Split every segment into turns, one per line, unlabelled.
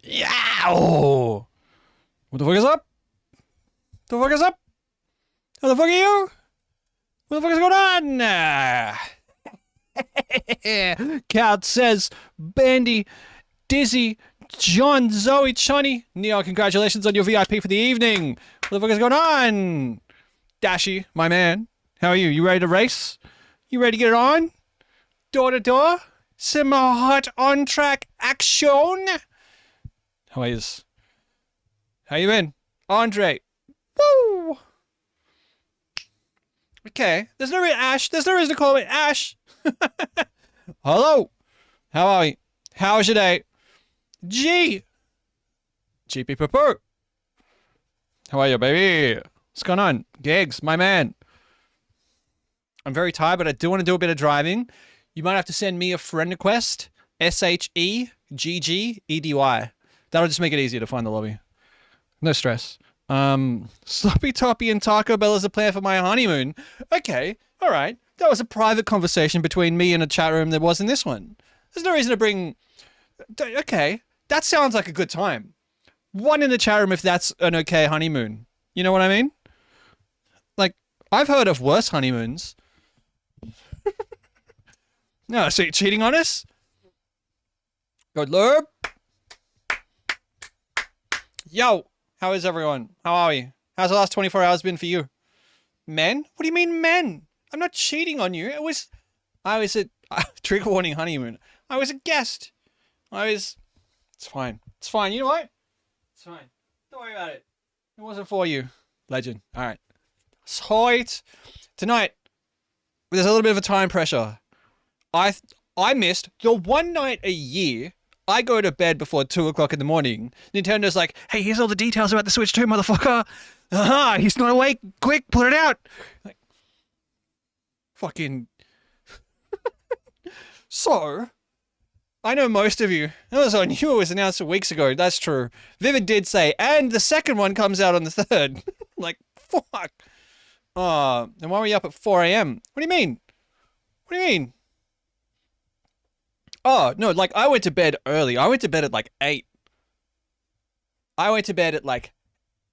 Yeah! Oh! What the fuck is up? The fuck is up? Who the fuck are you? What the fuck is going on? Cal says, Bandy, Dizzy, John, Zoe, Chunny, Neo, congratulations on your VIP for the evening. What the fuck is going on? Dashy, my man, how are you? You ready to race? You ready to get it on? Door to door? Some hot on track action? How is? How you been? Andre. Woo! Okay. There's no reason Ash. There's no reason to call me Ash. Hello. How are you? How was your day? G. GP Poo. How are you, baby? What's going on? Gigs, my man. I'm very tired, but I do want to do a bit of driving. You might have to send me a friend request. SHEGGEDY. That'll just make it easier to find the lobby. No stress. Sloppy Toppy and Taco Bell is a plan for my honeymoon. Okay, alright. That was a private conversation between me and a chat room there was in this one. There's no reason to bring... Okay, that sounds like a good time. One in the chat room if that's an okay honeymoon. You know what I mean? Like, I've heard of worse honeymoons. No, so you're cheating on us? Good lurb. Yo, how is everyone? How are we? How's the last 24 hours been for you? Men? What do you mean men? I'm not cheating on you. I was a trigger warning honeymoon. I was a guest. It's fine. It's fine. You know what? It's fine. Don't worry about it. It wasn't for you. Legend. All right. Sweet. Tonight, there's a little bit of a time pressure. I missed the one night a year I go to bed before 2 o'clock in the morning. Nintendo's like, hey, here's all the details about the Switch 2, motherfucker. Aha, he's not awake. Quick, put it out. Like, fucking. So, I know most of you. It was on you. It was announced weeks ago. That's true. Vivid did say, and the second one comes out on the 3rd. Like, fuck. And why were you up at 4 a.m.? What do you mean? What do you mean? Oh, no, like, I went to bed early. I went to bed at, like, 8. I went to bed at, like,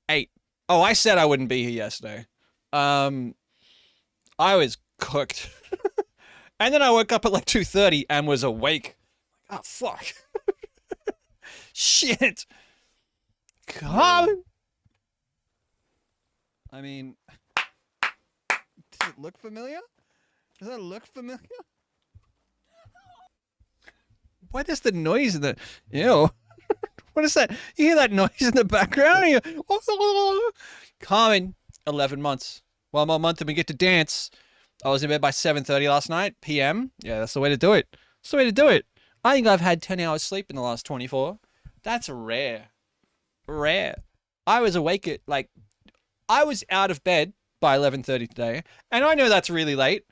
8. Oh, I said I wouldn't be here yesterday. I was cooked. And then I woke up at, like, 2:30 and was awake. Oh, fuck. Shit. Come. I mean, does it look familiar? Does that look familiar? What is the noise in the... Ew. What is that? You hear that noise in the background? You... Carmen, 11 months. One more month and we get to dance. I was in bed by 7:30 last night, PM. Yeah, that's the way to do it. That's the way to do it. I think I've had 10 hours sleep in the last 24. That's rare. Rare. I was awake at, like... I was out of bed by 11:30 today. And I know that's really late.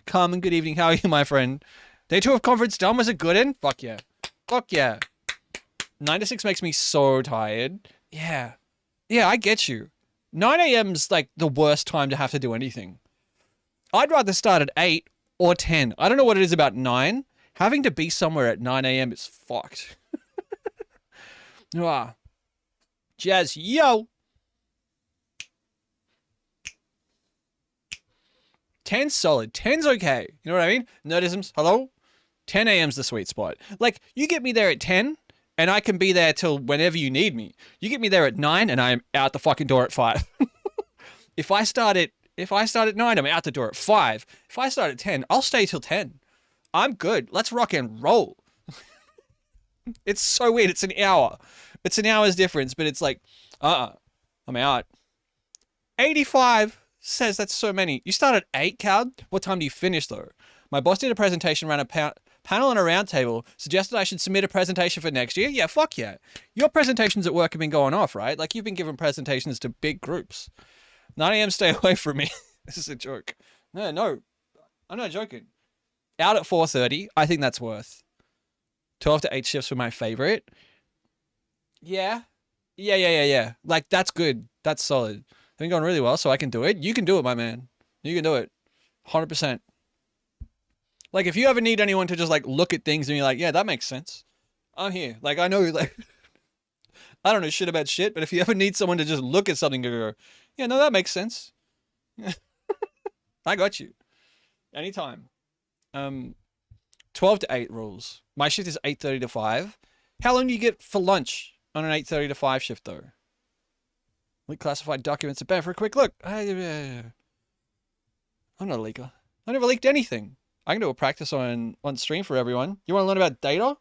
Carmen, good evening. How are you, my friend? Day 2 of conference done. Was it good in? Fuck yeah. Fuck yeah. 9 to 6 makes me so tired. Yeah. Yeah, I get you. 9 a.m.'s like the worst time to have to do anything. I'd rather start at 8 or 10. I don't know what it is about 9. Having to be somewhere at 9 a.m. is fucked. Ah. Jazz, yo. 10's solid. 10's okay. You know what I mean? Nerdisms, hello? 10 a.m.'s the sweet spot. Like, you get me there at 10, and I can be there till whenever you need me. You get me there at 9, and I'm out the fucking door at 5. If I start at 9, I'm out the door at 5. If I start at 10, I'll stay till 10. I'm good. Let's rock and roll. It's so weird. It's an hour. It's an hour's difference, but it's like, I'm out. 85 says that's so many. You start at 8, Cal? What time do you finish, though? My boss did a presentation, ran a panel and a round table, suggested I should submit a presentation for next year. Yeah, fuck yeah. Your presentations at work have been going off, right? Like, you've been giving presentations to big groups. 9 a.m. stay away from me. This is a joke. No. I'm not joking. Out at 4:30, I think that's worth. 12 to 8 shifts were my favorite. Yeah. Like, that's good. That's solid. I've been going really well, so I can do it. You can do it, my man. You can do it. 100%. Like, if you ever need anyone to just, like, look at things and be like, yeah, that makes sense. I'm here. Like, I know, like, I don't know shit about shit, but if you ever need someone to just look at something and go, yeah, no, that makes sense. I got you. Anytime. Um, 12 to 8 rules. My shift is 8:30 to 5. How long do you get for lunch on an 8:30 to 5 shift, though? Leak classified documents are bad for a quick look. I'm not a leaker. I never leaked anything. I can do a practice on stream for everyone. You want to learn about data?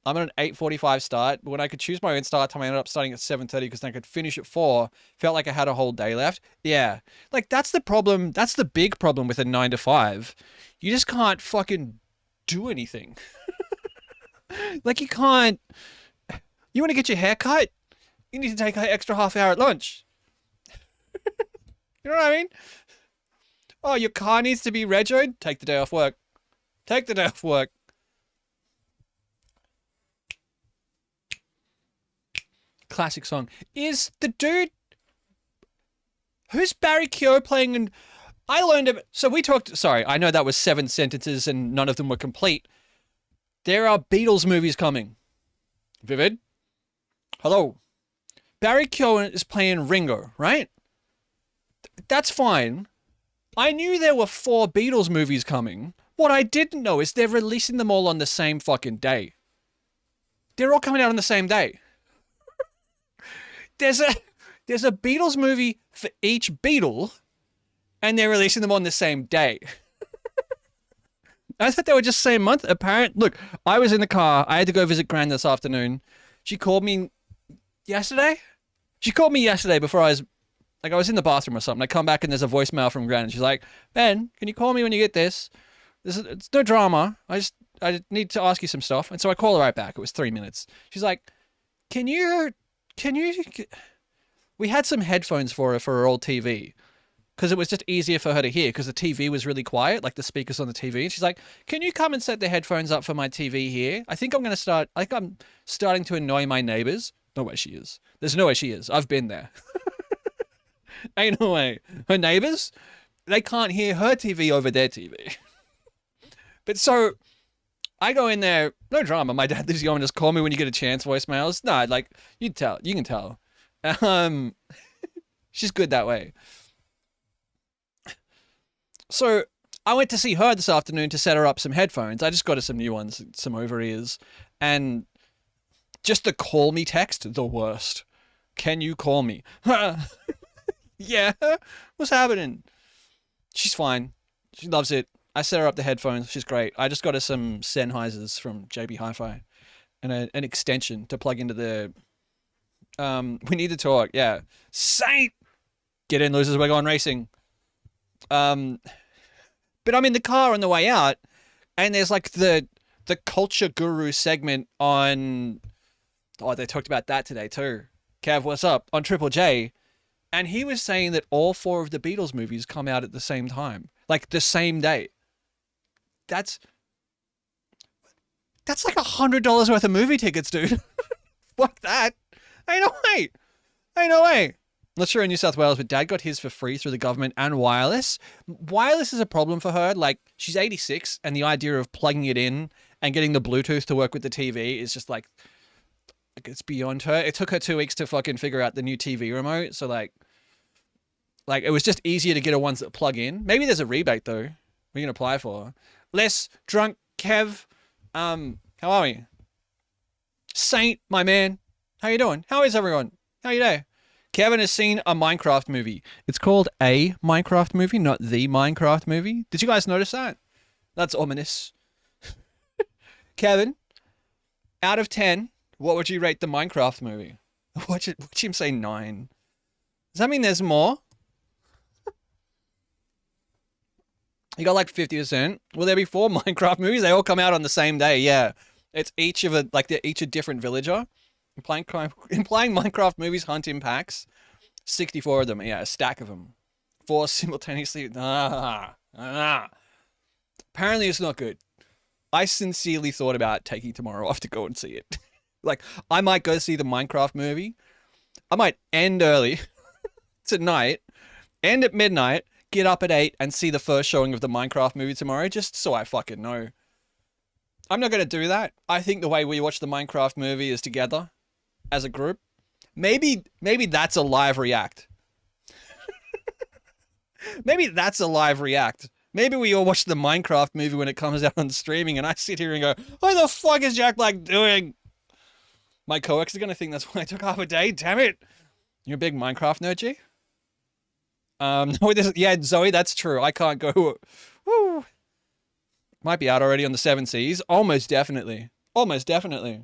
I'm at an 8:45 start, but when I could choose my own start time, I ended up starting at 7:30 because then I could finish at 4. Felt like I had a whole day left. Yeah. Like, that's the problem. That's the big problem with a 9 to 5. You just can't fucking do anything. Like, you can't. You want to get your hair cut? You need to take an extra half hour at lunch. You know what I mean? Oh, your car needs to be regoed? Take the day off work. Take the day off work. Classic song. Is the dude... Who's Barry Keogh playing in... I learned... So we talked... Sorry, I know that was 7 sentences and none of them were complete. There are Beatles movies coming. Vivid? Hello. Barry Keogh is playing Ringo, right? That's fine. I knew there were 4 Beatles movies coming. What I didn't know is they're releasing them all on the same fucking day. They're all coming out on the same day. There's a Beatles movie for each Beatle, and they're releasing them on the same day. I thought they were just same month. Look, I was in the car. I had to go visit Gran this afternoon. She called me yesterday. She called me yesterday before I was in the bathroom or something. I come back and there's a voicemail from Gran, and she's like, "Ben, can you call me when you get this? It's no drama. I need to ask you some stuff." And so I call her right back. It was 3 minutes. She's like, Can you? We had some headphones for her old TV because it was just easier for her to hear because the TV was really quiet, like the speakers on the TV. And she's like, "Can you come and set the headphones up for my TV here? I think I'm starting to annoy my neighbors." No way she is. There's no way she is. I've been there. Ain't no way. Her neighbors, they can't hear her TV over their TV. But so I go in there, no drama. My dad leaves you on, just call me when you get a chance voicemails. No, like, you can tell. She's good that way. So I went to see her this afternoon to set her up some headphones. I just got her some new ones, some over ears. And just the call me text, the worst. Can you call me? Yeah, what's happening? She's fine. She loves it. I set her up the headphones. She's great. I just got her some Sennheisers from JB Hi-Fi and an extension to plug into the... we need to talk. Yeah. Saint! Get in, losers. We're going racing. But I'm in the car on the way out, and there's like the culture guru segment on... Oh, they talked about that today too. Kev, what's up? On Triple J. And he was saying that all 4 of the Beatles movies come out at the same time. Like, the same day. That's like $100 worth of movie tickets, dude. Fuck that. Ain't no way. Ain't no way. Not sure in New South Wales, but Dad got his for free through the government and wireless. Wireless is a problem for her. Like, she's 86, and the idea of plugging it in and getting the Bluetooth to work with the TV is just like it's beyond her. It took her 2 weeks to fucking figure out the new TV remote. So like it was just easier to get her ones that plug in. Maybe there's a rebate though we can apply for. Less drunk Kev. How are we? Saint, my man. How you doing? How is everyone? How are you doing? Kevin has seen a Minecraft movie. It's called a Minecraft movie, not the Minecraft movie. Did you guys notice that? That's ominous. Kevin, out of 10, what would you rate the Minecraft movie? Watch him say 9. Does that mean there's more? You got like 50%. Will there be 4 Minecraft movies? They all come out on the same day. Yeah, it's they're each a different villager. Implying Minecraft movies hunt in packs. 64 of them. Yeah, a stack of them. 4 simultaneously. Apparently, it's not good. I sincerely thought about taking tomorrow off to go and see it. Like, I might go see the Minecraft movie. I might end early tonight, end at midnight, get up at 8 and see the first showing of the Minecraft movie tomorrow, just so I fucking know. I'm not going to do that. I think the way we watch the Minecraft movie is together as a group. Maybe that's a live react. Maybe that's a live react. Maybe we all watch the Minecraft movie when it comes out on streaming and I sit here and go, what the fuck is Jack Black doing? My coworkers are going to think that's why I took half a day. Damn it. You're a big Minecraft nerd, G? No, yeah, Zoe, that's true. I can't go. Woo. Might be out already on the 7 Seas. Almost definitely. Almost definitely.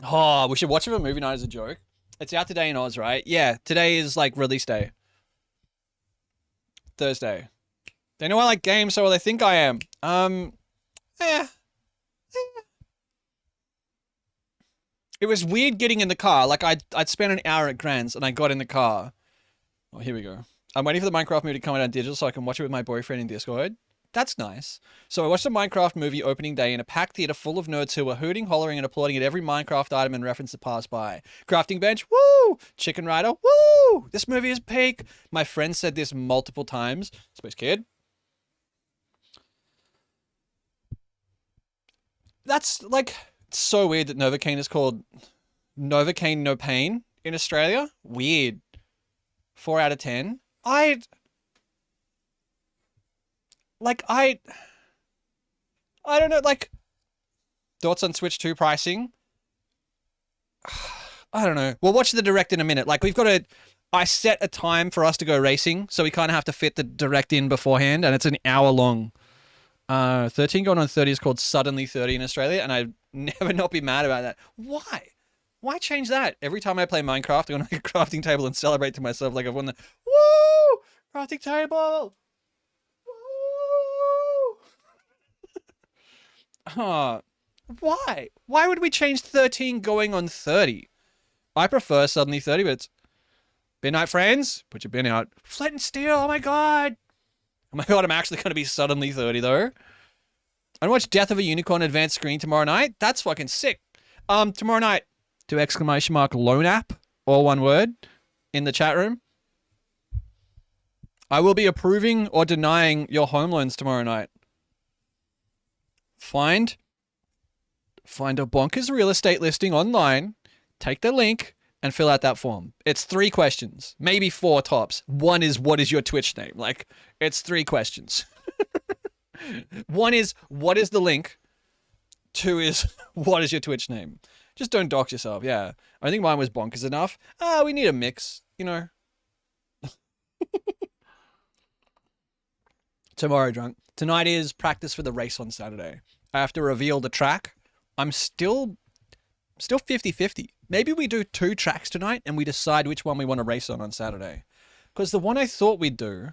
Oh, we should watch it for movie night as a joke. It's out today in Oz, right? Yeah, today is like release day. Thursday. They know I like games, so they think I am. It was weird getting in the car. Like, I'd spent an hour at Grants, and I got in the car. Oh, here we go. I'm waiting for the Minecraft movie to come out on digital so I can watch it with my boyfriend in Discord. That's nice. So I watched the Minecraft movie opening day in a packed theater full of nerds who were hooting, hollering, and applauding at every Minecraft item and reference that passed by. Crafting bench, woo! Chicken Rider, woo! This movie is peak. My friend said this multiple times. Space Kid. That's, like, so weird that Novocaine is called Novocaine No Pain in Australia. Weird. 4 out of 10. I don't know, like, thoughts on Switch 2 pricing? I don't know. We'll watch the direct in a minute. Like, I set a time for us to go racing, so we kind of have to fit the direct in beforehand, and it's an hour long. 13 going on 30 is called Suddenly 30 in Australia, and I'd never not be mad about that. Why? Why change that? Every time I play Minecraft, I go on a crafting table and celebrate to myself like I've won the woo! Crafting table! Woo! Why? Why would we change 13 going on 30? I prefer Suddenly 30, but it's bin night, friends. Put your bin out. Flint and steel, oh my god! Oh my god, I'm actually going to be Suddenly 30, though. I watch Death of a Unicorn advanced screen tomorrow night. That's fucking sick. Tomorrow night, do exclamation mark loan app, all one word, in the chat room. I will be approving or denying your home loans tomorrow night. Find a bonkers real estate listing online, take the link, and fill out that form. It's 3 questions, maybe 4 tops. 1 is, what is your Twitch name? Like, it's 3 questions. 1 is, what is the link? 2 is, what is your Twitch name? Just don't dox yourself, yeah. I think mine was bonkers enough. We need a mix, you know. Tomorrow, drunk. Tonight is practice for the race on Saturday. I have to reveal the track. I'm still 50-50. Maybe we do 2 tracks tonight and we decide which one we want to race on Saturday. Because the one I thought we'd do,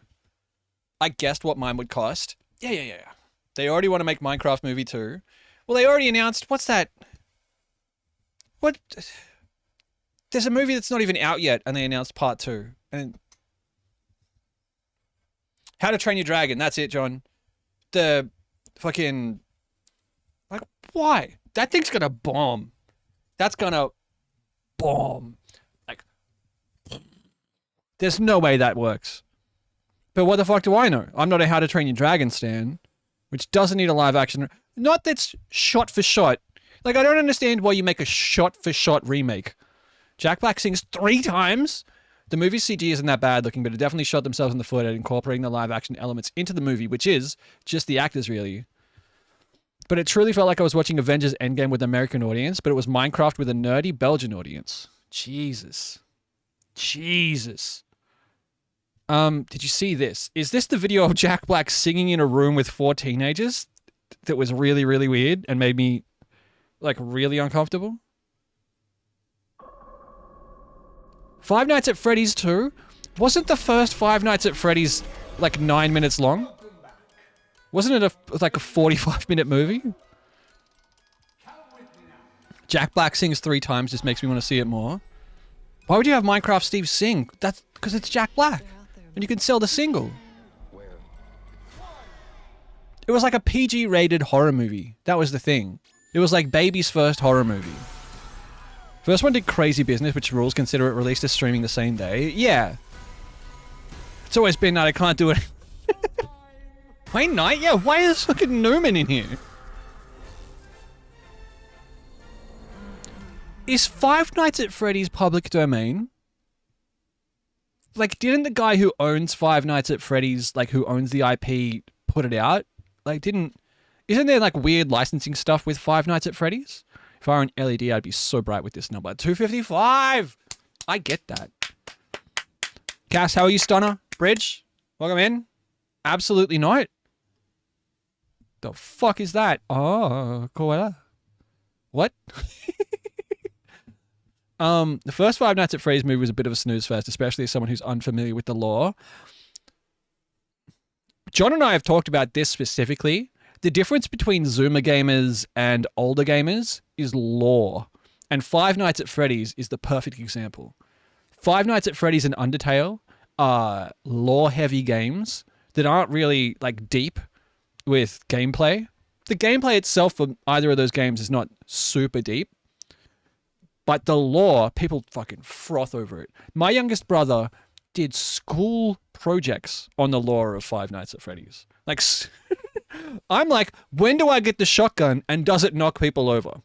I guessed what mine would cost. Yeah. They already want to make Minecraft Movie 2. Well, they already announced, what's that? What? There's a movie that's not even out yet and they announced part 2. And How to Train Your Dragon, that's it, John. The fucking... Like, why? That thing's gonna bomb. That's gonna bomb. Like, there's no way that works. But what the fuck do I know? I'm not a How to Train Your Dragon stan, which doesn't need a live action. Not that's shot for shot. Like, I don't understand why you make a shot for shot remake. Jack Black sings 3 times. The movie's CG isn't that bad looking, but it definitely shot themselves in the foot at incorporating the live action elements into the movie, which is just the actors, really. But it truly felt like I was watching Avengers Endgame with an American audience, but it was Minecraft with a nerdy Belgian audience. Jesus. Did you see this? Is this the video of Jack Black singing in a room with 4 teenagers that was really, really weird and made me, like, really uncomfortable? Five Nights at Freddy's 2? Wasn't the first Five Nights at Freddy's, like, 9 minutes long? Wasn't it like a 45-minute movie? Jack Black sings 3 times, just makes me want to see it more. Why would you have Minecraft Steve sing? That's because it's Jack Black. And you can sell the single. It was like a PG-rated horror movie. That was the thing. It was like baby's first horror movie. First one did crazy business, which rules consider it released as streaming the same day. Yeah. It's always been that I can't do it. Wayne Knight? Yeah, why is fucking Newman in here? Is Five Nights at Freddy's public domain? Like, didn't the guy who owns Five Nights at Freddy's, like, who owns the IP, put it out? Like, isn't there, like, weird licensing stuff with Five Nights at Freddy's? If I were an LED, I'd be so bright with this number. 255! I get that. Cass, how are you, Stunner? Bridge? Welcome in. Absolutely not. The fuck is that? Oh, cool. What? The first Five Nights at Freddy's movie was a bit of a snooze fest, especially as someone who's unfamiliar with the lore. John and I have talked about this specifically. The difference between Zoomer gamers and older gamers is lore. And Five Nights at Freddy's is the perfect example. Five Nights at Freddy's and Undertale are lore-heavy games that aren't really, like, deep with gameplay. The gameplay itself for either of those games is not super deep. But the lore, people fucking froth over it. My youngest brother did school projects on the lore of Five Nights at Freddy's. Like, I'm like, when do I get the shotgun and does it knock people over?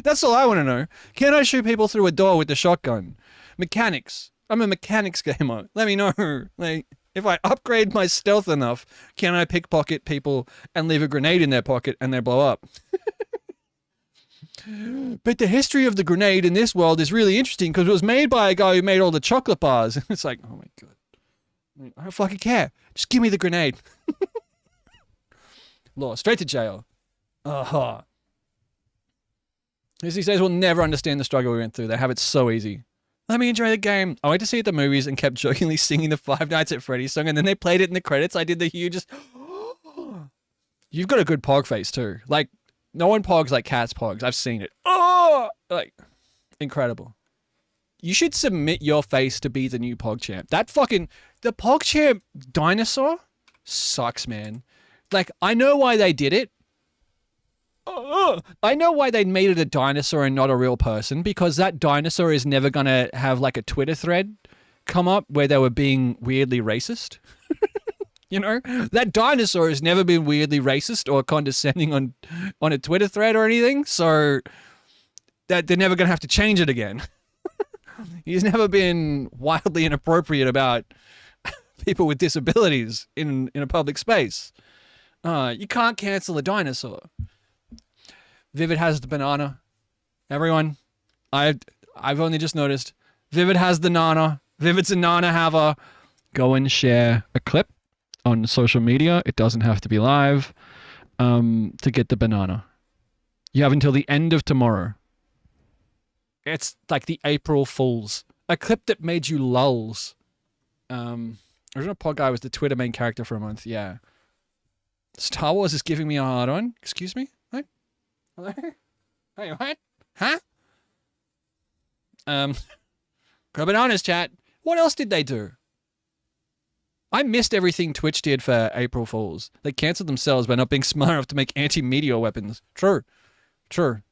That's all I want to know. Can I shoot people through a door with the shotgun? Mechanics. I'm a mechanics gamer. Let me know. Like, if I upgrade my stealth enough, can I pickpocket people and leave a grenade in their pocket and they blow up? But the history of the grenade in this world is really interesting because it was made by a guy who made all the chocolate bars. It's like, oh my god. I don't fucking care. Just give me the grenade. Law, straight to jail. Uh-huh. As he says, we'll never understand the struggle we went through. They have it so easy. Let me enjoy the game. I went to see it at the movies and kept jokingly singing the Five Nights at Freddy's song, and then they played it in the credits. I did the hugest... You've got a good pog face, too. Like, no one pogs like Cat's pogs. I've seen it. Oh! Like, incredible. You should submit your face to be the new PogChamp. That fucking... The PogChamp dinosaur sucks, man. Like, I know why they did it. I know why they made it a dinosaur and not a real person, because that dinosaur is never going to have, like, a Twitter thread come up where they were being weirdly racist. You know? That dinosaur has never been weirdly racist or condescending on a Twitter thread or anything, so that they're never going to have to change it again. He's never been wildly inappropriate about people with disabilities in a public space. You can't cancel a dinosaur. Vivid has the banana. Everyone, I've only just noticed. Vivid has the nana. Vivid's a nana haver. Go and share a clip on social media. It doesn't have to be live to get the banana. You have until the end of tomorrow. It's like the April Fools. A clip that made you lulls. Original pod guy was the Twitter main character for a month. Yeah. Star Wars is giving me a hard on. Excuse me? What? Hello? Hey, what? Huh? Go bananas, chat. What else did they do? I missed everything Twitch did for April Fools. They cancelled themselves by not being smart enough to make anti-meteor weapons. True. True.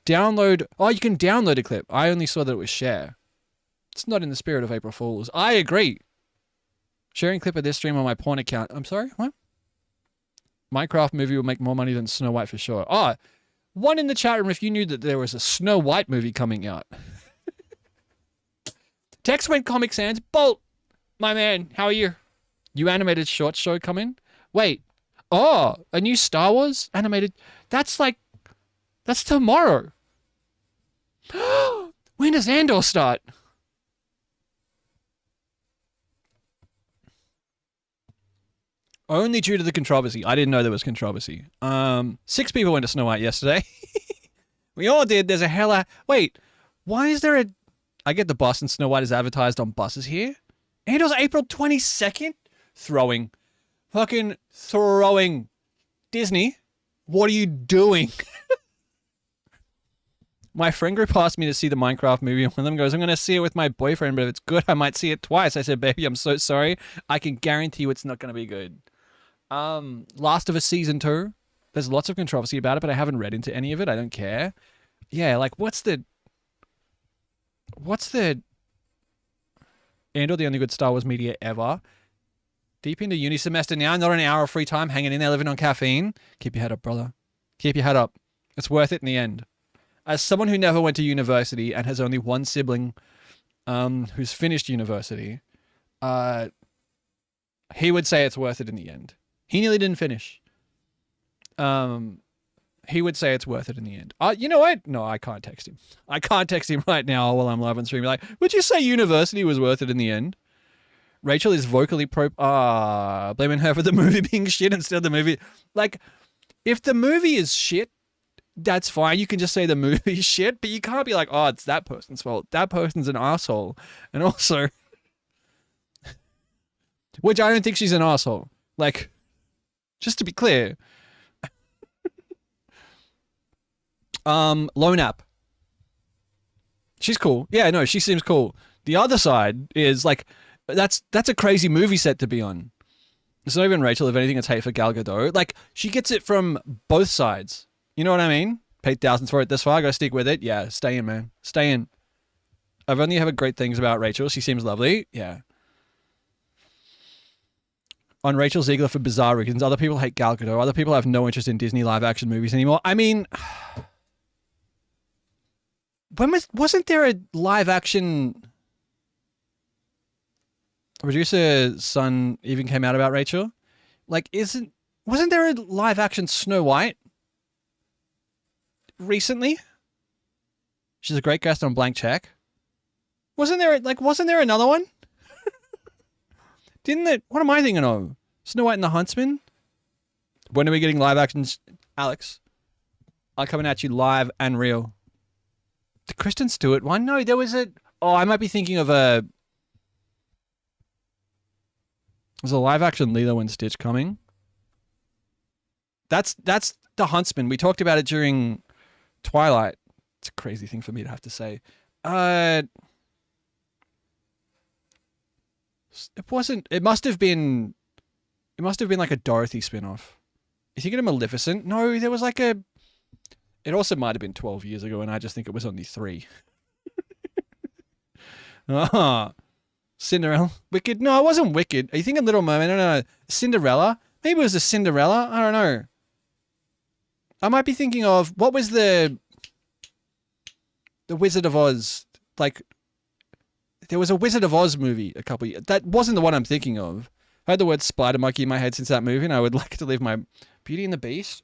Download... Oh, you can download a clip. I only saw that it was share. It's not in the spirit of April Fools. I agree. Sharing clip of this stream on my porn account. I'm sorry? What? Minecraft movie will make more money than Snow White for sure. Oh, one in the chat room if you knew that there was a Snow White movie coming out. Text went Comic Sans. Bolt, my man, how are you? You animated short show coming? Wait. Oh, a new Star Wars animated? That's tomorrow. When does Andor start? Only due to the controversy. I didn't know there was controversy. 6 people went to Snow White yesterday. We all did. There's a hella... Wait, why is there a... I get the Boston Snow White is advertised on buses here. And it was April 22nd? Throwing. Fucking throwing. Disney, what are you doing? My friend group asked me to see the Minecraft movie, and one of them goes, I'm going to see it with my boyfriend, but if it's good, I might see it twice. I said, baby, I'm so sorry. I can guarantee you it's not going to be good. Last of Us Season 2. There's lots of controversy about it, but I haven't read into any of it. I don't care. Yeah, like, what's the... Andor, the only good Star Wars media ever. Deep into uni semester now, not an hour of free time, hanging in there, living on caffeine. Keep your head up, brother. Keep your head up. It's worth it in the end. As someone who never went to university and has only one sibling who's finished university, he would say it's worth it in the end. He nearly didn't finish. He would say it's worth it in the end. You know what? No, I can't text him. I can't text him right now while I'm live on stream. Like, would you say university was worth it in the end? Rachel is vocally blaming her for the movie being shit instead of the movie. Like, if the movie is shit, that's fine. You can just say the movie's shit, but you can't be like, oh, it's that person's fault. That person's an asshole. And also, which I don't think she's an asshole. Like, just to be clear. Lone App. She's cool. Yeah, no, she seems cool. The other side is like, that's a crazy movie set to be on. It's not even Rachel. If anything, it's hate for Gal Gadot. Like, she gets it from both sides. You know what I mean? Paid thousands for it this far. I gotta stick with it. Yeah, stay in, man. Stay in. I've only heard great things about Rachel. She seems lovely. Yeah. On Rachel Ziegler for bizarre reasons. Other people hate Gal Gadot. Other people have no interest in Disney live action movies anymore. I mean, wasn't there a live action? Producer's son even came out about Rachel. Like, wasn't there a live action Snow White recently? She's a great guest on Blank Check. Wasn't there another one? Didn't it? What am I thinking of? Snow White and the Huntsman? When are we getting live actions, Alex? I'm coming at you live and real. The Kristen Stewart one? No, there was I might be thinking of there's a live action Lilo and Stitch coming. That's the Huntsman. We talked about it during Twilight. It's a crazy thing for me to have to say. It must have been like a Dorothy spin-off. You thinking of Maleficent? No, there was like it also might have been 12 years ago, and I just think it was only 3. Cinderella. Wicked? No, it wasn't Wicked. Are you thinking Little Mermaid? No. Cinderella? Maybe it was a Cinderella? I don't know. I might be thinking of, what was the Wizard of Oz? Like, there was a Wizard of Oz movie a couple years. That wasn't the one I'm thinking of. I had the word spider monkey in my head since that movie, and I would like to live my Beauty and the Beast.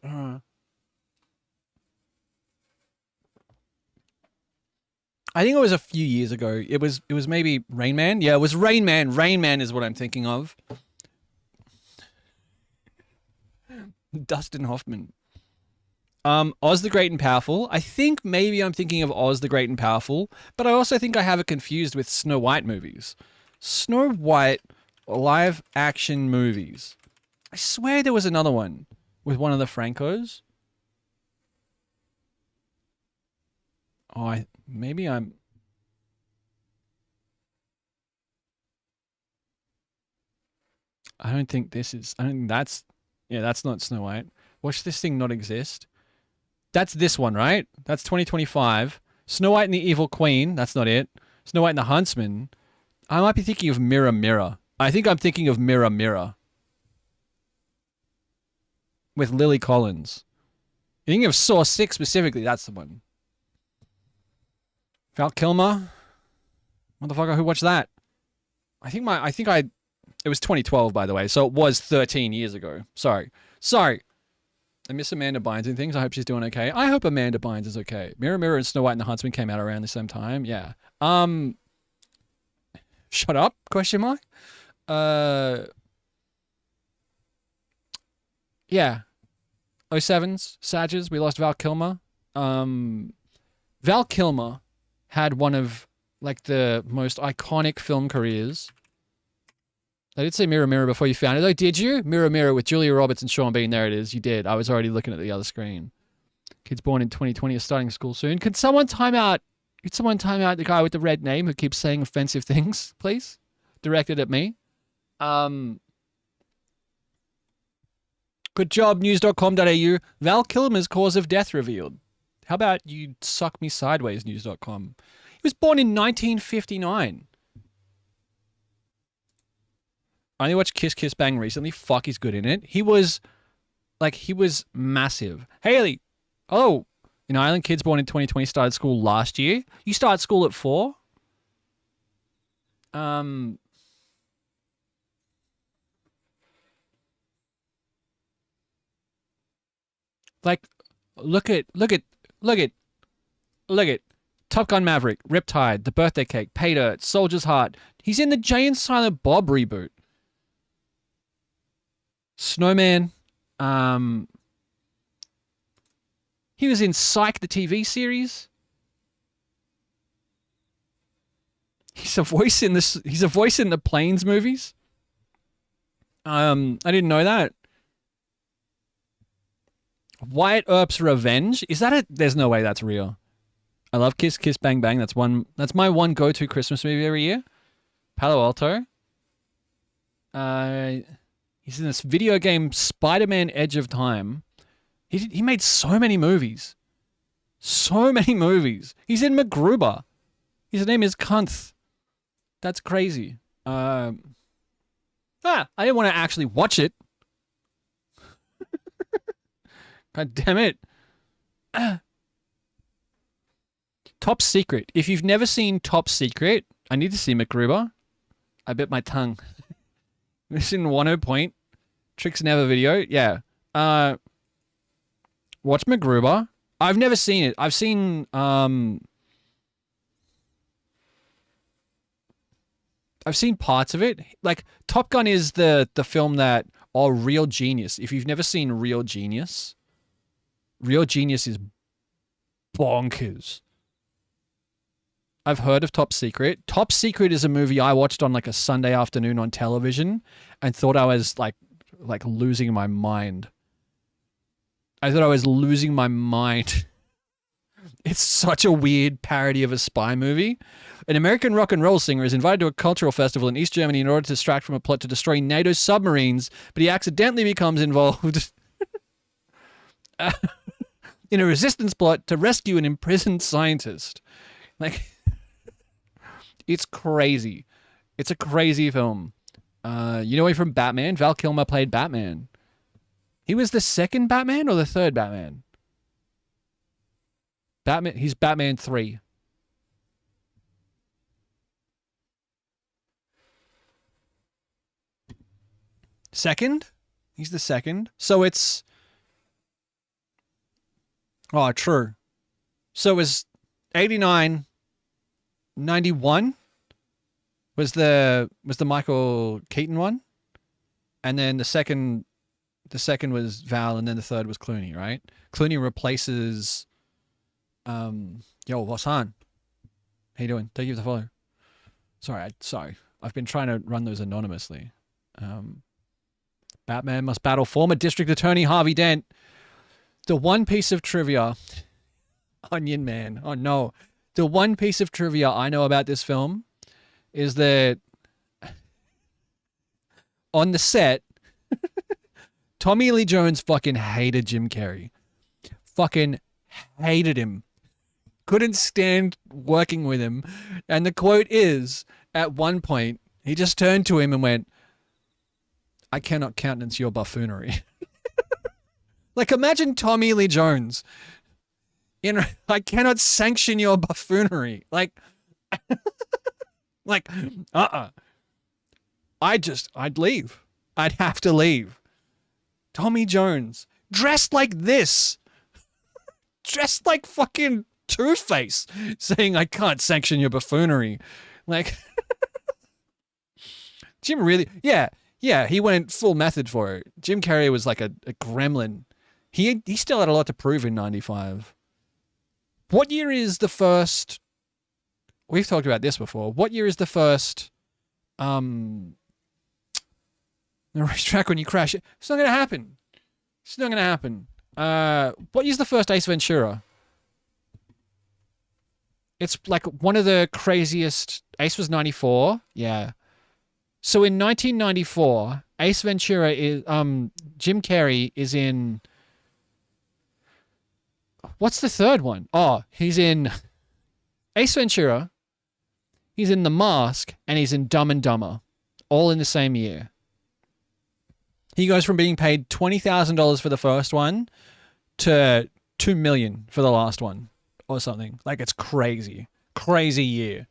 I think it was a few years ago. It was maybe Rain Man. Yeah, it was Rain Man. Rain Man is what I'm thinking of. Dustin Hoffman. Oz the Great and Powerful. I think maybe I'm thinking of Oz the Great and Powerful, but I also think I have it confused with Snow White movies. Snow White live action movies. I swear there was another one with one of the Francos. Maybe I'm... I don't think that's... Yeah, that's not Snow White. Watch this thing not exist. That's this one, right? That's 2025. Snow White and the Evil Queen. That's not it. Snow White and the Huntsman. I might be thinking of Mirror Mirror. I think I'm thinking of Mirror Mirror. With Lily Collins. You're thinking of Saw 6 specifically. That's the one. Val Kilmer. Motherfucker, who watched that? It was 2012, by the way, so it was 13 years ago. Sorry. I miss Amanda Bynes and things. I hope she's doing okay. I hope Amanda Bynes is okay. Mirror Mirror and Snow White and the Huntsman came out around the same time. Yeah. Shut up? Question mark? Yeah. 07s, Sages, we lost Val Kilmer. Val Kilmer had one of like the most iconic film careers. I did say Mirror Mirror before you found it. Oh, did you? Mirror Mirror with Julia Roberts and Sean Bean. There it is. You did. I was already looking at the other screen. Kids born in 2020 are starting school soon. Could someone time out the guy with the red name who keeps saying offensive things, please? Directed at me. Good job, news.com.au. Val Kilmer's cause of death revealed. How about you suck me sideways, news.com? He was born in 1959. I only watched Kiss Kiss Bang recently. Fuck, he's good in it. He was massive. Haley, oh, Island Kids born in 2020 started school last year. You started school at 4? Um, like, look at, look at, look at, look at Top Gun Maverick, Riptide, The Birthday Cake, Pay Dirt, Soldier's Heart. He's in the Jay and Silent Bob reboot. Snowman. He was in Psych, the TV series. He's a voice in this. He's a voice in the Planes movies. I didn't know that. Wyatt Earp's Revenge. Is that it? There's no way that's real. I love Kiss Kiss Bang Bang. That's my one go-to Christmas movie every year. Palo Alto. He's in this video game Spider-Man Edge of Time. He made so many movies. So many movies. He's in MacGruber. His name is Kunth. That's crazy. I didn't want to actually watch it. God damn it. Top Secret. If you've never seen Top Secret, I need to see MacGruber. I bit my tongue. This in 10 Point. Tricks Never video. Yeah. Watch MacGruber. I've never seen it. I've seen parts of it. Like Top Gun is the film that Real Genius. If you've never seen Real Genius is bonkers. I've heard of Top Secret. Top Secret is a movie I watched on like a Sunday afternoon on television and thought I was like losing my mind. I thought I was losing my mind. It's such a weird parody of a spy movie. An American rock and roll singer is invited to a cultural festival in East Germany in order to distract from a plot to destroy NATO submarines, but he accidentally becomes involved in a resistance plot to rescue an imprisoned scientist. Like, it's crazy. It's a crazy film. Him from Batman? Val Kilmer played Batman. He was the second Batman or the third Batman? He's Batman 3. Second? He's the second. So it's... Oh, true. So it was 89, 91 was the Michael Keaton one. And then the second was Val, and then the third was Clooney, right? Clooney replaces Wasan. How you doing? Thank you for the follow. Sorry. I've been trying to run those anonymously. Batman must battle former District Attorney Harvey Dent. The one piece of trivia, Onion Man. Oh no. The one piece of trivia I know about this film is that on the set, Tommy Lee Jones fucking hated Jim Carrey. Fucking hated him. Couldn't stand working with him. And the quote is, at one point, he just turned to him and went, "I cannot countenance your buffoonery." Like, imagine Tommy Lee Jones. I cannot sanction your buffoonery. Like, I'd leave. I'd have to leave. Tommy Jones, dressed like this. Dressed like fucking Two-Face, saying, "I can't sanction your buffoonery." Like, Jim really, yeah, he went full method for it. Jim Carrey was like a gremlin. He still had a lot to prove in 95. What year is the first... We've talked about this before. What year is the first... the racetrack when you crash? It's not going to happen. It's not going to happen. What year's the first Ace Ventura? It's like one of the craziest... Ace was 94. Yeah. So in 1994, Ace Ventura is... Jim Carrey is in... What's the third one? Oh, he's in Ace Ventura, he's in The Mask, and he's in Dumb and Dumber. All in the same year. He goes from being paid $20,000 for the first one to $2 million for the last one or something. Like, it's crazy. Crazy year.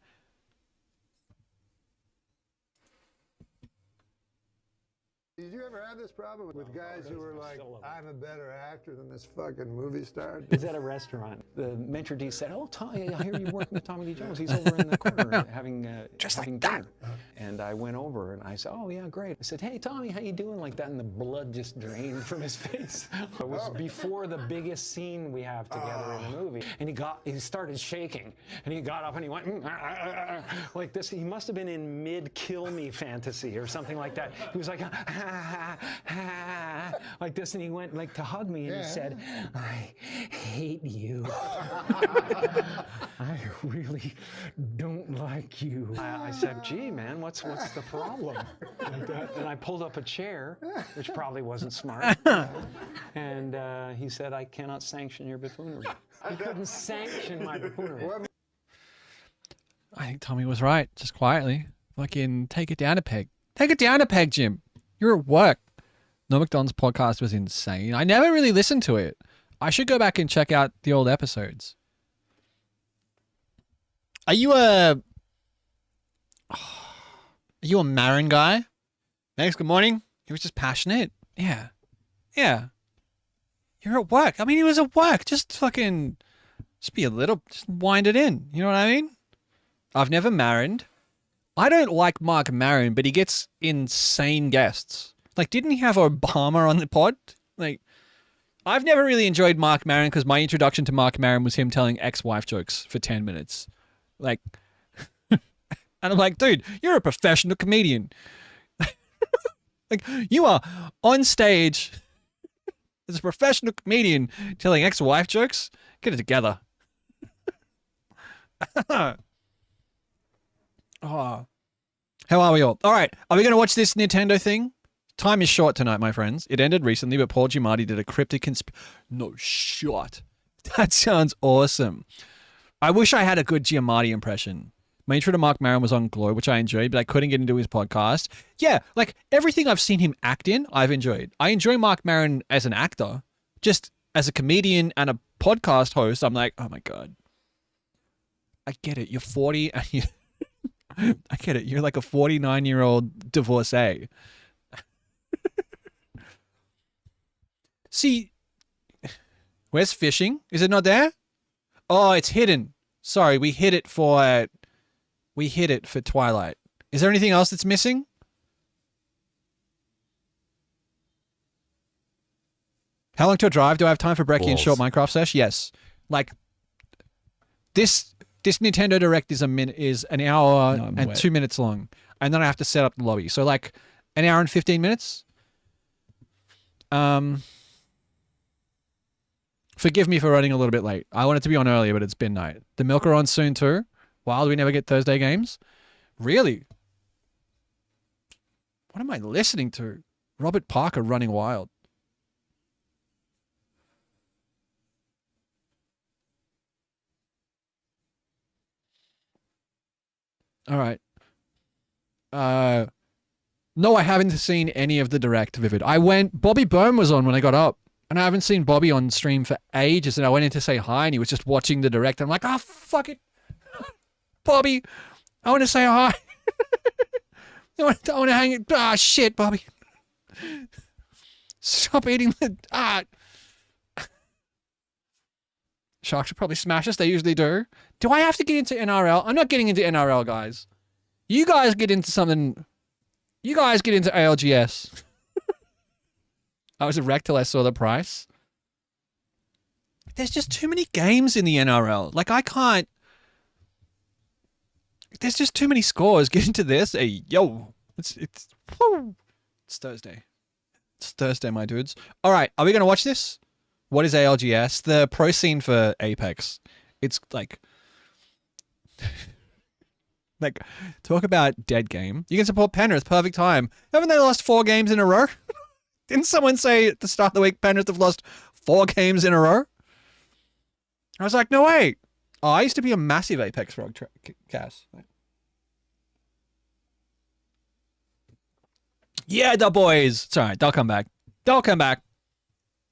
Did you ever have this problem with guys who were like, I'm a better actor than this fucking movie star?
Is at a restaurant. The maitre d' said, "Oh, Tommy, I hear you working with Tommy Lee Jones. He's over in the corner having dinner." And I went over and I said, "Oh yeah, great." I said, "Hey, Tommy, how you doing?" Like that, and the blood just drained from his face. It was before the biggest scene we have together in the movie, and he started shaking, and he got up and he went like this. He must have been in mid-kill me fantasy or something like that. He was like like this, and he went like to hug me, and he said, "I hate you. I really don't like you." I said, "Gee, man, what's the problem?" And I pulled up a chair, which probably wasn't smart. And he said, "I cannot sanction your buffoonery." He couldn't sanction my buffoonery.
I think Tommy was right. Just quietly. Fucking take it down a peg. Take it down a peg, Jim. You're at work. No McDonald's podcast was insane. I never really listened to it. I should go back and check out the old episodes. Are you a Marin guy? Thanks, good morning. He was just passionate. Yeah. Yeah. You're at work. I mean, he was at work. Just be a little, just wind it in. You know what I mean? I've never Marined. I don't like Mark Maron, but he gets insane guests. Like, didn't he have Obama on the pod? Like, I've never really enjoyed Mark Maron because my introduction to Mark Maron was him telling ex-wife jokes for 10 minutes. Like, and I'm like, dude, you're a professional comedian. Like, you are on stage as a professional comedian telling ex-wife jokes. Get it together. Oh. How are we all? All right. Are we going to watch this Nintendo thing? Time is short tonight, my friends. It ended recently, but Paul Giamatti did a cryptic No shot. That sounds awesome. I wish I had a good Giamatti impression. My intro to Mark Maron was on Glow, which I enjoyed, but I couldn't get into his podcast. Yeah, like everything I've seen him act in, I've enjoyed. I enjoy Mark Maron as an actor. Just as a comedian and a podcast host, I'm like, oh my God. I get it. You're 40 and you... I get it. You're like a 49-year-old divorcee. See, where's fishing? Is it not there? Oh, it's hidden. Sorry, we hid it for Twilight. Is there anything else that's missing? How long to a drive? Do I have time for brekkie and short Minecraft sesh? Yes. Like this Nintendo Direct is an hour and 2 minutes long, and then I have to set up the lobby. So like an hour and 15 minutes. Forgive me for running a little bit late. I wanted to be on earlier, but it's been night. The Milk are on soon too. Wild, we never get Thursday games. Really? What am I listening to? Robert Parker running wild. All right. No, I haven't seen any of the Direct, Vivid. Bobby Byrne was on when I got up, and I haven't seen Bobby on stream for ages, and I went in to say hi, and he was just watching the Direct. I'm like, oh, fuck it. Bobby, I want to say hi. I want to hang it. Ah, shit, Bobby. Stop eating the... Sharks should probably smash us. They usually do. Do I have to get into NRL? I'm not getting into NRL, guys. You guys get into something... You guys get into ALGS. I was wrecked till I saw the price. There's just too many games in the NRL. Like, I can't... There's just too many scores. Get into this. Hey, yo. It's Thursday. It's Thursday, my dudes. All right, are we going to watch this? What is ALGS? The pro scene for Apex. It's like... like, talk about dead game. You can support Penrith, perfect time. Haven't they lost 4 games in a row? Didn't someone say at the start of the week Penrith have lost 4 games in a row? I was like, no way. Oh, I used to be a massive Apex Frog Cass. Yeah, the boys. It's all right. They'll come back. They'll come back.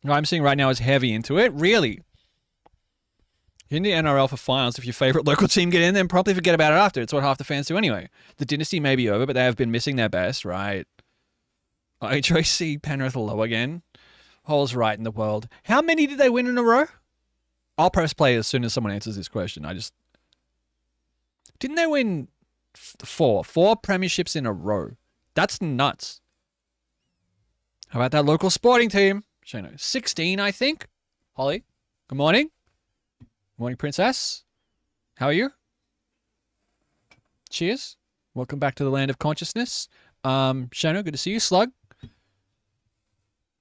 What I'm seeing right now is heavy into it. Really? You're in the NRL for finals. If your favorite local team get in, then probably forget about it after. It's what half the fans do anyway. The dynasty may be over, but they have been missing their best, right? HOC Penrith low again. Holes right in the world. How many did they win in a row? I'll press play as soon as someone answers this question. Didn't they win four premierships in a row? That's nuts. How about that local sporting team? Shano, 16, I think. Holly, good morning. Good morning, Princess. How are you? Cheers. Welcome back to the land of consciousness. Shano, good to see you. Slug.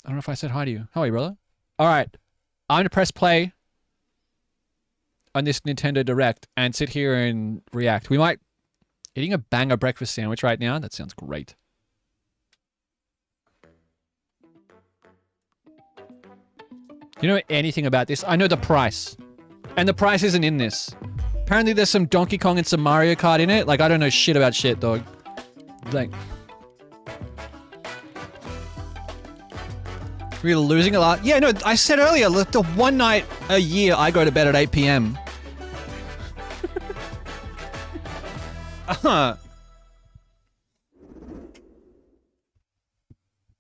I don't know if I said hi to you. How are you, brother? All right. I'm going to press play on this Nintendo Direct and sit here and react. We might... Eating a banger breakfast sandwich right now? That sounds great. Do you know anything about this? I know the price. And the price isn't in this. Apparently there's some Donkey Kong and some Mario Kart in it. Like, I don't know shit about shit, dog. Like... We're losing a lot. Yeah, no, I said earlier, the one night a year I go to bed at 8 p.m.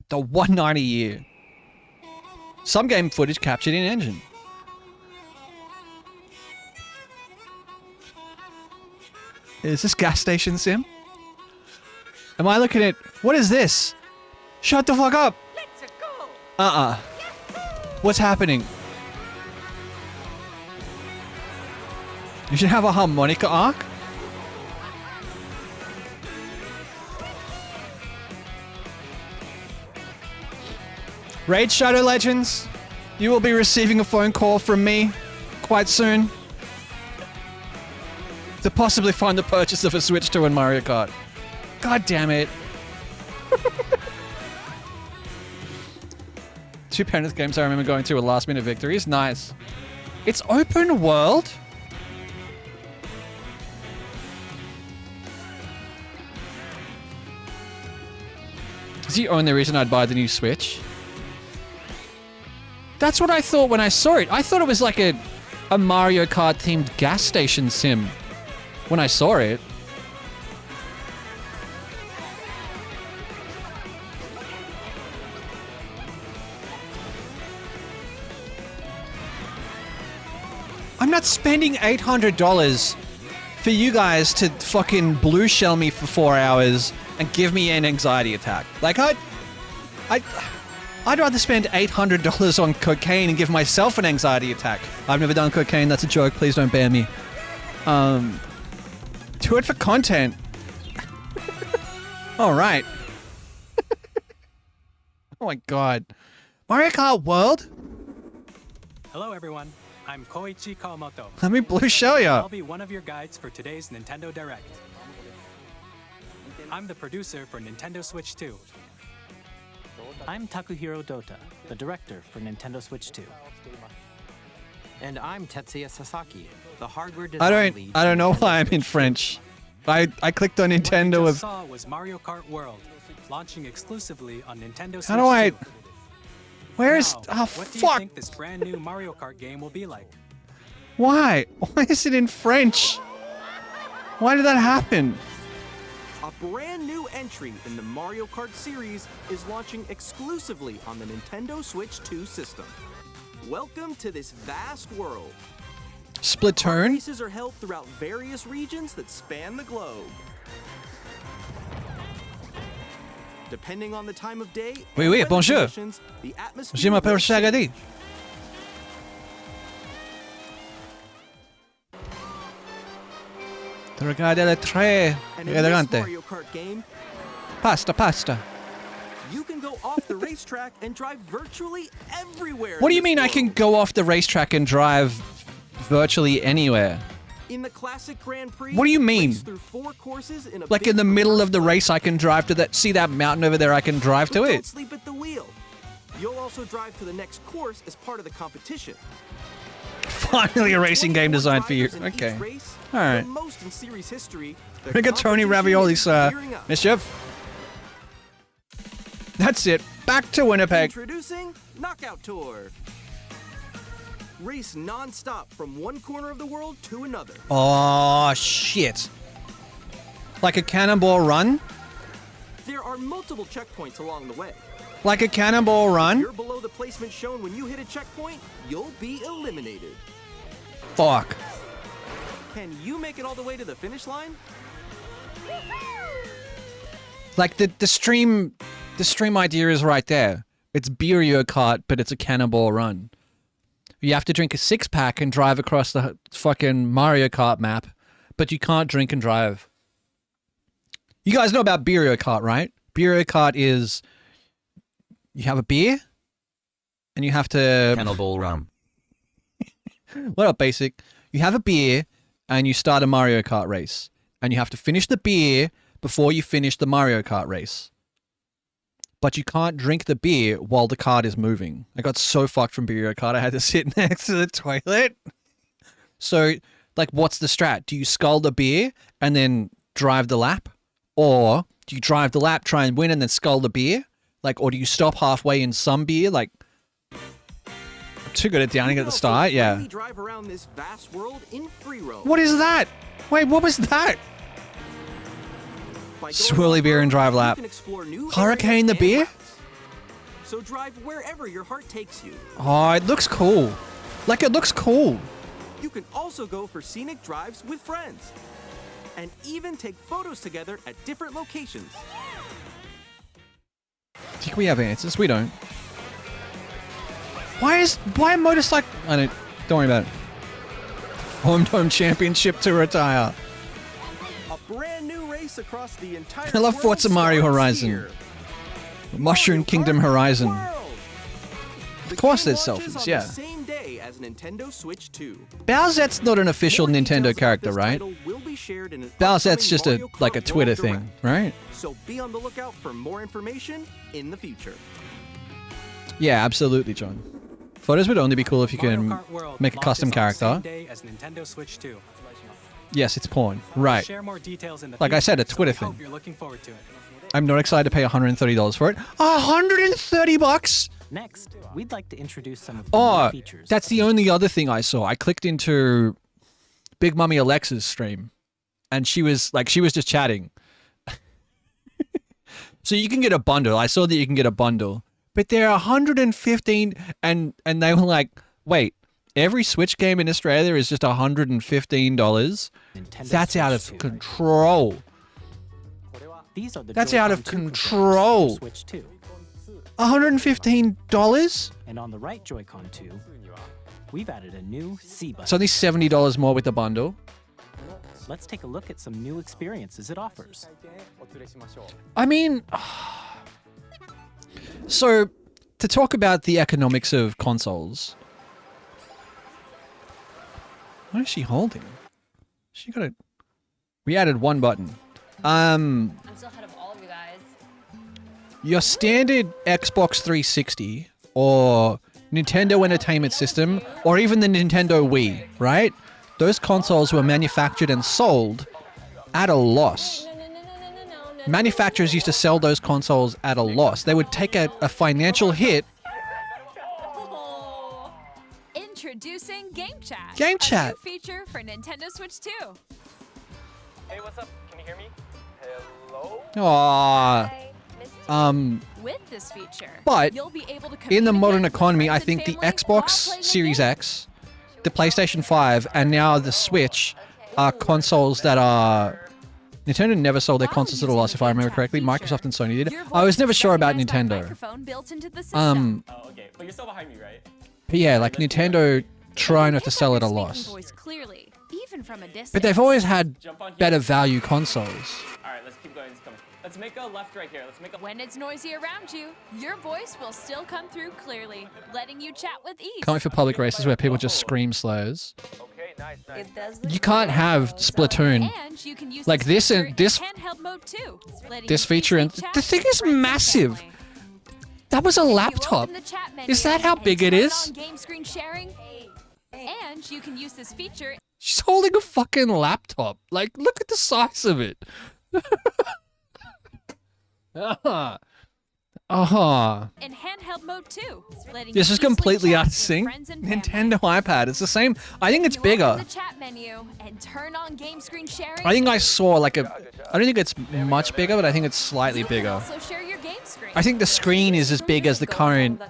The one night a year. Some game footage captured in engine. Is this gas station sim? Am I looking at... What is this? Shut the fuck up! What's happening? You should have a harmonica arc? Raid Shadow Legends, you will be receiving a phone call from me quite soon to possibly fund the purchase of a Switch 2 and Mario Kart. God damn it. Two Penrith games I remember going to were last minute victories. Nice. It's open world? Is the only reason I'd buy the new Switch? That's what I thought when I saw it. I thought it was like a Mario Kart themed gas station sim when I saw it. I'm not spending $800 for you guys to fucking blue shell me for 4 hours and give me an anxiety attack. Like, I'd rather spend $800 on cocaine and give myself an anxiety attack. I've never done cocaine. That's a joke. Please don't ban me. Do it for content. All right. Oh my god. Mario Kart World?
Hello everyone. I'm Koichi Kawamoto.
Let me blue shell ya.
I'll be one of your guides for today's Nintendo Direct. I'm the producer for Nintendo Switch 2.
I'm Takuhiro Dota, the director for Nintendo Switch 2.
And I'm Tetsuya Sasaki, the hardware design lead.
I don't know why I'm in French. I clicked on Nintendo
What you
with...
just saw was Mario Kart World, launching exclusively on Nintendo Switch
How do I...
2.
Where is...
Now,
Oh,
what do you
fuck!
think this brand new Mario Kart game will be like?
Why? Why is it in French? Why did that happen?
A brand new entry in the Mario Kart series is launching exclusively on the Nintendo Switch 2 system. Welcome to this vast world.
Splatoon?
Races are held throughout various regions that span the globe. Depending on the time of day,
Oui, oui,
and weather
bonjour.
conditions, the atmosphere
Je m'appelle
will
Shagadi.
change.
Regardez très
And in this
elegante.
Mario Kart game,
Pasta, pasta.
you can go off the racetrack and drive virtually everywhere.
What do
in
you
this
mean I can
world.
go off the racetrack and drive virtually anywhere?
In the classic Grand Prix,
What do you mean?
race through 4 courses in a
Like
big
in the middle
course
of the
like-
race I can drive to that, see that mountain over there, I can drive
But
to
don't
it.
sleep at the wheel. You'll also drive to the next course as part of the competition.
Finally a racing game
24
designed for you.
drivers in each
Okay.
race,
All right.
the most in series history. The
Rigatoni
competition
ravioli,
is
sir.
gearing up.
Mischief. That's it. Back to Winnipeg.
Introducing Knockout Tour. Race non-stop from one corner of the world to another.
Oh, shit. Like a cannonball run?
There are multiple checkpoints along the way.
Like a cannonball
If
run?
you're below the placement shown when you hit a checkpoint, you'll be eliminated.
Fuck.
Can you make it all the way to the finish line?
Like the stream idea is right there. It's Mario Kart, but it's a cannonball run. You have to drink a 6-pack and drive across the fucking Mario Kart map, but you can't drink and drive. You guys know about Mario Kart, right? Mario Kart is you have a beer and you have to
Cannonball Run.
What up, basic? You have a beer and you start a Mario Kart race, and you have to finish the beer before you finish the Mario Kart race. But you can't drink the beer while the cart is moving. I got so fucked from Mario Kart, I had to sit next to the toilet. So, like, what's the strat? Do you scull the beer and then drive the lap? Or do you drive the lap, try and win, and then scull the beer? Like, or do you stop halfway in some beer? Like, I'm too good at downing at the start, yeah.
Drive around this vast world in free roam.
What is that? Wait, what was that?
By going
Swirly beer and drive
you
lap.
can explore new
Hurricane the
areas and
beer?
routes. So drive wherever your heart takes you.
Oh, it looks cool. Like, it looks cool.
You can also go for scenic drives with friends. And even take photos together at different locations.
Think we have answers? We don't. Why motorcycle? Don't worry about it. Home Championship to retire.
A brand new race across the entire
I love
world
Forza Mario
starts
Horizon.
here.
Mushroom
Mario
Kingdom
Kart
Horizon.
World. The
Of course
game
there's
launches
selfies,
on
yeah.
the same day as Nintendo Switch 2.
Bowsette's not an official
More
Nintendo
details about
character,
this
right?
title will be shared in an
Bowset's
upcoming
just
Mario
like a
Kart
Twitter
World
thing,
Direct.
right?
So be on the lookout for more information in the future.
Yeah, absolutely, John. Photos would only be cool if you
Mario
can
Kart World
make a custom
launches on the
character.
same day as Nintendo Switch 2.
Yes, it's porn.
We'll
Right.
share more details in the
Like I said, a
future, so
Twitter
we hope
thing.
You're looking forward to it.
I'm not excited to pay $130 for it. $130?
Next, we'd like to introduce some of the
Oh,
new features.
that's the only other thing I saw. I clicked into Big Mummy Alexa's stream, and she was just chatting. So you can get a bundle. I saw that you can get a bundle, but they're 115, and they were like, wait, every Switch game in Australia is just $115.
Nintendo
That's out
Switch
of
2.
control.
These are the
That's out of
Joy-Con 2
control.
controllers for Switch 2.
$115?
And on the right Joy-Con 2, we've added a new C button.
It's only $70 more with the bundle.
Let's take a look at some new experiences it offers.
I mean, so to talk about the economics of consoles, what is she holding? She got a. We added one button.
I'm still ahead of all of you guys.
Your standard Xbox 360 or Nintendo Entertainment System or even the Nintendo Wii, right? Those consoles were manufactured and sold at a loss. Manufacturers used to sell those consoles at a loss. They would take a financial hit.
Introducing Game Chat.
Game
a
Chat.
new feature for Nintendo Switch 2.
Hey, what's up? Can you hear me? Hello?
Aww.
With this feature,
But
you'll be able to
in the modern
communicate with
economy, I
friends
think
and
the
family while
Xbox
playing a
Series
game.
X, the PlayStation 5, and now the Switch are consoles that are... Nintendo never sold their consoles at a loss, if I remember correctly. Microsoft and Sony did. I was never sure about Nintendo.
Microphone built into the system.
Oh, okay. But you're still behind me, right?
But yeah, like Nintendo try not to sell at a
Speaking
loss.
voice clearly, even from a distance.
But they've always had
Jump on here.
better value consoles.
Alright, let's keep going. Let's make a left right here. Let's make a...
When it's noisy around you, your voice will still come through clearly, letting you chat with ease.
Can't wait for public races where people just scream slurs.
Okay, nice.
You can't have Splatoon.
And you can use
Like this
feature
and this-
in handheld mode too, letting
This
you
feature and
easily chat
the thing
with
is
friends and
massive.
family.
That was a
If you
laptop.
open the chat menu
Is that how
and
big it
turn
is?
on game screen sharing, and you can use this feature.
She's holding a fucking laptop. Like, look at the size of it. Oh,
In handheld mode too. letting
this
you
is
easily
completely
chat
out of
with
sync.
friends and family.
Nintendo iPad. It's the same. I think it's
You open
bigger.
the chat menu and turn on game screen sharing.
I think I saw like a. I don't think it's much bigger, but I think it's slightly
You can
bigger.
also share your game screen.
I think the screen is as big as the current,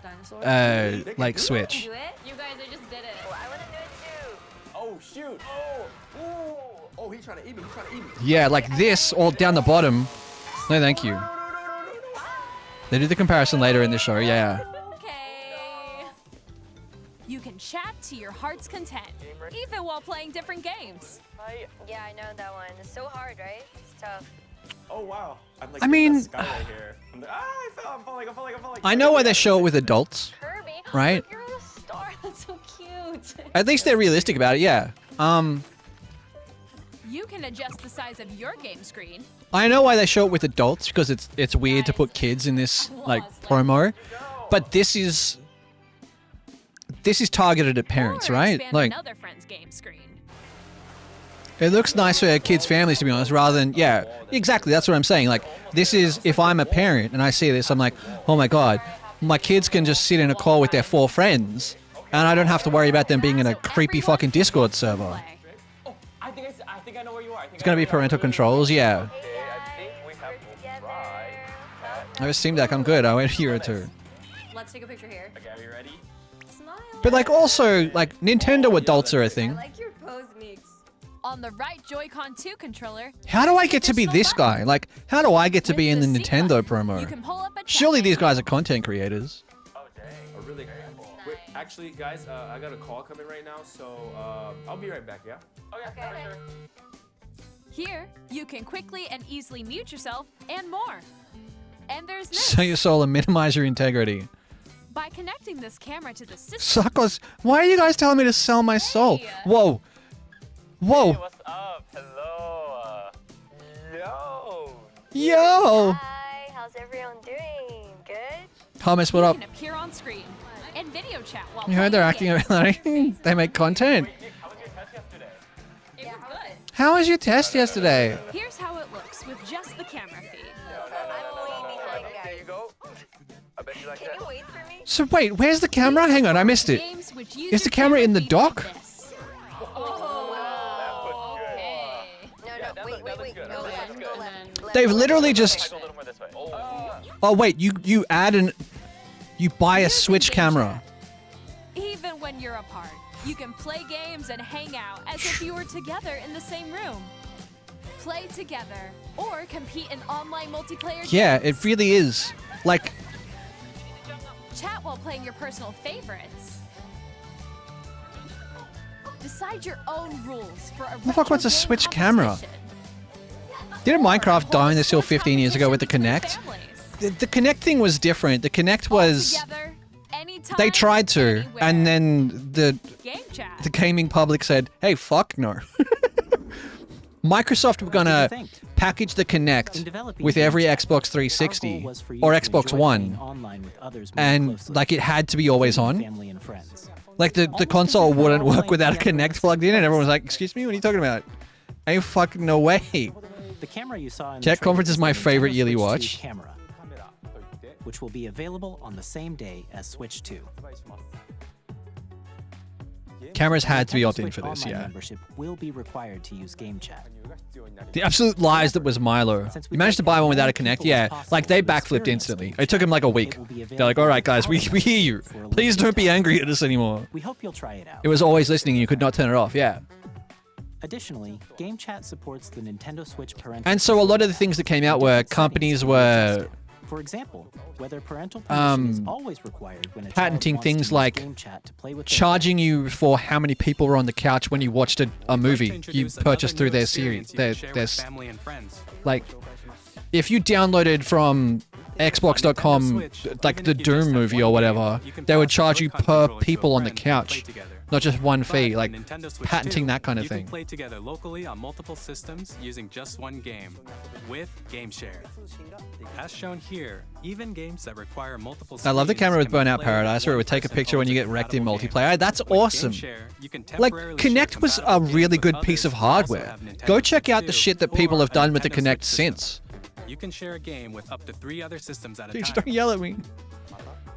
like Switch.
You guys, I just did it.
Oh shoot! Oh, he's trying to eat me. He's trying to eat me.
Yeah, like this, all down the bottom. No, thank you. They do the comparison later in the show. Yeah.
Okay. You can chat to your heart's content, even while playing different games.
Yeah, I know that one. It's so hard, right? It's tough.
Oh wow. I'm like
I mean-
in the sky right here. I'm like, I'm falling.
I know why they show it with adults,
Kirby,
right?
you're a star. That's so cute.
At least they're realistic about it. Yeah.
You can adjust the size of your game screen.
I know why they show it with adults because it's weird to put kids in this like promo, but this is targeted at parents,
or
right?
expand
Like
another friend's game screen.
it looks nice for kids' families to be honest, rather than yeah, exactly. That's what I'm saying. Like this is if I'm a parent and I see this, I'm like, oh my god, my kids can just sit in a call with their 4 friends, and I don't have to worry about them being in a creepy fucking Discord server.
Play.
I think I know where you are.
It's gonna be parental controls, yeah.
Okay, I think we have to try.
I have a Steam Deck. I'm good. I went here too.
Let's take a picture here.
Okay, are you ready?
Smile.
But like also like Nintendo adults are a thing.
I like your pose mix.
On the right Joy-Con 2 controller.
How do I get to be
additional
this guy?
buttons.
Like, how do I get to
With
be in the
C
Nintendo
button,
promo?
You can pull up a chat
Surely these
menu.
guys are content creators.
Oh dang. Oh really? Wait, actually, guys, I got a call coming right now, so I'll be right back. Yeah. Okay. For sure.
Here, you can quickly and easily mute yourself and more. And there's this.
Sell your soul and minimize your integrity.
By connecting this camera to the system,
Suckers, why are you guys telling me to sell my soul? Whoa. Whoa.
What's up? Hello. Yo.
Yo.
Hi, how's everyone doing? Good?
Thomas, what
you
up?
can appear on screen and video chat while
You heard they're
playing
acting like they make content.
How was your test yesterday?
It was good.
How was your test yesterday?
Here's how it looks with just the camera feed.
I'm way behind,
There
guys.
you go. I bet you like
Can
that.
you wait for me?
So wait, where's the camera? Hang on, I missed it.
Games which use
Is the
your
camera in the
feed
dock?
like this.
Oh,
Okay.
no, wait. Go left, go left.
They've literally just.
Go a little more this way.
Oh wait, you add an. You buy a Switch camera.
Even when you're apart, you can play games and hang out as if you were together in the same room. Play together or compete in online multiplayer
Yeah,
games.
it really is. Like,
Chat while playing your personal favorites. Decide your own rules for a
the fuck wants a
retro game
Switch camera?
competition.
Didn't Minecraft die on this hill
Switch
15 years ago with the
competition
Kinect?
between families.
The Kinect thing was different. The Kinect was.
Together, anytime,
They tried to,
anywhere.
and then the
Game chat.
gaming public said, "Hey, fuck no." Microsoft were gonna
think?
package the
In
Kinect
developing
with every
GameChat,
Xbox
our goal
360
was for you
or
to
Xbox
enjoy playing
One,
online with others more
and
closely,
like it had to be always on.
family and friends.
Like the
Almost
console
as if we're
wouldn't
all
work
playing
without a
together in
Kinect
the
plugged in,
same
and everyone was
place.
like, "Excuse me, what are you talking about?" Ain't fucking no way.
The camera you saw in the
Tech
trailer
Conference is my
the Nintendo
favorite yearly
Switch 2
watch.
camera, which will be available on the same day as Switch 2.
Cameras had to be
Nintendo
opted in
Switch
for this,
Online
yeah.
membership will be required to use Game Chat.
The absolute lies that was Milo.
Since we
You managed to
think
buy
that
one without a
more
Connect?
people
Yeah.
as possible
Like they
will
backflipped
experience
instantly.
Game
It took
Chat.
them like a week.
It will be
They're like, all right, guys, we
available
hear you.
for a
Please
limited
don't be
time.
angry at us anymore.
We hope you'll try it out.
It was always listening. You could not turn it off. Yeah.
Additionally, Game Chat supports the Nintendo Switch parental
And so a lot of the things that came out were companies were
For example, whether parental permission is
um,
always required when a child
patenting
wants to
things
use
like
Game Chat to play with their
charging you for how many people were on the couch when you watched a movie you purchased through their series. Their
family and friends.
like, if you downloaded from Xbox.com like the Doom movie or whatever, they would charge you per people on the couch, not just one fee. Like patenting that kind of
you
thing.
can play together locally on multiple systems using just one game with GameShare. As shown here, even games that require multiple
I love the
screens
camera with
can be
Burnout
played
Paradise,
with
where it
one
would take a
person
picture when you
over
get wrecked in
compatible
multiplayer.
games.
That's
With
awesome.
GameShare, you can
Like,
temporarily share
Kinect was
compatible
a
games
really
with
good
others
piece of
who also
hardware.
have Nintendo
Go check out the
Switch
shit that
or
people have
a
done with the
Nintendo
Kinect
Switch system.
since.
you can share a game with up to 3 other systems at a
Dude,
time.
don't yell at me.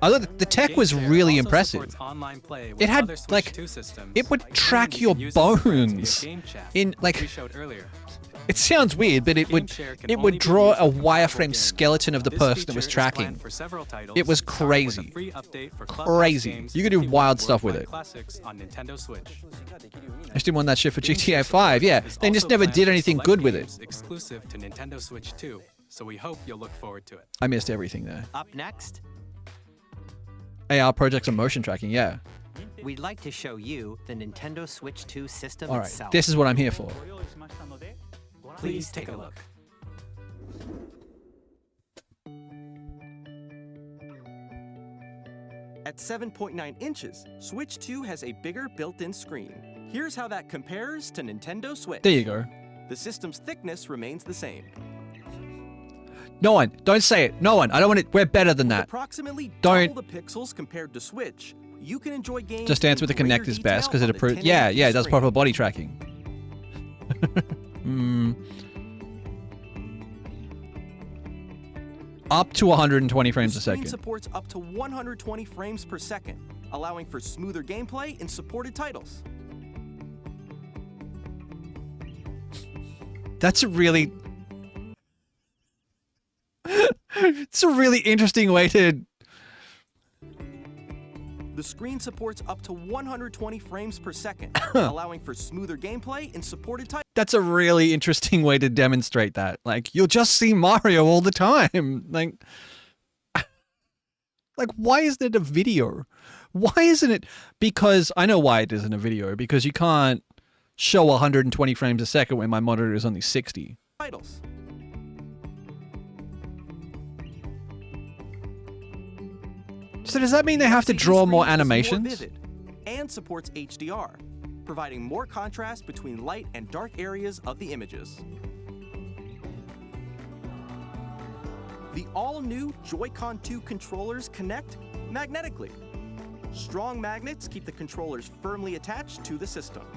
I thought the tech was
GameShare
really
also
impressive.
supports online play with
It had
other Switch
like
2 systems,
it would
and
track
you
your
can use it with friends
bones
via game chat,
in
which we
like.
showed earlier.
It sounds weird, but it would
GameShare can
it
only
would
be
draw
used
a
with compatible
wireframe
games.
skeleton of the
This
person that was
feature is planned
tracking.
for several titles,
It was
starting with a
crazy.
free update for Clubhouse
Crazy.
games
You could do
51
wild stuff with
Worldwide
it.
Classics on Nintendo Switch.
I just didn't want that shit for GTA 5. Yeah,
Is
they just
also
never
planned
did
for
anything
select
good with it.
games exclusive to Nintendo Switch 2, so we hope you'll look forward to it.
I missed everything there.
Up next,
AR projects and motion tracking. Yeah.
we'd like to show you the Nintendo Switch 2 system
All right.
itself.
This is what I'm here for.
Please take a look.
At 7.9 inches, Switch 2 has a bigger built-in screen. Here's how that compares to Nintendo Switch.
There you go.
The system's thickness remains the same.
No one. Don't say it. No one. I don't want it. We're better than
With
that.
approximately
Don't.
double the pixels compared to Switch, you can enjoy games
Just Dance
in
with the
greater
Kinect is best
detail
because it
on the
approves.
1080p
Yeah, yeah, it does
screen.
proper body tracking. Up to 120 frames
The
a
screen
second.
supports up to 120 frames per second, allowing for smoother gameplay in supported titles.
That's a really. It's a really interesting way to.
The screen supports up to 120 frames per second, allowing for smoother gameplay in supported titles.
That's a really interesting way to demonstrate that. Like, you'll just see Mario all the time. Like, why isn't it a video? Why isn't it? Because I know why it isn't a video. Because you can't show 120 frames a second when my monitor is only 60.
Titles.
So does that mean they have to
LCD
draw more
screen is
animations?
vivid and supports HDR, providing more contrast between light and dark areas of the images. The all-new Joy-Con 2 controllers connect magnetically. Strong magnets keep the controllers firmly attached to the system.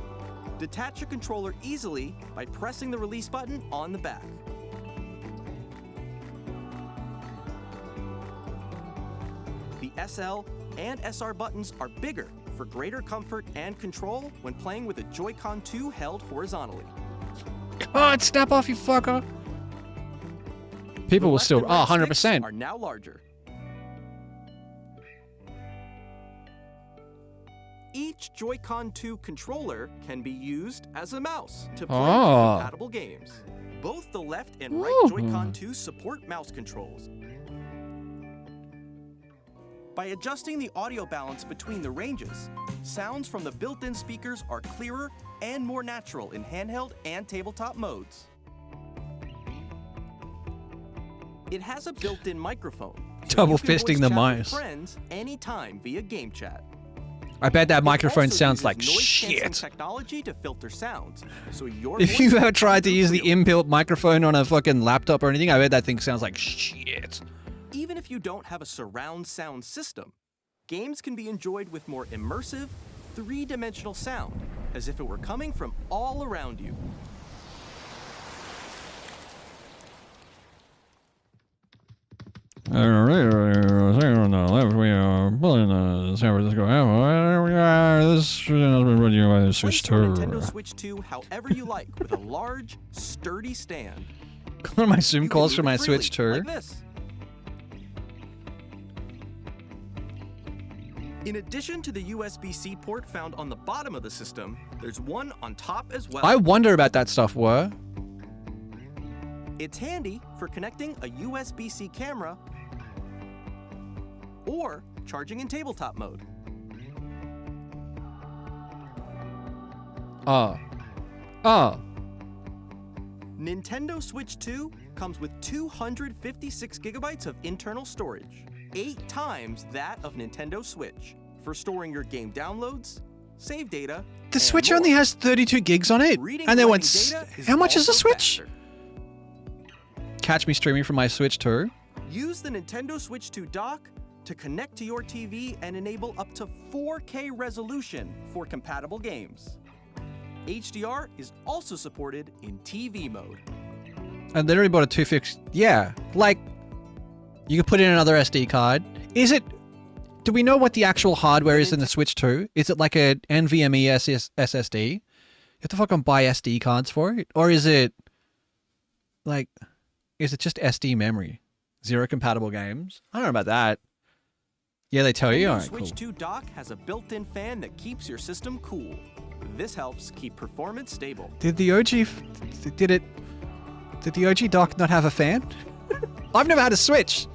Detach your controller easily by pressing the release button on the back. The SL and SR buttons are bigger for greater comfort and control when playing with a Joy-Con 2 held horizontally.
God, snap off, you fucker. People will
Left
still.
and
Oh,
right
100%.
sticks are now larger. Each Joy-Con 2 controller can be used as a mouse to play
Oh.
compatible games. Both the left and right
Ooh.
Joy-Con 2 support mouse controls. By adjusting the audio balance between the ranges, sounds from the built-in speakers are clearer and more natural in handheld and tabletop modes. It has a built-in microphone. so
Double
you can
fisting
voice
the
chat with
mice.
Friends anytime via game chat.
I bet that
It
microphone
also
sounds
uses
like
noise-canceling
shit.
technology to filter sounds, so your
If
voice
you've
will
ever tried to
come
use
through
the inbuilt microphone on a fucking laptop or anything, I bet that thing sounds like shit.
Even if you don't have a surround sound system, games can be enjoyed with more immersive, three-dimensional sound, as if it were coming from all around you.
On the left, we are pulling the San Francisco Airport. This has been brought to you by the Switch
Place your
Tour.
Nintendo Switch 2 however you like with a large, sturdy stand.
One of my Zoom
You can
calls
move
for
it
my
freely,
Switch Tour.
like this. In addition to the USB-C port found on the bottom of the system, there's one on top as well.
I wonder about that stuff, were.
It's handy for connecting a USB-C camera or charging in tabletop mode. Nintendo Switch 2 comes with 256 gigabytes of internal storage, 8 times that of Nintendo Switch, for storing your game downloads, save data,
The
and
Switch
more.
only has 32 gigs on it.
Reading
And they
and
went.
writing data is
How much is the
also
Switch?
faster.
Catch me streaming from my Switch Tour.
Use the Nintendo Switch 2 dock to connect to your TV and enable up to 4K resolution for compatible games. HDR is also supported in TV mode.
I literally bought a 250. Yeah, like you could put in another SD card. Is it? Do we know what the actual hardware is in the Switch 2? Is it like a NVMe SSD? You have to fucking buy SD cards for it, or is it like? Is it just SD memory? 0 compatible games? I don't know about that. Yeah, they tell you. All right,
Switch
cool.
2 dock has a built-in fan that keeps your system cool. This helps keep performance stable.
Did the OG dock not have a fan? I've never had a Switch.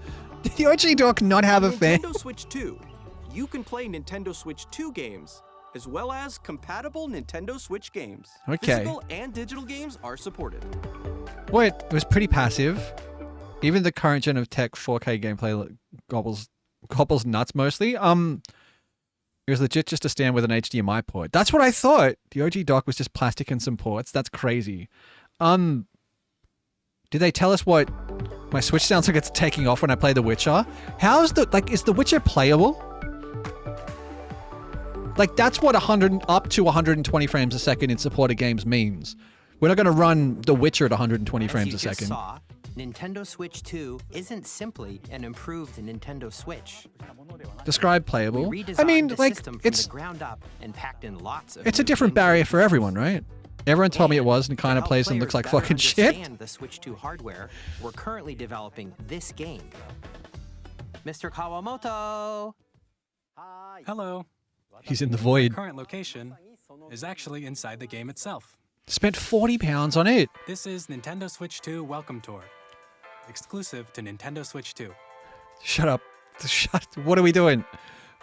Did the OG dock not have a fan?
Nintendo Switch 2. You can play Nintendo Switch 2 games, as well as compatible Nintendo Switch games.
Okay.
Physical and digital games are supported.
Well, it was pretty passive. Even the current gen of tech 4K gameplay gobbles nuts mostly. It was legit just a stand with an HDMI port. That's what I thought. The OG dock was just plastic and some ports. That's crazy. Did they tell us what my Switch sounds like it's taking off when I play The Witcher? How's the is The Witcher playable? Like that's what up to 120 frames a second in supported games means. We're not going to run The Witcher at 120 frames a second.
Saw, Nintendo Switch 2 isn't simply an improved Nintendo Switch.
Describe playable.
We
I mean,
redesigned the
like
system from
it's
the ground up and packed in lots of
it's a
new
different
game
barrier for
features.
everyone, right? Everyone told me it was, and kind of
To help
plays and looks
players
like
better
fucking shit.
understand the Switch 2 hardware, we're currently developing this game. Mr. Kawamoto!
Hello.
He's in the void.
Current location is actually inside the game itself.
Spent £40 on it.
This is Nintendo Switch 2 Welcome Tour, exclusive to Nintendo Switch 2.
Shut up. Shut. What are we doing?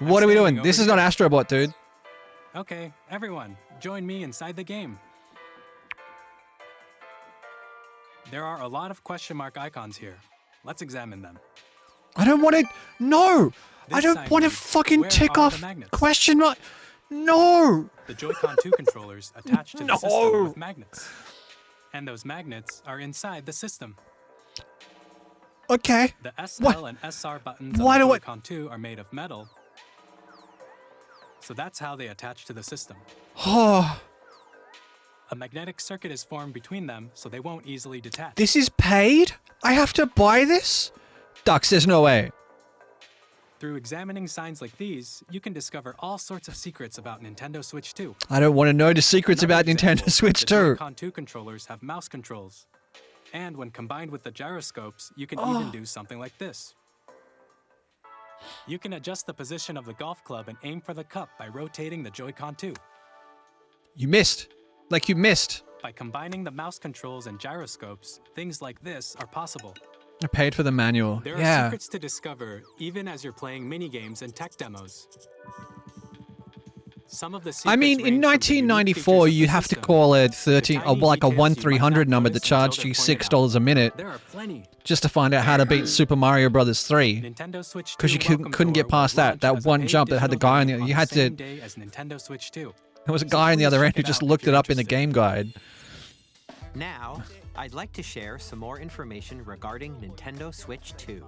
What are we doing?
standing
This
over
is not
here.
Astrobot, dude.
Okay, everyone, join me inside the game. There are a lot of question mark icons here. Let's examine them.
I don't want to. No. I
This
don't
side
want to
reads,
fucking
"Where
tick
are
off
the magnets?"
question mark. No.
The Joy-Con 2 controllers attached to the system with magnets. And those magnets are inside the system.
Okay.
The SL
What?
and SR buttons
Why
on the
do I-
Joy-Con 2 are made of metal. So that's how they attach to the system.
Oh,
A magnetic circuit is formed between them, so they won't easily detach.
this is paid? I have to buy this? Ducks, there's no way.
Through examining signs like these, you can discover all sorts of secrets about Nintendo Switch 2.
I don't want to know the secrets
Another
about Nintendo
example,
Switch
the
2.
Joy-Con 2 controllers have mouse controls. And when combined with the gyroscopes, you can even do something like this. You can adjust the position of the golf club and aim for the cup by rotating the Joy-Con 2.
You missed. Like you missed.
By combining the mouse controls and gyroscopes, things like this are possible.
I paid for the manual.
There are
Yeah.
secrets to discover even as you're playing mini-games and tech demos. Some of the
I mean,
secrets
in
range from the unique
1994,
features of
you'd
the
have to
system
call a
to
13,
tiny
like a
details you might
1-300
not
number that
notice
charged
until
you
they're pointed
$6 a
out.
minute
There are plenty.
just to find out how to beat Super Mario Brothers 3.
Nintendo Switch 2
Because you
Welcome
couldn't get
Tour
past
will
that
launch as a
one
paid
jump that had the
digital
guy on
game
the. You
the
had
same
to.
day as Nintendo Switch 2.
There was a
So
guy on the
please
other end
check
who
it
just
out
looked
if
it
you're
up in the
interested.
game guide.
Now, I'd like to share some more information regarding Nintendo Switch 2.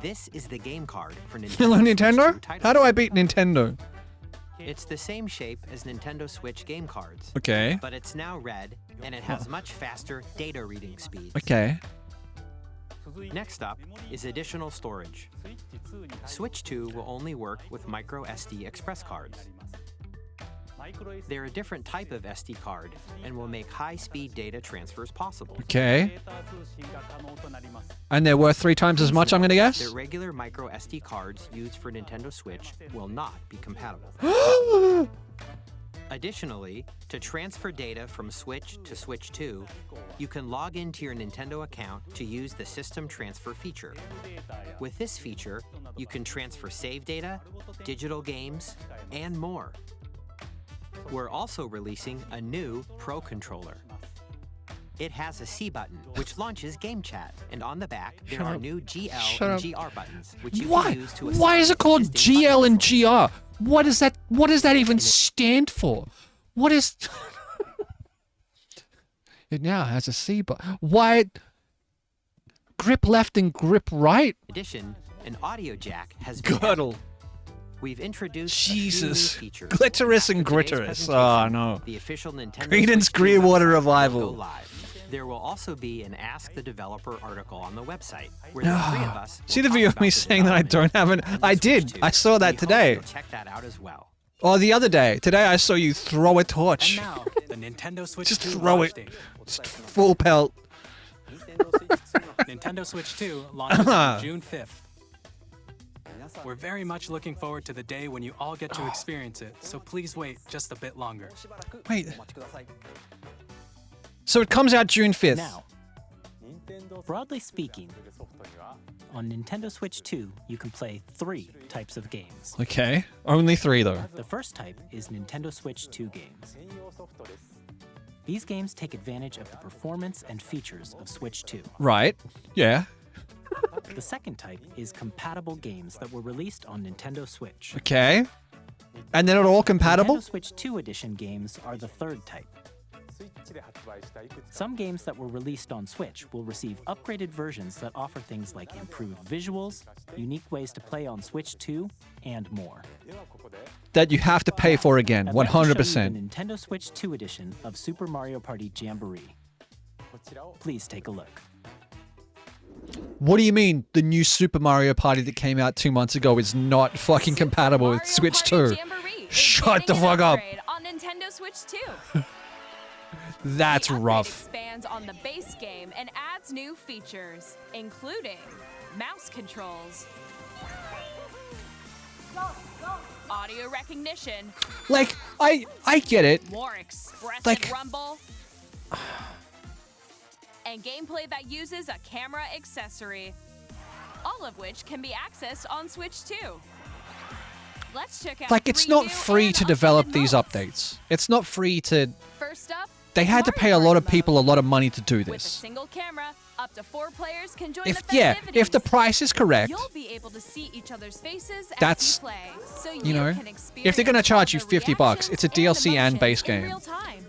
This is the game card for Nintendo
Hello,
Switch 2
Nintendo?
titles.
How do I beat Nintendo?
It's the same shape as Nintendo Switch game cards.
Okay.
But it's now red, and it has much faster data reading speeds.
Okay.
Next up is additional storage. Switch 2 will only work with micro SD express cards. They're a different type of SD card and will make high-speed data transfers possible.
Okay. And they're worth 3 times as much, I'm going to guess?
The regular micro SD cards used for Nintendo Switch will not be compatible. Additionally, to transfer data from Switch to Switch 2, you can log into your Nintendo account to use the System Transfer feature. With this feature, you can transfer save data, digital games, and more. We're also releasing a new Pro Controller. It has a C button, which launches Game Chat, and on the back, there
Shut
are
up.
new GL
Shut
and
up.
GR buttons, which you
Why?
can use to
Why
assign
is it called
existing
GL and
buttons.
GR? What does that even stand for? What is? It now has a C button. Why? Grip left and grip right.
In addition, an audio jack has been
Girdle.
added. We've introduced
Jesus.
a few new features.
Glitterous and
After today's
Gritterous.
presentation,
Oh no.
The official Nintendo
Credence
Switch 2
Clearwater
website will
Revival.
go live. There will also be an Ask the Developer article on the website where the three of us will
See the
talk
video of
about
me
the
saying that I
development
don't have an...
of
I
Switch
did.
2.
I saw
We
that
hope
today.
you'll check that out as well.
Or the other day. Today I saw you throw a
And
torch.
now, the Nintendo Switch
Just
2
throw
launch
it.
date.
Just full pelt.
Nintendo Switch 2 launches on June 5th. We're very much looking forward to the day when you all get to experience it, so please wait just a bit longer.
Wait. So it comes out June 5th.
Now, broadly speaking, on Nintendo Switch 2, you can play 3 types of games.
Okay. Only 3 though.
The first type is Nintendo Switch 2 games. These games take advantage of the performance and features of Switch 2.
Right. Yeah.
The second type is compatible games that were released on Nintendo Switch.
Okay. And they're not all compatible?
Nintendo Switch 2 edition games are the third type. Some games that were released on Switch will receive upgraded versions that offer things like improved visuals, unique ways to play on Switch 2, and more.
That you have to pay for again.
I'd like to show you
100%.
the Nintendo Switch 2 edition of Super Mario Party Jamboree. Please take a look.
What do you mean the new Super Mario Party that came out 2 months ago is not fucking compatible with Switch 2? Shut the fuck up.
On Nintendo Switch 2.
That's
The upgrade
rough.
expands on the base game and adds new features, including mouse controls, audio recognition,
Like, I get it.
more expressive
Like-
rumble, and gameplay that uses a camera accessory, all of which can be accessed on Switch 2. Let's check out
Like, it's
three
not
new
free
and
to develop
updated
these
modes.
updates. It's not free to...
First up,
They had to pay a lot of people a lot of money to do
with a
this.
single camera, up to 4 players can join
If
the
yeah,
festivities.
if the price is correct,
You'll be able to see each other's faces
That's-
as you play, so
you know,
can
if they're gonna
experience
charge you
all the
$50, it's a
reactions
DLC and
emotions
base
in
game.
real time.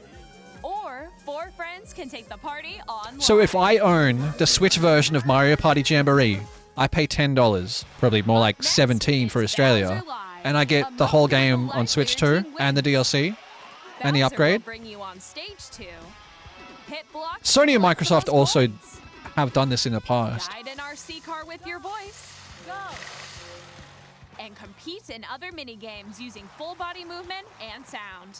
Or 4 friends can take the party online.
So if I own the Switch version of Mario Party Jamboree, I pay $10, probably more like 17 for Australia, and I get the whole game on Switch 2 and the DLC and the
Bowser will
upgrade.
bring you on stage 2. Hit block
Sony and
collect the
Microsoft
most
also
points.
have done this in the past.
Guide an RC car with your voice. Go. And compete in other mini games using full body movement and sound.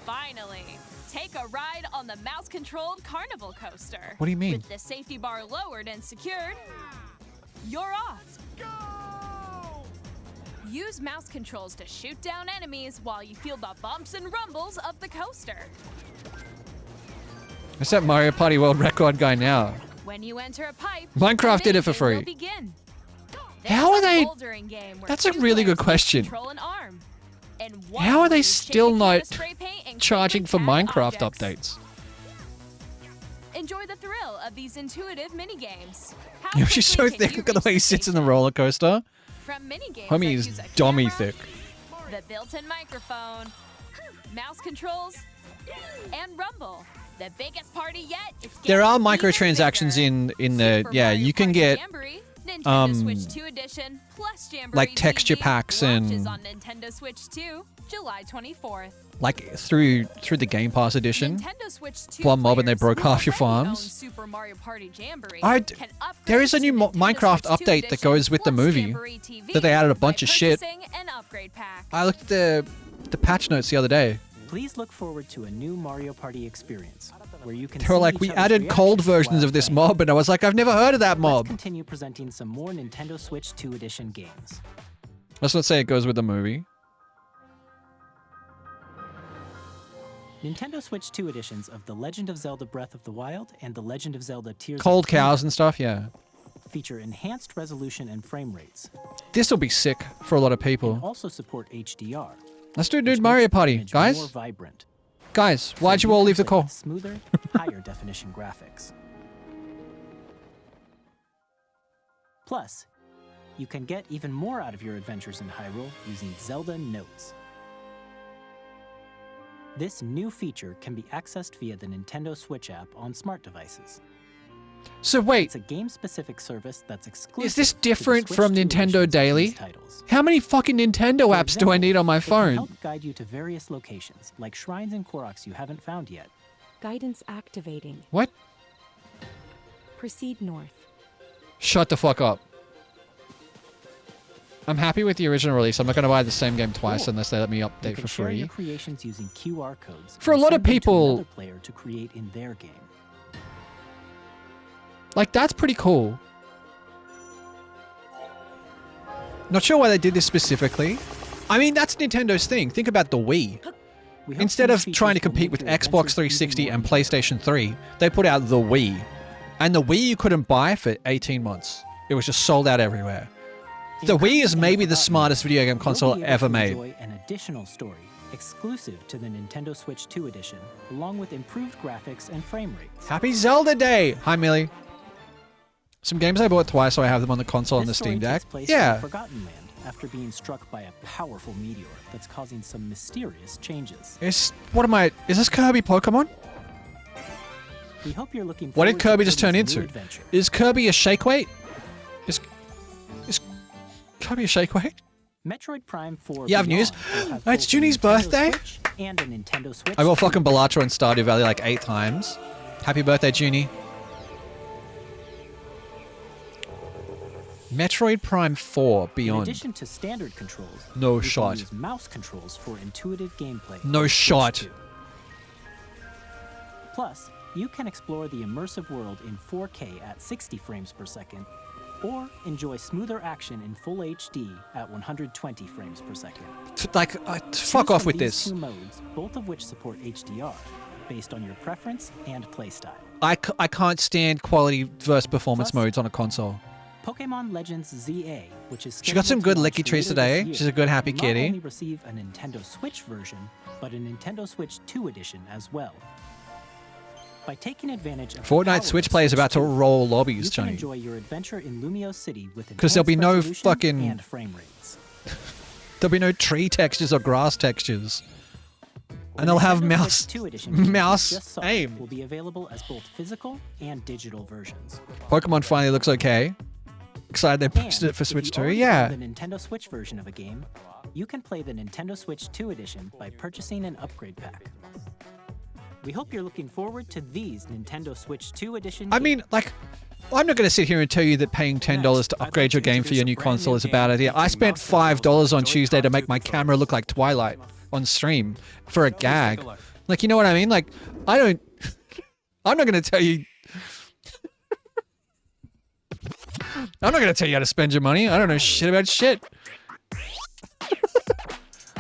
Finally, take a ride on the mouse-controlled Carnival Coaster.
What do you mean?
With the safety bar lowered and secured, you're off. Use mouse controls to shoot down enemies while you feel the bumps and rumbles of the coaster.
It's that Mario Party World Record guy now.
When you enter a pipe,
Minecraft
the
did it for
minigame
free.
will begin.
How are
There's a
they-
bouldering game where
That's a
2
really good
players
question.
control an arm, and one
How are they
will use
still
shaded
not
canvas spray paint and
charging for
quickly tag
Minecraft
objects.
updates?
Enjoy the thrill of these intuitive minigames. How
You know, she's so
quickly can
thick.
you
Look at the
reach
way he sits in the roller coaster.
From minigames
Homie
that
is
use a
dummy
camera,
thick.
the built-in microphone, mouse controls, and rumble. The biggest party yet is
There are
getting even
microtransactions
bigger.
in the
Super
yeah.
Mario
You can
Party
get
Jamboree, Nintendo Switch 2 edition plus Jamboree
like texture
TV
packs
launches
and
on Nintendo Switch 2, July 24th.
like through the Game Pass edition.
Nintendo Switch 2
One mob and they
players
broke
who
half your
already own
farms.
Super Mario Party Jamboree
I
can upgrade
There is a
to
new
Nintendo
Minecraft
Switch 2
update that
edition
goes with the
plus
movie
Jamboree TV
that they added a
by
bunch of shit.
purchasing an upgrade pack.
I looked at the patch notes the other day.
Please look forward to a new Mario Party experience where you can
They were
see
like,
each
we
other's
added cold
reactions
versions
while
of this
playing.
mob, and I was like, I've never heard of that
Let's
mob.
continue presenting some more Nintendo Switch 2 edition games.
Let's not say it goes with the movie.
Nintendo Switch 2 editions of The Legend of Zelda Breath of the Wild and The Legend of Zelda Tears
Cold
of the Kingdom
cows and stuff, yeah.
feature enhanced resolution and frame rates.
This will be sick for a lot of
And
people.
also support HDR.
Let's do
which
Dude
makes
Mario
the
Party,
image More
guys.
vibrant.
Guys, why'd
So
you all
can
leave the
play
call?
with smoother, higher definition graphics. Plus, you can get even more out of your adventures in Hyrule using Zelda Notes. This new feature can be accessed via the Nintendo Switch app on smart devices.
So wait,
It's a game-specific service that's exclusive.
is this
to the
different
Switch
from
2
Nintendo
editions of
Daily?
these titles.
How many fucking Nintendo
For
apps do I
example,
need on my
it can
phone?
help guide you to various locations, like shrines and Koroks you haven't found yet.
Guidance activating.
What?
Proceed north.
Shut the fuck up. I'm happy with the original release. I'm not going to buy the same game twice unless they let me update for
Share
free.
your creations using QR codes.
For a
and
lot of
send them to
people-
another player to create in their game.
Like, that's pretty cool. Not sure why they did this specifically. I mean, that's Nintendo's thing. Think about the Wii.
We hope
Instead
these
of trying to
features will
compete
make
with
your
Xbox
adventures even
360
more
and PlayStation 3, they put out the Wii. And the Wii you couldn't buy for 18 months. It was just sold out everywhere. The Wii is maybe the smartest video game console ever made.
Enjoy an additional story exclusive to the Nintendo Switch 2 edition, along with improved graphics and frame rates.
Happy Zelda Day! Hi, Millie. Some games I bought twice, so I have them on the console and the
This story
Steam Deck.
takes place
Yeah.
in Forgotten Land after being struck by a powerful meteor that's causing some mysterious changes.
Is this Kirby Pokemon?
We hope you're looking
What did
forward to
Kirby just turn
Kirby's new
into?
adventure.
Is Kirby a shake weight? Is Kirby a shake weight?
Metroid Prime 4
You have news?
Beyond will have
It's
both a
Junie's
Nintendo
birthday?
Switch and a Nintendo Switch
I got
2.
fucking Balatro and Stardew Valley like 8 times. Happy birthday, Junie. Metroid Prime 4
In
Beyond.
addition to standard controls,
No
you can
shot.
use mouse controls for intuitive gameplay.
No
with Switch
shot.
2. Plus, you can explore the immersive world in 4K at 60 frames per second, or enjoy smoother action in full HD at 120 frames per second.
Fuck
Choose
off
from
with
these
this.
two modes, both of which support HDR, based on your preference and playstyle.
I can't stand quality versus performance
Plus-
modes on a console.
Pokemon Legends ZA, which is
She got some
scheduled
good
to launch
licky trees
later this
today.
year,
She's a good happy
will
kitty.
Not only receive a Nintendo Switch version, but a Nintendo Switch 2 edition as well. By taking advantage of the power
Fortnite
of
Switch
the
Play is
Switch
about to
2,
roll
you
lobbies,
can
Johnny.
enjoy your adventure in Lumio City with
'Cause there'll be
enhanced
no
resolution
fucking-
and frame rates.
There'll be no tree textures or grass textures. And they'll have
Nintendo
mouse
Switch 2 edition games
mouse
you just saw
aim.
will be available as both physical and digital versions.
Pokemon finally looks okay. Excited they posted
And
it for Switch
if
2.
you already
Yeah.
own the Nintendo Switch version of a game, you can play the Nintendo Switch 2 edition by purchasing an upgrade pack. We hope you're looking forward to these Nintendo Switch 2 edition
I mean, like, I'm not going to sit here and tell you that paying $10 to upgrade your game for your new console is a bad idea. I spent $5 on Tuesday to make my camera look like Twilight on stream for a gag. Like, you know what I mean? Like, I'm not going to tell you. I'm not going to tell you how to spend your money. I don't know shit about shit.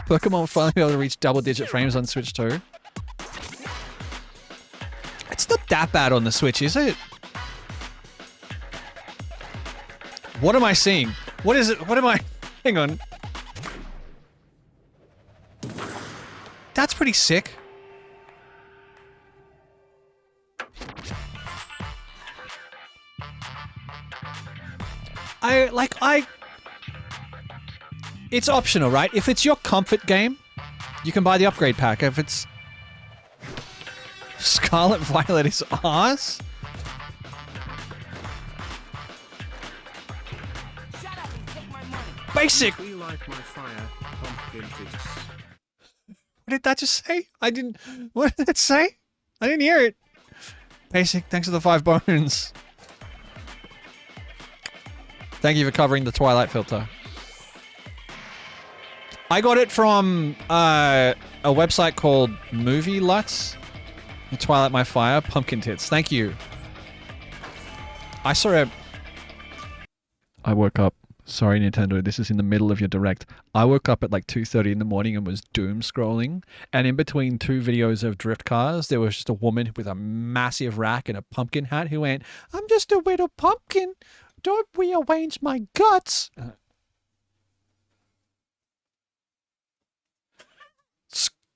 Pokemon finally be able to reach double-digit frames on Switch 2. It's not that bad on the Switch, is it? What am I seeing? What is it? What am I... Hang on. That's pretty sick. It's optional, right? If it's your comfort game, you can buy the upgrade pack. If it's Scarlet Violet is ours. Basic.
We light my fire, pumpkin tits.
What did that just say? I didn't. What did it say? I didn't hear it. Basic. Thanks for the 5 bones. Thank you for covering the Twilight filter. I got it from a website called Movie Lutz. Twilight My Fire, Pumpkin Tits. Thank you. I saw a... I woke up. Sorry, Nintendo, this is in the middle of your direct. I woke up at like 2:30 in the morning and was doom scrolling. And in between 2 videos of drift cars, there was just a woman with a massive rack and a pumpkin hat who went, "I'm just a little pumpkin. Don't rearrange my guts."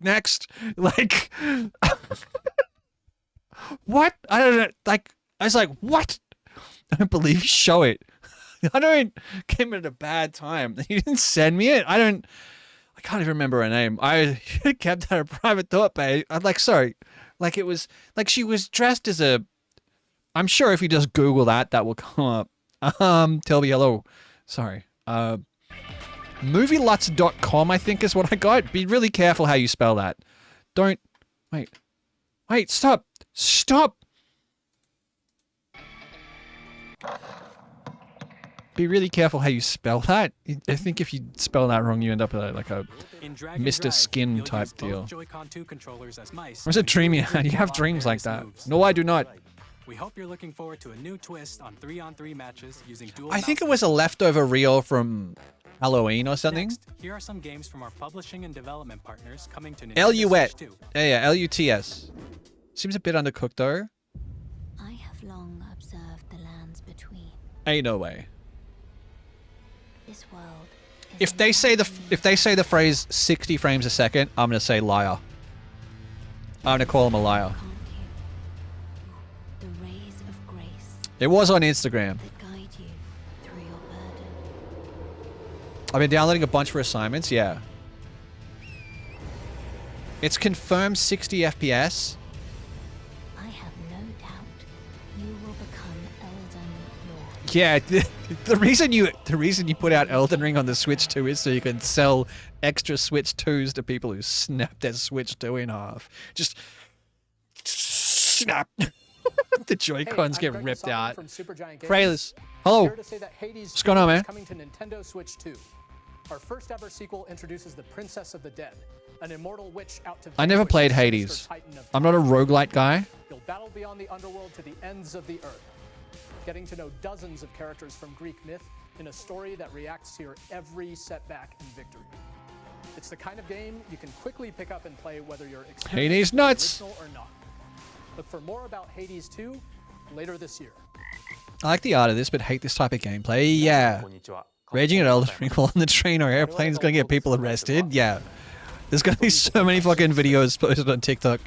Next. Like... What? I don't know. Like, I was like, what? I don't believe you. Show it. I don't. Came at a bad time. You didn't send me it. I can't even remember her name. I kept that a private thought, babe. I'm like, sorry. Like, it was, like, she was dressed as a, I'm sure if you just Google that, that will come up. Tell me hello. Sorry. Movielutz.com, I think is what I got. Be really careful how you spell that. Don't, wait, stop. Stop! be really careful how you spell that. I think if you spell that wrong, you end up like a
In drag and
Mr.
drive,
Skin
you'll
type
use both
deal.
Joy-Con 2 controllers as mice
What's a
to
dream you
maneuver
had? You
and
have
block
dreams like
various
that.
moves.
No, I do not.
We hope you're looking forward to a new twist on 3-on-3 matches using dual
I think
mouse
it was a leftover reel from Halloween or something.
Next, here are some games from our publishing and development partners coming to Nintendo
LUT.
Switch 2.
Yeah, LUTS. Seems a bit undercooked though.
I have long observed the lands between.
Ain't no way.
This world is
If they say the phrase 60 frames a second, I'm gonna say liar. I'm gonna call him a liar.
the rays of grace
It was on Instagram.
that guide you through your burden.
I've been downloading a bunch for assignments, yeah. It's confirmed 60 FPS.
I have no doubt you will become Elden Lord.
Yeah, the reason you put out Elden Ring on the Switch 2 is so you can sell extra Switch 2s to people who snap their Switch 2 in half. Just snap. The Joy-Cons get ripped out. Frailers. Hello. What's going on, man?
Coming to Nintendo Switch 2. Our first ever sequel introduces the Princess of the Dead, an immortal witch out to
I never
vanquish
played
the
Hades.
sinister titan of
I'm not a roguelite guy.
You'll battle beyond the underworld to the ends of the earth, getting to know dozens of characters from Greek myth in a story that reacts to your every setback and victory. It's the kind of game you can quickly pick up and play whether you're experienced
Hades nuts.
original or not. Look for more about Hades 2 later this year.
I like the art of this, but hate this type of gameplay. Yeah. Raging at Elden Ring while on the train or airplane is gonna get people arrested. Yeah. There's gonna be so many fucking videos posted on TikTok.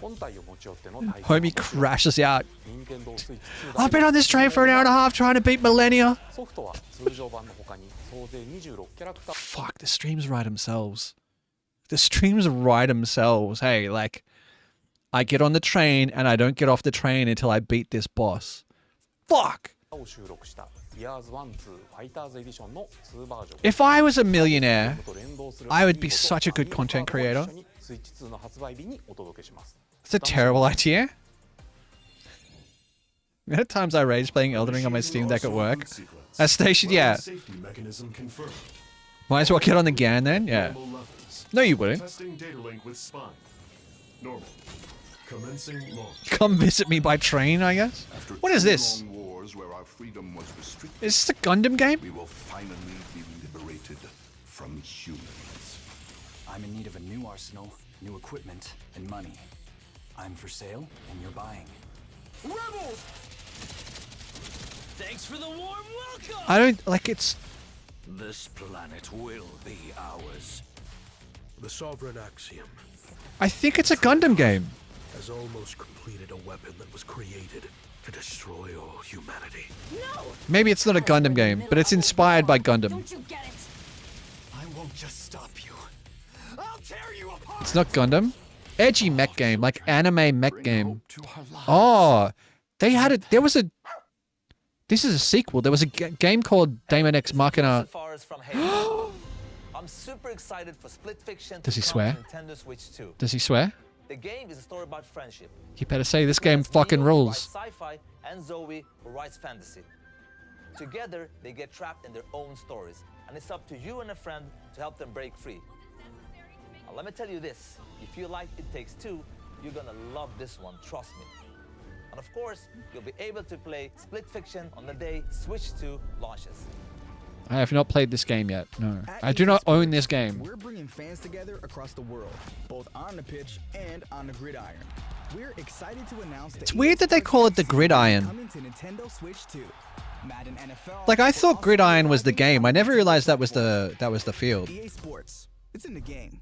Homie crashes out. I've been on this train for an hour and a half trying to beat Millennia. Fuck, the streams write themselves. The streams write themselves. Hey, like, I get on the train and I don't get off the train until I beat this boss. Fuck! If I was a millionaire, I would be such a good content creator. It's a terrible idea. The amount of times I rage playing Elden Ring on my Steam Deck at work. That station, yeah. Might as well get on the GAN then, yeah. No, you wouldn't. Come visit me by train, I guess. What is this? Is this a Gundam game?
We will finally be liberated from humans.
I'm in need of a new arsenal, new equipment, and money. I'm for sale, and you're buying.
Rebels! Thanks for the warm welcome!
I don't like it's.
This planet will be ours.
The sovereign axiom
I think it's a Gundam game.
has almost completed a weapon that was created to destroy all humanity.
No!
Maybe it's not a Gundam game, but it's inspired by Gundam.
Don't you get it?
I won't just stop you. I'll tear you apart!
It's not Gundam. Edgy mech game, like anime mech game. Oh, they had it. There was a. This is a sequel. There was a game called Daemon X Machina.
I'm super excited for Split Fiction.
Does he swear?
Nintendo Switch 2.
Does he swear?
The game is a story about friendship.
You better say this game fucking rules.
Sci-fi and Zoe who writes fantasy. Together, they get trapped in their own stories, and it's up to you and a friend to help them break free. Now, let me tell you this: if you like It Takes Two, you're gonna love this one. Trust me. And of course, you'll be able to play Split Fiction on the day Switch 2 launches.
I have not played this game yet. No, I do not own this game.
We're bringing fans together across the world, both on the pitch and on the gridiron. We're excited to announce
It's weird that they call it the gridiron.
coming to Nintendo Switch 2. Madden NFL.
Like I thought gridiron was the game. I never realized that was the field.
EA Sports. It's in the game.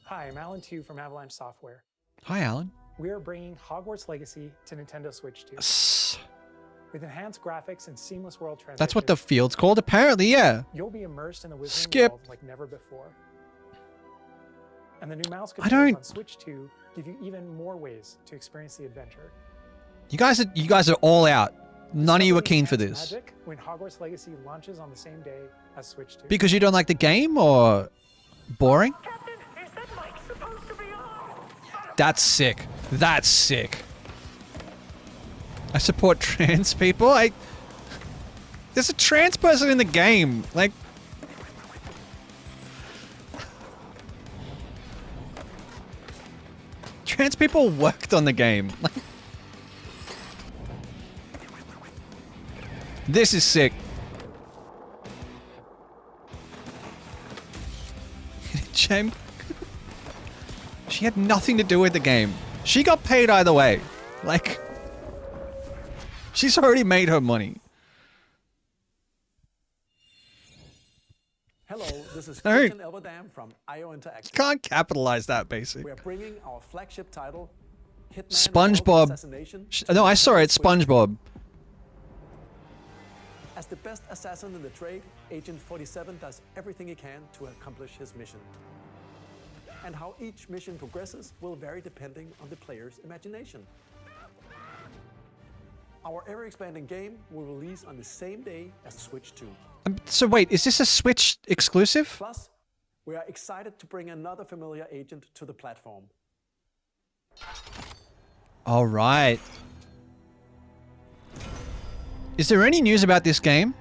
Hi, I'm Alan Tu from Avalanche Software.
Hi, Alan.
We are bringing Hogwarts Legacy to Nintendo Switch 2. With enhanced graphics and seamless world transition.
That's what the field's called, apparently. Yeah.
You'll be immersed in the Wizarding
Skip.
World like never before. And the new mouse
I
controls
don't-
on Switch 2 give you even more ways to experience the adventure.
You guys are all out. None of you are keen for this.
Magic when Hogwarts Legacy launches on the same day as Switch 2.
Because you don't like the game or boring? That's sick. That's sick. I support trans people. There's a trans person in the game. Like, trans people worked on the game. Like, this is sick. Shame. She had nothing to do with the game. She got paid either way. Like, she's already made her money.
Hello, this is
No.
Christian Elverdam from IO Interactive.
Can't capitalize that basic.
We are bringing our flagship title, Hitman
SpongeBob.
Assassination.
No, I saw it. SpongeBob.
As the best assassin in the trade, Agent 47 does everything he can to accomplish his mission. And how each mission progresses will vary depending on the player's imagination. Our ever-expanding game will release on the same day as Switch 2.
So wait, is this a Switch exclusive?
Plus, we are excited to bring another familiar agent to the platform.
All right. Is there any news about this game?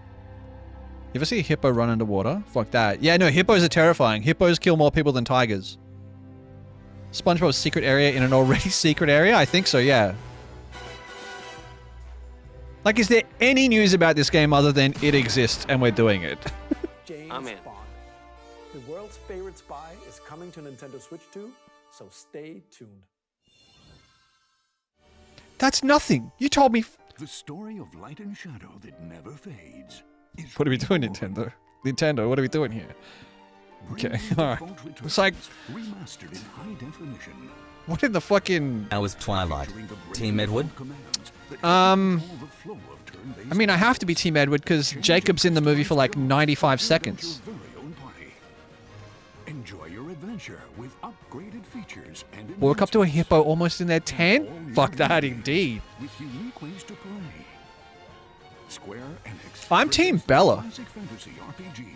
You ever see a hippo run underwater? Fuck that. Yeah, no, hippos are terrifying. Hippos kill more people than tigers. SpongeBob's secret area in an already secret area? I think so, yeah. Like, is there any news about this game other than it exists and we're doing it?
James Bond. The world's favorite spy is coming to Nintendo Switch 2, so stay tuned.
That's nothing. You told me.
The story of light and shadow that never fades.
What are we doing, Nintendo? Nintendo, what are we doing here? Okay, alright. It's like,
Remastered in high definition.
what in the fucking...
I was Twilight. Team Edward?
I mean, I have to be Team Edward because Jacob's in the movie for like 95 seconds.
Enjoy your adventure with upgraded features and
Walk up to a hippo almost in their tent? Fuck that, indeed.
with unique ways to play. Square Enix.
I'm Team Bella.
Classic fantasy RPG.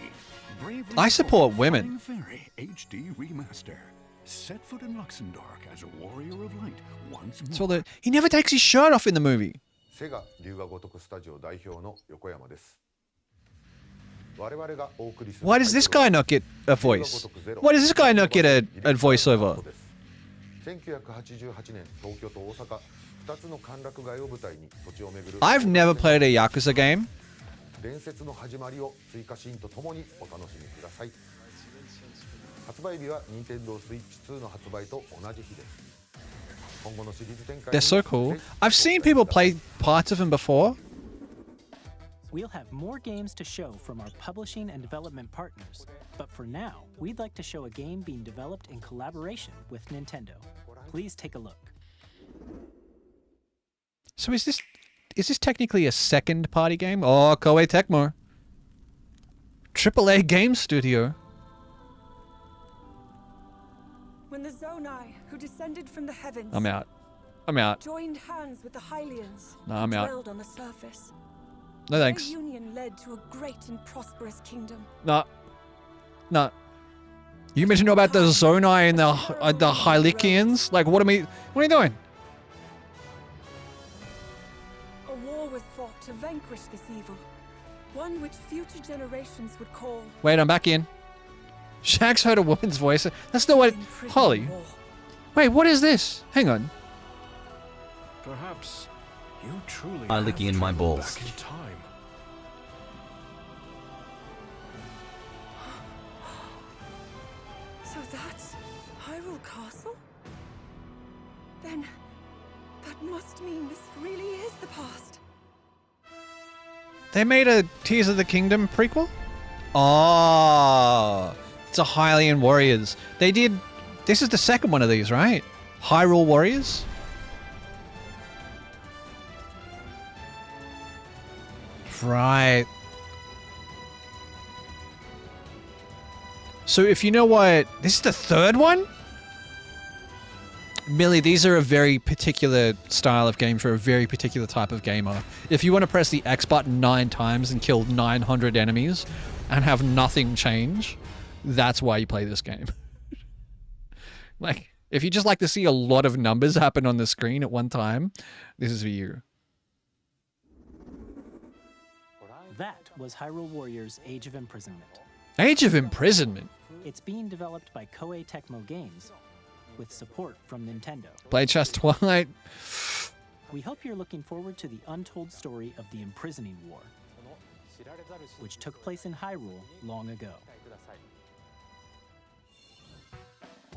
Bravely
I support
Default
women.
Flying Fairy HD remaster. Set foot in Luxembourg as a warrior of light once more.
So that he never takes his shirt off in the movie.
セガ龍が如くスタジオ代表の横山です。我々がお送りする
Why does this guy not get a voice? Why does this guy not get a voiceover?
1988年東京と大阪2つの歓楽街を舞台に土地を巡る
I've never played a Yakuza game.
伝説の始まりを追加シーンとともにお楽しみください。発売日は Nintendo Switch 2の発売と同じ日です。今後のシリーズ展開
They're so cool. I've seen people play parts of them before.
We'll have more games to show from our publishing and development partners, but for now, we'd like to show a game being developed in collaboration with Nintendo. Please take a look.
So is this technically a second party game? Oh, Koei Tecmo. AAA game studio.
When the Zonai, who descended from the heavens,
I'm out. I'm out.
joined hands with the Hylians,
No, I'm
who
out.
dwelled on the surface.
No thanks.
Their union led to a great and prosperous kingdom.
No. No. You meant to know about the Zonai and the Hylikians? Like, what are you doing?
A war was fought to vanquish this evil, one which future generations would call
Wait, I'm back in. Shax heard a woman's voice. That's not what... Holly. Wait, what is this? Hang on.
Perhaps you truly
I licky in my balls.
back in time.
So that's Hyrule Castle? Then that must mean this really is the past.
They made a Tears of the Kingdom prequel? Oh, it's a Hylian Warriors. They did... This is the second one of these, right? Hyrule Warriors? Right. So if you know what... This is the third one? Millie, these are a very particular style of game for a very particular type of gamer. If you want to press the X button 9 times and kill 900 enemies and have nothing change, that's why you play this game. Like, if you just like to see a lot of numbers happen on the screen at one time, this is for you.
That was Hyrule Warriors Age of Imprisonment.
Age of Imprisonment.
It's being developed by Koei Tecmo Games with support from Nintendo.
Blade Chest Twilight.
We hope you're looking forward to the untold story of the Imprisoning War, which took place in Hyrule long ago.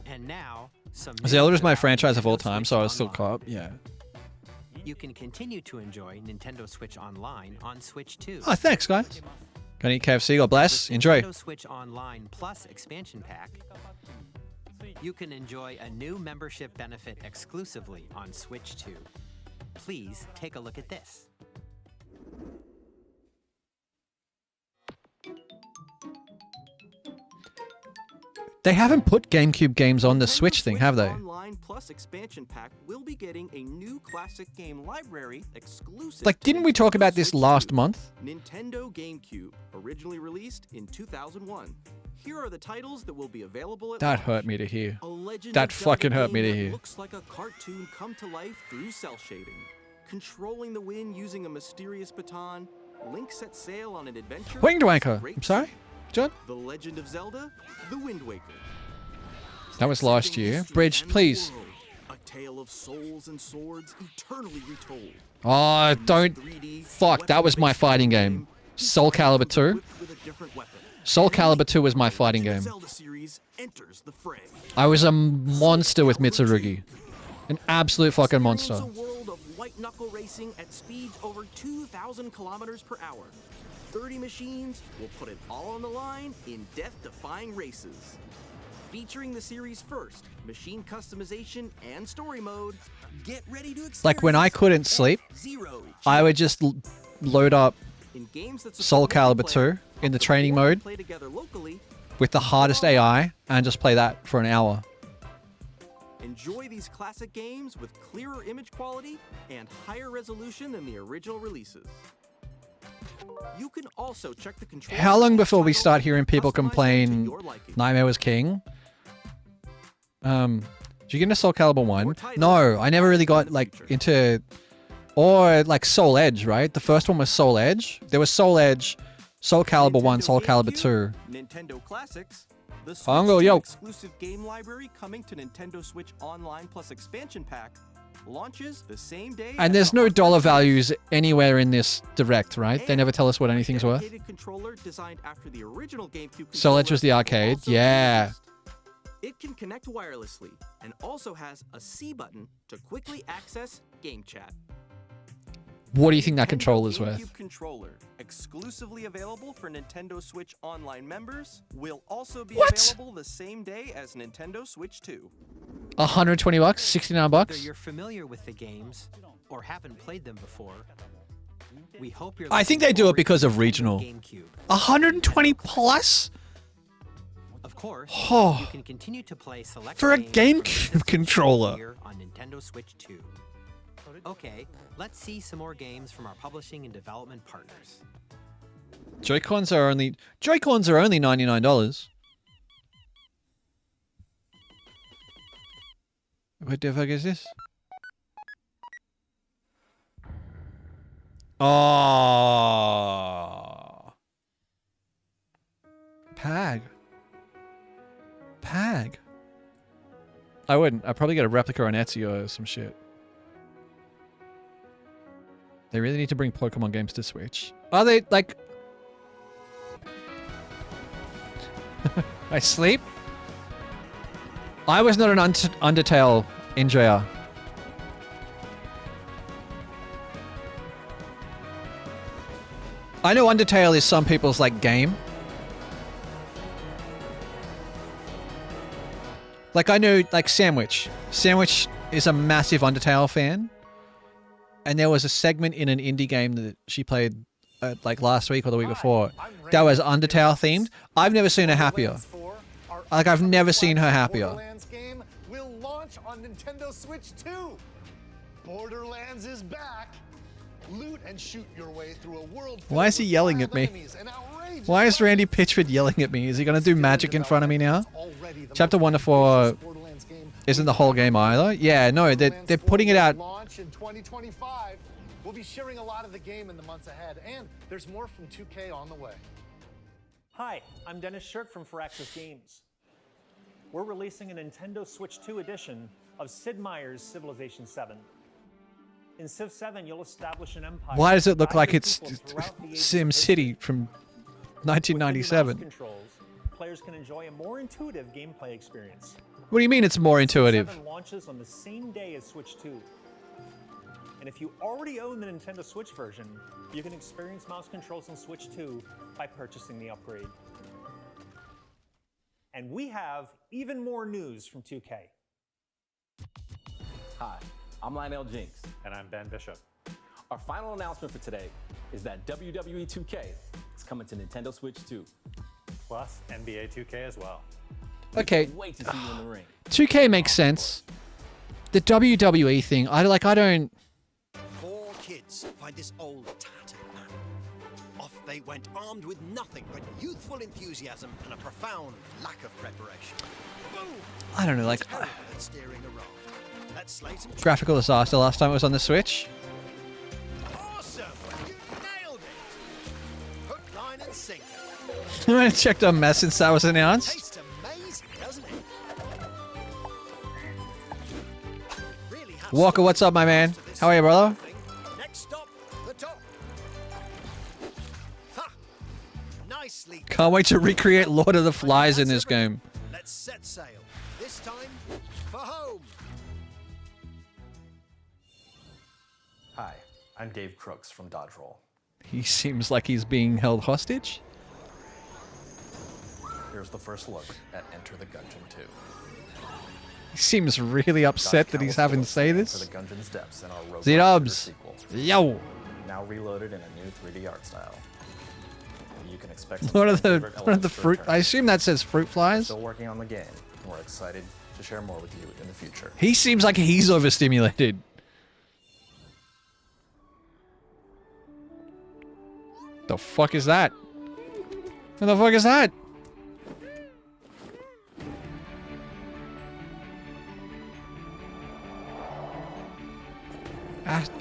And now, some
Zelda
news
is my
about
franchise of all
Nintendo
time,
Switch
so I was still
Online.
caught. Yeah.
You can continue to enjoy Nintendo Switch Online on Switch 2.
Oh, thanks, guys. Gonna eat KFC. God bless. Enjoy.
Nintendo Switch Online Plus expansion pack, you can enjoy a new membership benefit exclusively on Switch 2. Please take a look at this.
They haven't put GameCube games on the Switch thing, have they?
Online Plus expansion pack will be getting a new classic game library exclusive.
Like, didn't we talk about this last month?
Nintendo GameCube, originally released in 2001. Here are the titles that will be available at
That
launch.
hurt me to hear.
A Legend
That
of
fucking
Zelda
hurt me to
game that
hear.
Looks like a cartoon come to life through cell shading. Controlling the wind using a mysterious baton, Link sets sail on an adventure.
Winged Wanker.
Great
I'm sorry, John.
The Legend of Zelda: The Wind Waker.
That was last year. Bridge, please.
A tale of souls and swords eternally retold.
Oh, don't. Fuck, that was my fighting game. Soul Calibur 2.
With a different weapon.
Soul Calibur 2 was my fighting game.
Zelda series enters the fray.
I was a monster with Mitsurugi. An absolute fucking monster.
Experience a world of white knuckle racing at speeds over 2,000 kilometers per hour. 30 machines will put it all on the line in death-defying races. Featuring the series' first machine customization and story mode, get ready to experience
Like when I couldn't sleep,
F-Zero
I would just load up
in games that
Soul
support
Calibur
multiplayer,
2 in the training mode
play together locally.
with the hardest AI and just play that for an hour.
Enjoy these classic games with clearer image quality and higher resolution than the original releases. You can also check the controls.
How long before we start hearing people complain Nightmare was king? Did you get into Soul Calibur 1? No, I never really got like into, or like Soul Edge, right? The first one was Soul Edge. There was Soul Edge, Soul Calibur 1, Soul Calibur 2.
Nintendo Classics, the Switch
Hongo,
2
yo.
exclusive game library coming to Nintendo Switch Online Plus expansion pack launches the same day.
And there's no dollar values anywhere in this direct, right? They never tell us what anything's worth.
Dedicated controller designed after the original GameCube
Soul Edge was the arcade. Yeah.
It can connect wirelessly and also has a C button to quickly access game chat.
What do you think that controller's
GameCube
worth?
controller, exclusively available for Nintendo Switch Online members, will also be
What?
available the same day as Nintendo Switch 2.
120 bucks, 69
Whether
bucks.
you're familiar with the games or haven't played them before, we hope you're.
I think they do it because of regional.
GameCube.
120 plus?
Of course,
Oh.
you can continue to play select
For a
games
GameCube controller.
here on Nintendo Switch 2. Okay, let's see some more games from our publishing and development partners.
Joy-Cons are only $99. What the fuck is this? Oh. Pag. I wouldn't. I'd probably get a replica on Etsy or some shit. They really need to bring Pokemon games to Switch. Are they, like... I sleep? I was not an Undertale enjoyer. I know Undertale is some people's, like, game. Like, I know, like, Sandwich. Sandwich is a massive Undertale fan. And there was a segment in an indie game that she played, like, last week or the week before. That was Undertale themed. I've never seen her happier. Like, I've never seen her happier.
Borderlands game will launch on Nintendo Switch 2. Borderlands is back. Loot and shoot your way through a world.
Why is he yelling at me? Why is Randy Pitchford yelling at me? Is he going to do magic in front of me now? Chapter 1 to 4 isn't the whole game either. Yeah, no, they're putting it out.
Launch in 2025. We'll be sharing a lot of the game in the months ahead, and there's more from 2K on the way.
Hi, I'm Dennis Shirk from Firaxis Games. We're releasing a Nintendo Switch 2 edition of Sid Meier's Civilization 7. In Civ 7, you'll establish an empire.
Why does it look
guide
like
your
it's
people throughout the ages of
Sim City from
With the new mouse
1997?
controls, players can enjoy a more intuitive gameplay experience.
What do you mean it's more intuitive?
7 launches on the same day as Switch 2. And if you already own the Nintendo Switch version, you can experience mouse controls on Switch 2 by purchasing the upgrade. And we have even more news from 2K.
Hi, I'm Lionel Jinks. And I'm Ben Bishop. Our final announcement for today is that WWE 2K is coming to Nintendo Switch 2.
Plus NBA 2K as well.
Okay.
Wait to see you in the ring.
2K makes sense. The WWE thing, I don't.
4 kids find this old tattered man. Off they went armed with nothing but youthful enthusiasm and a profound lack of preparation. Boom!
I don't know, like
Terrible at steering a raft. Let's slay some
graphical disaster last time it was on the Switch.
Awesome! You nailed it! Hook, line, and sinker.
I haven't checked on Mess since that was announced.
Tastes amazing, doesn't it? Really has
Walker, what's up, my man? How are you, brother?
Next stop, the top. Ha! Nicely.
Can't wait to recreate Lord of the Flies in this game.
Let's set sail. This time for home.
Hi, I'm Dave Crooks from Dodge Roll.
He seems like he's being held hostage.
Here's the first look at Enter the Gungeon 2.
He seems really upset that he's having to say
For
this.
the Gungeon's depths in our Robot
Z-Dubs.
sequel.
Yo.
Now reloaded in a new 3D art style. You can expect some
One of the
favorite
one of the
elements to
fruit.
return.
I assume that says fruit
We're
flies.
still working on the game, and we're excited to share more with you in the future.
He seems like he's overstimulated. The fuck is that? What the fuck is that?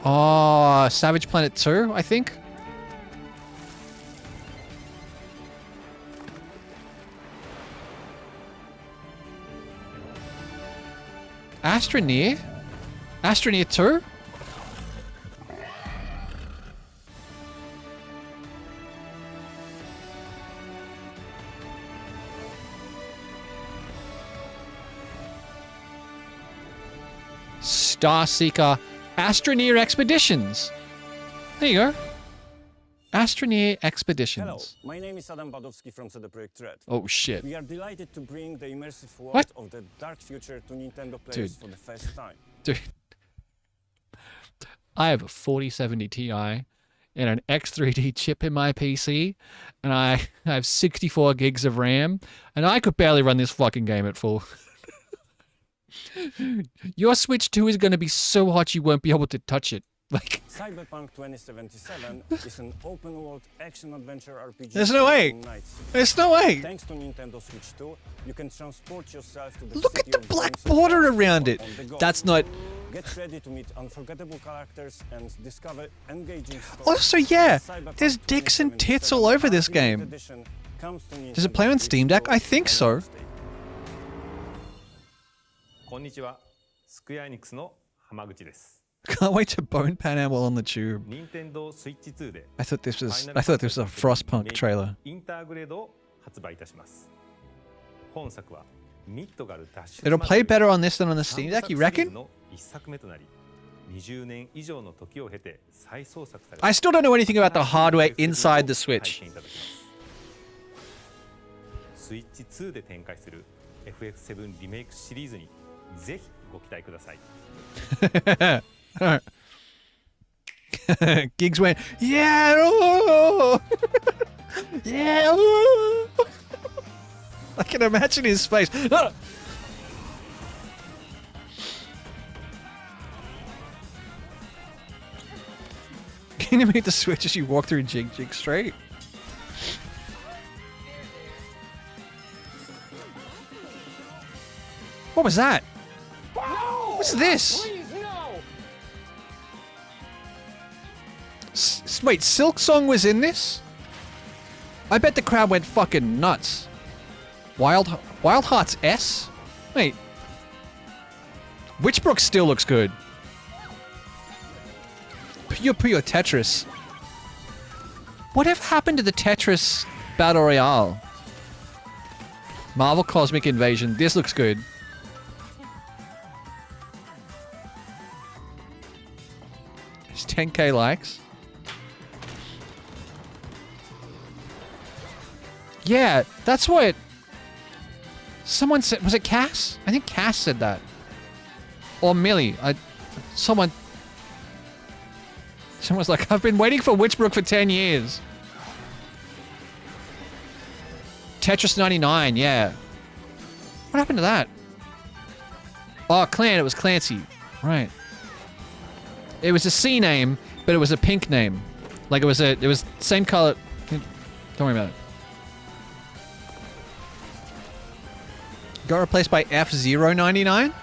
Oh, Savage Planet 2, I think. Astroneer? Astroneer 2? Starseeker Astroneer Expeditions. There you go. Astroneer Expeditions.
Hello, my name is Adam Badowski from CD Projekt Red.
Oh shit.
We are delighted to bring the immersive world
What?
of the dark future to Nintendo
Dude.
players for the first time.
Dude. I have a 4070 Ti and an X3D chip in my PC, and I have 64 gigs of RAM, and I could barely run this fucking game at full. Your Switch 2 is going to be so hot you won't be able to touch it. Like,
Cyberpunk 2077 is an open-world action-adventure RPG.
There's no way.
set in Night City.
There's no way.
Thanks to Nintendo Switch 2, you can transport yourself to the
Look
city
at the
of
black
dreams
border
and
around it.
on the go.
That's not...
Get ready to meet unforgettable characters and discover engaging stories.
Also, yeah,
Cyberpunk
there's dicks and tits all
2077
over this
Ultimate
game.
Edition comes to
Does it
Nintendo
play on
Switch
Steam Deck?
2
I think
on
so.
Wednesday.
こんにちは。スクエアエニックスの浜口です。
Can't wait to bone Pan Am while on the tube.
任天堂スイッチ2で
I thought this was a Frostpunk trailer.
インターグレードを発売いたします。本作はミッドガル脱出
It'll play better on this than on the Steam Deck, you reckon?
の一作目となり、20年以上の時を経て再創作され
I still don't know anything about the hardware inside the Switch.
スイッチ2で展開する FF7 リメイクシリーズにぜひご期待ください。
Gigs went, yeah, oh, yeah. Oh. I can imagine his face. Can you make the switch as you walk through Jig straight? What was that? What's this? Wait, Silk Song was in this? I bet the crowd went fucking nuts. Wild Hearts S? Wait. Witchbrook still looks good. Puyo Puyo Tetris. Whatever happened to the Tetris Battle Royale? Marvel Cosmic Invasion. This looks good. It's 10k likes. Yeah, that's what someone said. Was it Cass? I think Cass said that. Or Millie. Someone was like, I've been waiting for Witchbrook for 10 years. Tetris 99, yeah. What happened to that? Oh, Clan. It was Clancy. Right. It was a C name, but it was a pink name. Like it was same color. Don't worry about it. Got replaced by F099?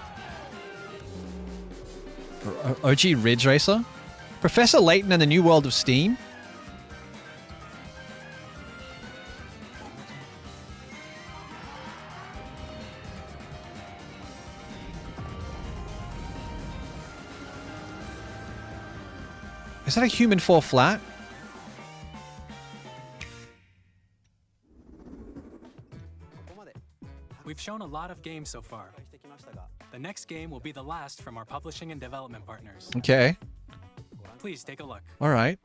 OG Ridge Racer? Professor Layton and the New World of Steam? Is that a Human 4 flat?
We've shown a lot of games so far. The next game will be the last from our publishing and development partners.
Okay.
Please take a look.
All right.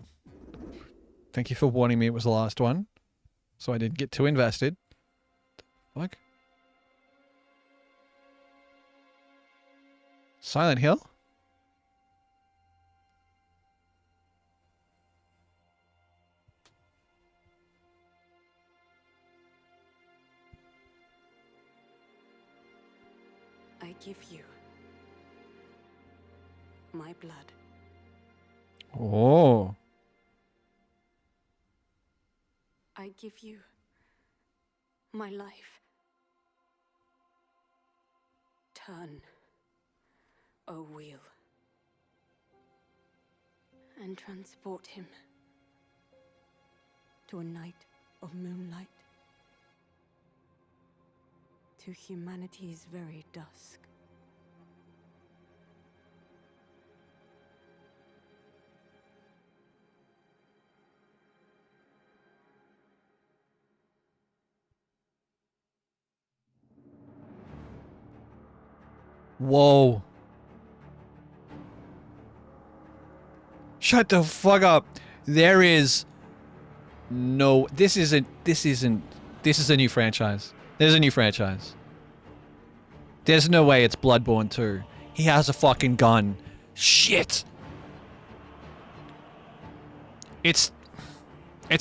Thank you for warning me it was the last one. So I didn't get too invested. Fuck. Silent Hill?
I give you my blood.
Oh.
I give you my life. Turn, O wheel, and transport him to a night of moonlight, to humanity's very dusk.
Whoa. Shut the fuck up. There is no... This is a new franchise. There's a new franchise. There's no way it's Bloodborne 2. He has a fucking gun. Shit. It's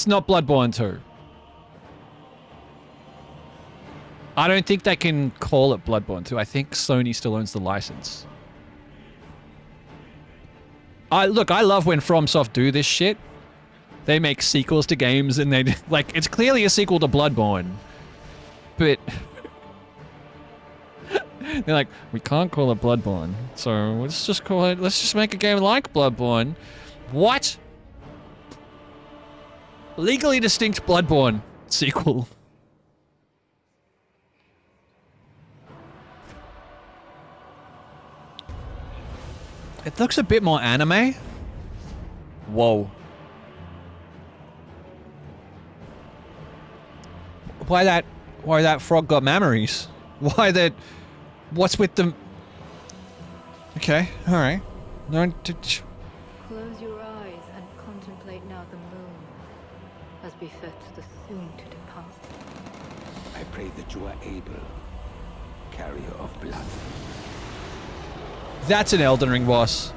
not Bloodborne 2. I don't think they can call it Bloodborne 2. I think Sony still owns the license. Look, I love when FromSoft do this shit. They make sequels to games and they... Like, it's clearly a sequel to Bloodborne. But... they're like, we can't call it Bloodborne. So let's just call it... Let's just make a game like Bloodborne. What? Legally distinct Bloodborne sequel. It looks a bit more anime. Whoa. Why that frog got memories? Why that... What's with them? Okay, alright.
Close your eyes and contemplate now the moon, as befits the soon to depart.
I pray that you are able, carrier of blood.
That's an Elden Ring boss.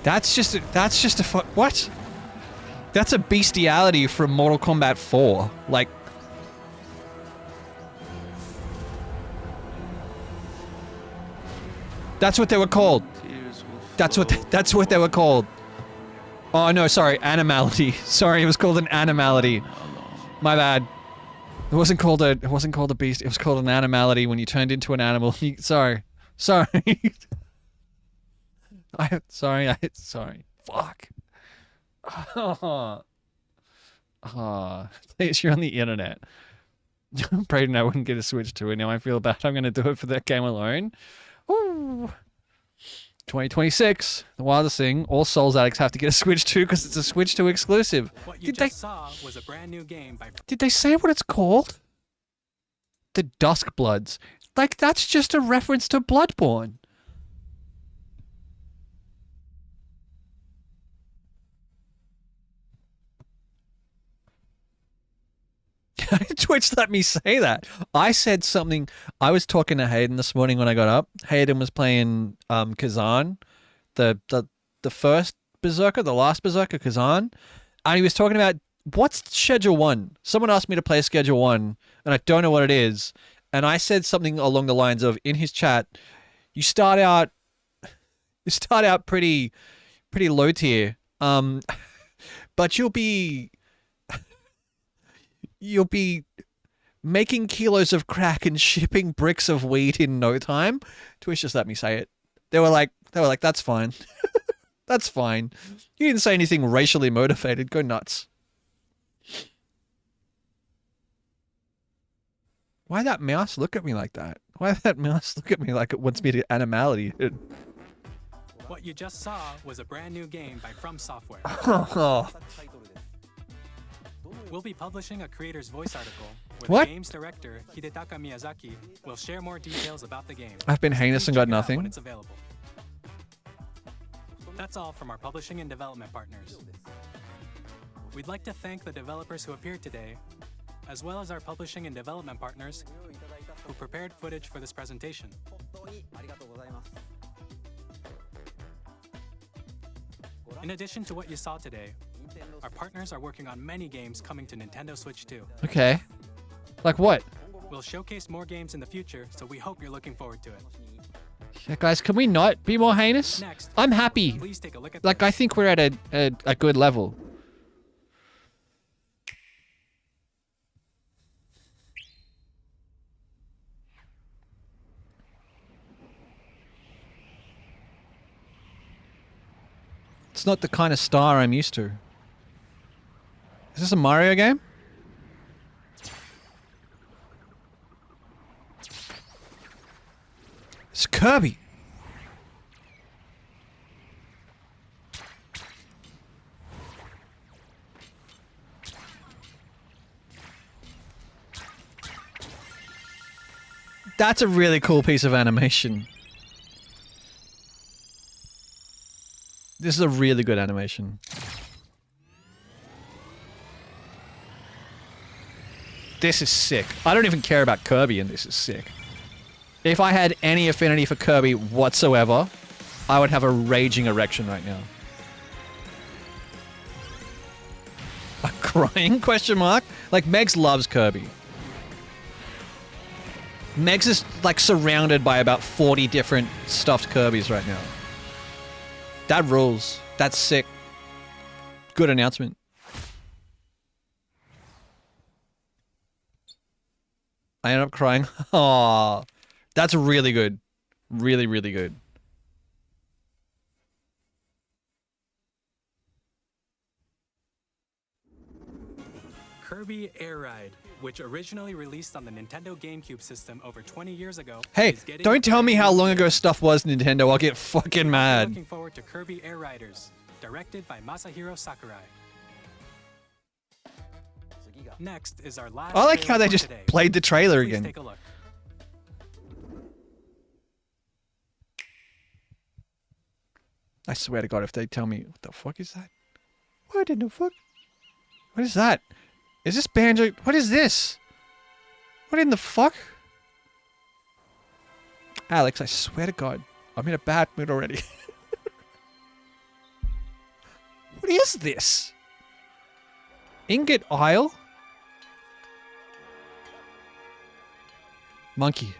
That's just a what? That's a bestiality from Mortal Kombat 4. Like, that's what they were called. That's what they were called. Oh no, sorry, animality. Sorry, it was called an animality. My bad. It wasn't called a beast. It was called an animality when you turned into an animal. Sorry. Sorry. Fuck. At least you're on the internet. Brayden, I wouldn't get a Switch 2, and now I feel bad. I'm going to do it for that game alone. Ooh. 2026, the wildest thing, all Souls addicts have to get a Switch 2 because it's a Switch 2 exclusive.
What you just saw was a brand new game by...
Did they say what it's called? The Dusk Bloods. Like, that's just a reference to Bloodborne. Twitch let me say that. I said something. I was talking to Hayden this morning when I got up. Hayden was playing Kazan, the first Berserker, the last Berserker, Kazan, and he was talking about what's Schedule 1. Someone asked me to play Schedule 1, and I don't know what it is. And I said something along the lines of, in his chat, you start out pretty low tier, but you'll be making kilos of crack and shipping bricks of weed in no time. Twitch just let me say it. They were like, that's fine. That's fine. You didn't say anything racially motivated. Go nuts. Why that mouse look at me like that? Why that mouse look at me like it wants me to animality it?
What you just saw was a brand new game by From Software. We'll be publishing a creator's voice article where the game's director, Hidetaka Miyazaki, will share more details about the game.
I've been heinous and got nothing.
When it's available. That's all from our publishing and development partners. We'd like to thank the developers who appeared today, as well as our publishing and development partners who prepared footage for this presentation. In addition to what you saw today, our partners are working on many games coming to Nintendo Switch 2.
Okay. Like what?
We'll showcase more games in the future, so we hope you're looking forward to it.
Yeah, guys, can we not be more heinous?
Next,
I'm happy.
please take a look at
Like, I think we're at a good level. It's not the kind of star I'm used to. Is this a Mario game? It's Kirby. That's a really cool piece of animation. This is a really good animation. This is sick. I don't even care about Kirby, and this is sick. If I had any affinity for Kirby whatsoever, I would have a raging erection right now. A crying question mark? Like, Megs loves Kirby. Megs is, like, surrounded by about 40 different stuffed Kirbys right now. That rules. That's sick. Good announcement. I end up crying. Aww. That's really good. Really, really good.
Kirby Air Ride, which originally released on the Nintendo GameCube system over 20 years ago.
Hey, don't tell me how long ago stuff was Nintendo. I'll get fucking mad.
Looking forward to Kirby Air Riders, directed by Masahiro Sakurai. Next is our last.
I like how they just
today.
played the trailer
Please
again.
Take a look.
I swear to God, if they tell me, what the fuck is that? What in the fuck? What is that? Is this Banjo? What is this? What in the fuck? Alex, I swear to God, I'm in a bad mood already. What is this? Ingot Isle? Monkey.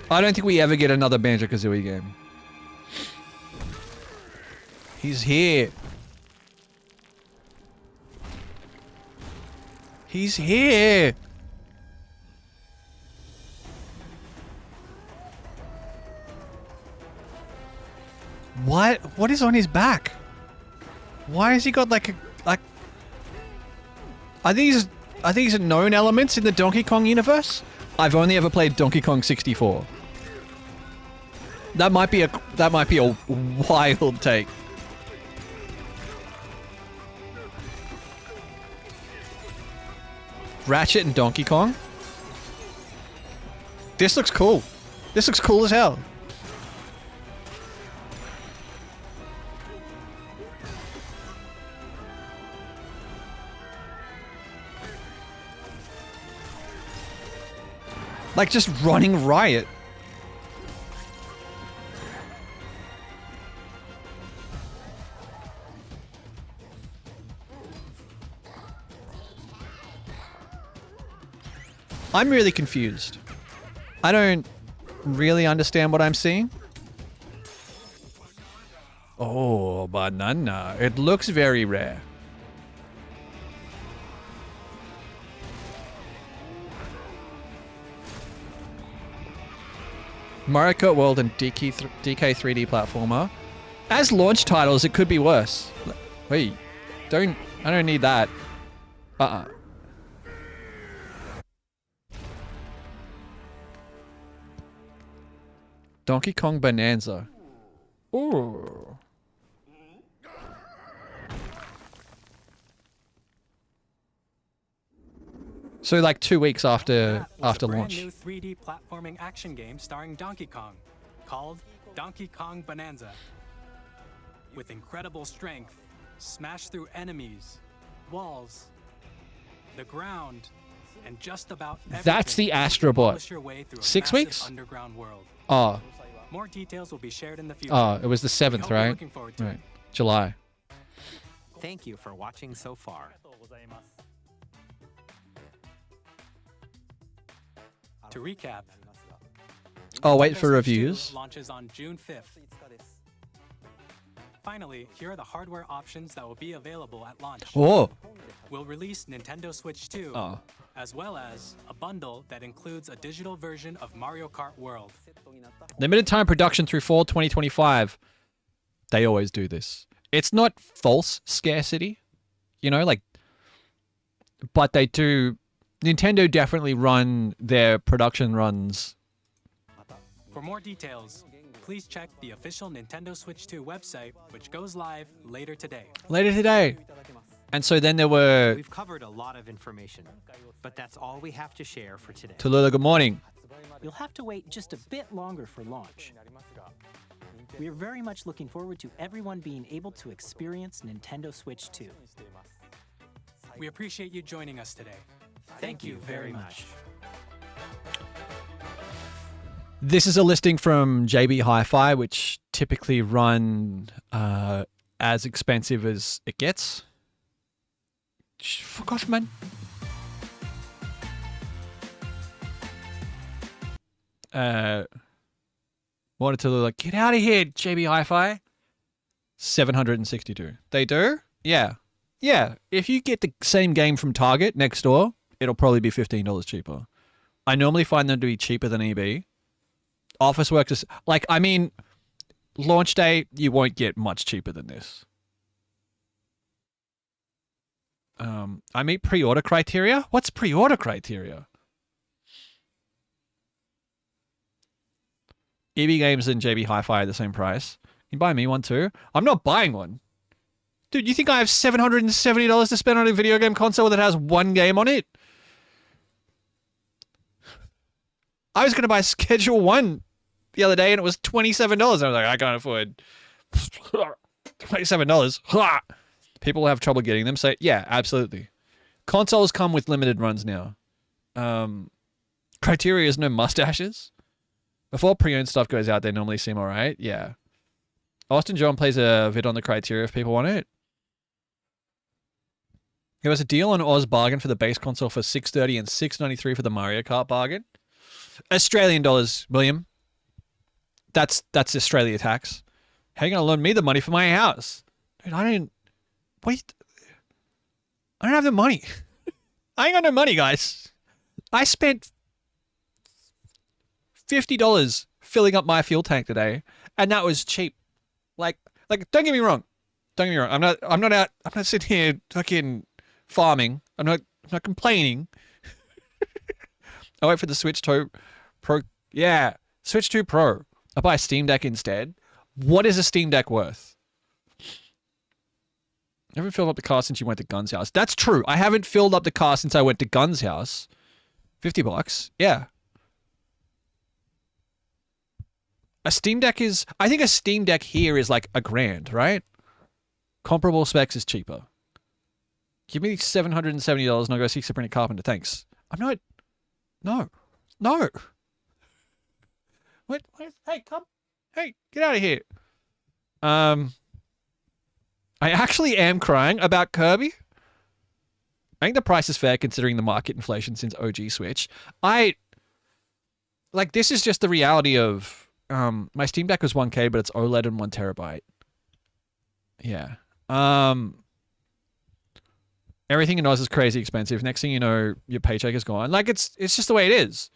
I don't think we ever get another Banjo-Kazooie game. He's here. He's here. What is on his back? Why has he got like I think he's a known elements in the Donkey Kong universe. I've only ever played Donkey Kong 64. That might be a wild take. Ratchet and Donkey Kong. This looks cool. This looks cool as hell. Like just running riot. I'm really confused. I don't really understand what I'm seeing. Oh, banana. It looks very rare. Mario Kart World and DK 3D platformer. As launch titles, it could be worse. Wait, I don't need that. Donkey Kong Bonanza. Ooh. So like 2 weeks after launch.
New 3D platforming action game starring Donkey Kong, called Donkey Kong Bonanza. With incredible strength, smash through enemies, walls, the ground, and just about everything.
That's the Astrobot. 6 weeks?
Underground world.
Oh.
More details will be shared in the future.
Oh, it was the 7th, right? Right. July.
Thank you for watching so far.
To recap,
Oh, wait for
Nintendo Switch
reviews.
2 launches on June 5th. Finally, here are the hardware options that will be available at launch.
Oh.
We'll release Nintendo Switch 2,
Oh.
as well as a bundle that includes a digital version of Mario Kart World.
Limited time production through fall 2025. They always do this. It's not false scarcity, but they do. Nintendo definitely run their production runs.
For more details, please check the official Nintendo Switch 2 website, which goes live later today.
Later today. And so then there were...
We've covered a lot of information, but that's all we have to share for today.
Tallulah, good morning.
You'll have to wait just a bit longer for launch. We are very much looking forward to everyone being able to experience Nintendo Switch 2.
We appreciate you joining us today. Thank you very much.
This is a listing from JB Hi-Fi, which typically run as expensive as it gets. Fuck off, man. Wanted to like, get out of here, JB Hi-Fi. 762. They do? Yeah. Yeah. If you get the same game from Target next door, it'll probably be $15 cheaper. I normally find them to be cheaper than EB. Officeworks is like, I mean, launch day, you won't get much cheaper than this. I meet pre-order criteria? What's pre-order criteria? EB Games and JB Hi-Fi are the same price. You can buy me one too. I'm not buying one. Dude, you think I have $770 to spend on a video game console that has one game on it? I was going to buy Schedule 1 the other day and it was $27. I was like, I can't afford $27. People have trouble getting them. So yeah, absolutely. Consoles come with limited runs now. Criteria is no mustaches. Before pre-owned stuff goes out, they normally seem all right. Yeah. Austin John plays a vid on the criteria if people want it. There was a deal on Oz Bargain for the base console for $630 and $693 for the Mario Kart bargain. Australian dollars, William. That's Australia tax. How are you going to loan me the money for my house? Dude, I don't have the money. I ain't got no money, guys. I spent $50 filling up my fuel tank today, and that was cheap. Like, don't get me wrong. Don't get me wrong. I'm not sitting here fucking farming. I'm not complaining. I wait for the Switch 2 Pro. Yeah, Switch 2 Pro. I buy a Steam Deck instead. What is a Steam Deck worth? I haven't filled up the car since you went to Gun's house. That's true. I haven't filled up the car since I went to Gun's house. $50. Yeah. A Steam Deck is... I think a Steam Deck here is like $1,000, right? Comparable specs is cheaper. Give me $770 and I'll go see Sabrina Carpenter. Thanks. I'm not... No. No. What? Hey, come. Hey, get out of here. I actually am crying about Kirby. I think the price is fair considering the market inflation since OG Switch. Like, this is just the reality of... my Steam Deck was 1K, but it's OLED and 1 terabyte. Yeah. Everything in Oz is crazy expensive. Next thing you know, your paycheck is gone. Like, it's just the way it is.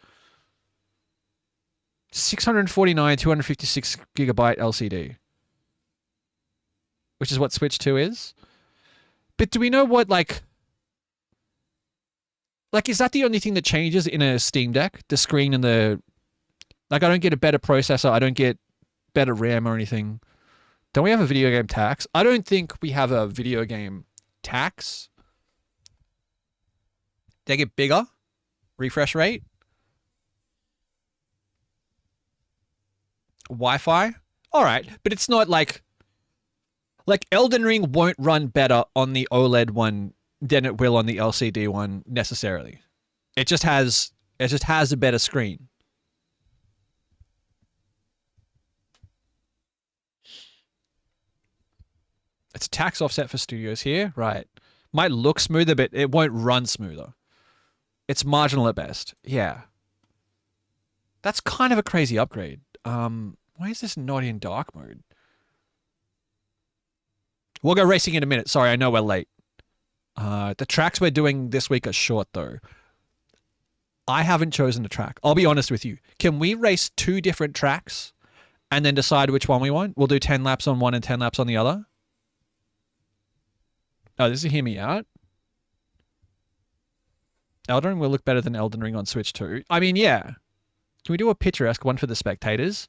649, 256 gigabyte LCD. Which is what Switch 2 is. But do we know what, like, is that the only thing that changes in a Steam Deck? The screen and the... Like, I don't get a better processor. I don't get better RAM or anything. Don't we have a video game tax? I don't think we have a video game tax. They get bigger. Refresh rate. Wi-Fi. All right. But it's not like Elden Ring won't run better on the OLED one than it will on the LCD one necessarily. It just has a better screen. It's a tax offset for studios here. Right. Might look smoother, but it won't run smoother. It's marginal at best. Yeah. That's kind of a crazy upgrade. Why is this not in dark mode? We'll go racing in a minute. Sorry, I know we're late. The tracks we're doing this week are short, though. I haven't chosen a track. I'll be honest with you. Can we race 2 different tracks and then decide which one we want? We'll do 10 laps on one and 10 laps on the other. Oh, this is Hear Me Out. Elden Ring will look better than Elden Ring on Switch 2. I mean, yeah. Can we do a picturesque one for the spectators?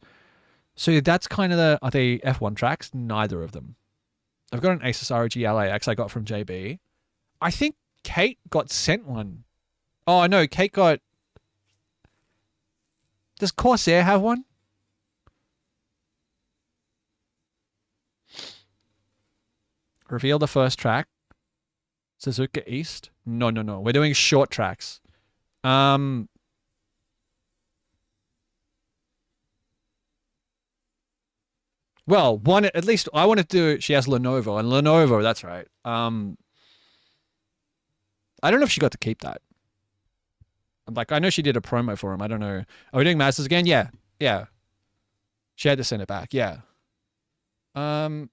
So that's kind of the... Are they F1 tracks? Neither of them. I've got an Asus ROG LAX I got from JB. I think Kate got sent one. Oh, no. Kate got... Does Corsair have one? Reveal the first track. Suzuka East? No. We're doing short tracks. Well, one, at least I want to do, she has Lenovo, and Lenovo, that's right. I don't know if she got to keep that. Like, I know she did a promo for him. I don't know. Are we doing Masters again? Yeah. She had to send it back. Yeah. All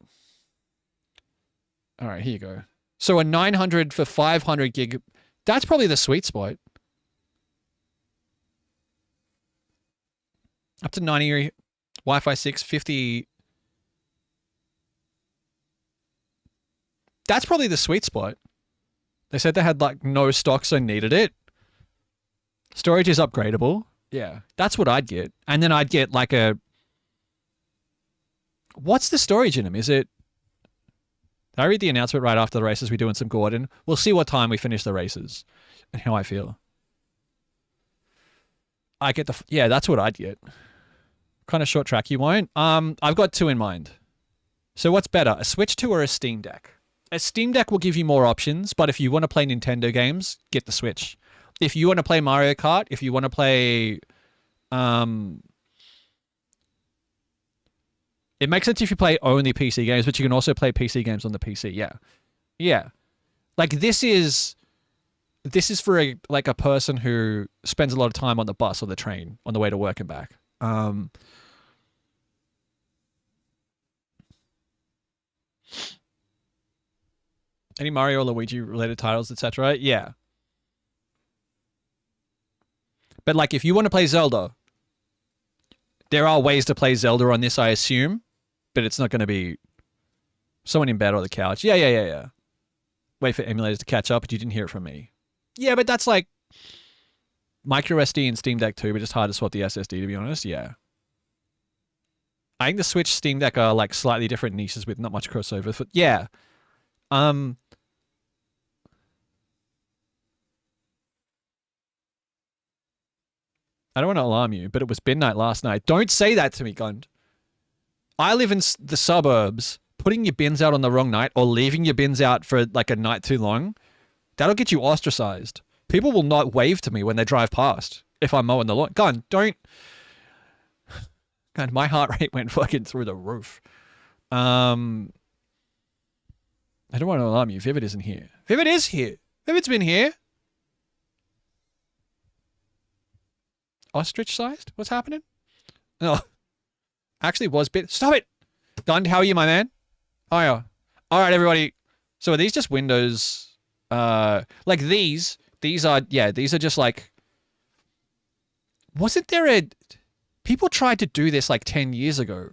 right, here you go. So a 900 for 500 gig. That's probably the sweet spot. Up to 90 Wi-Fi 6, 50. That's probably the sweet spot. They said they had like no stock, so needed it. Storage is upgradable. Yeah, that's what I'd get. And then I'd get like a... What's the storage in them? Is it... Did I read the announcement right after the races? We're doing some Gordon. We'll see what time we finish the races and how I feel. I get the... Yeah, that's what I'd get. What kind of short track you want? I've got 2 in mind. So what's better, a Switch 2 or a Steam Deck? A Steam Deck will give you more options, but if you want to play Nintendo games, get the Switch. If you want to play Mario Kart, if you want to play... It makes sense if you play only PC games, but you can also play PC games on the PC. Yeah. Like, this is for a person who spends a lot of time on the bus or the train on the way to work and back. Any Mario or Luigi related titles, etc.? Yeah. But like, if you want to play Zelda, there are ways to play Zelda on this, I assume, but it's not going to be someone in bed or the couch. Yeah. Wait for emulators to catch up, but you didn't hear it from me. Yeah, but that's like micro SD and Steam Deck too, but just hard to swap the SSD, to be honest. Yeah. I think the Switch, Steam Deck are like slightly different niches with not much crossover. But yeah. I don't want to alarm you, but it was bin night last night. Don't say that to me, Gund. I live in the suburbs. Putting your bins out on the wrong night or leaving your bins out for like a night too long, that'll get you ostracized. People will not wave to me when they drive past if I'm mowing the lawn. Gund, don't. God, my heart rate went fucking through the roof. I don't want to alarm you. Vivid isn't here. Vivid is here. Vivid's been here. Ostrich-sized? What's happening? No. Actually was bit. Stop it! Gund, how are you, my man? Oh, yeah. All right, everybody. So are these just windows? Like these are, yeah, these are just like... Wasn't there a... People tried to do this like 10 years ago.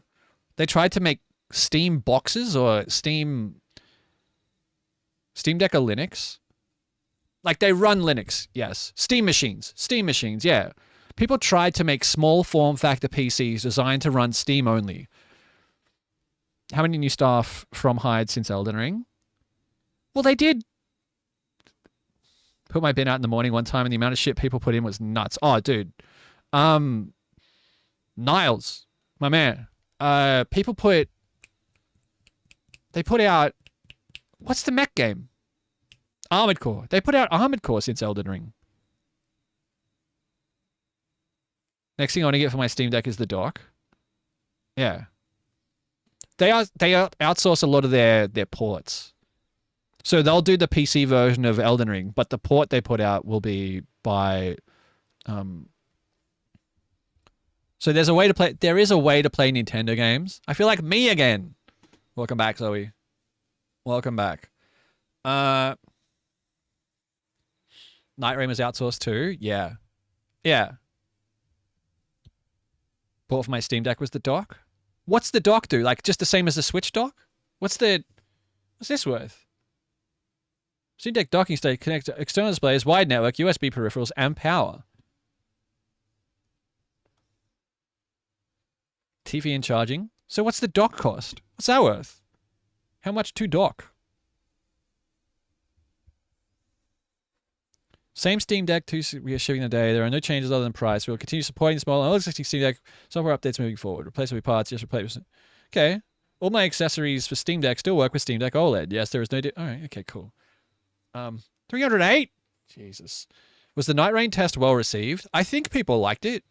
They tried to make Steam boxes or Steam Deck or Linux. Like they run Linux, yes. Steam machines, yeah. People tried to make small form factor PCs designed to run Steam only. How many new staff from hired since Elden Ring? Well, they did put my bin out in the morning one time and the amount of shit people put in was nuts. Oh, dude. Niles, my man. They put out, what's the mech game? Armored Core. They put out Armored Core since Elden Ring. Next thing I want to get for my Steam Deck is the dock. Yeah. They outsource a lot of their ports. So they'll do the PC version of Elden Ring, but the port they put out will be by So there is a way to play Nintendo games. I feel like me again. Welcome back, Zoe. Welcome back. Night Rain was outsourced too. Yeah. Bought for my Steam Deck was the dock. What's the dock do? Like just the same as the Switch dock? What's this worth? Steam Deck docking station connects to external displays, wide network, USB peripherals, and power. TV and charging. So what's the dock cost? What's that worth? How much to dock? Same Steam Deck, 2 we are shipping a day. There are no changes other than price. We will continue supporting small and existing Steam Deck software updates moving forward. Replaceable parts, yes, replacement. Okay. All my accessories for Steam Deck still work with Steam Deck OLED. Yes, there is no... All right, okay, cool. 308? Jesus. Was the Night Rain test well received? I think people liked it.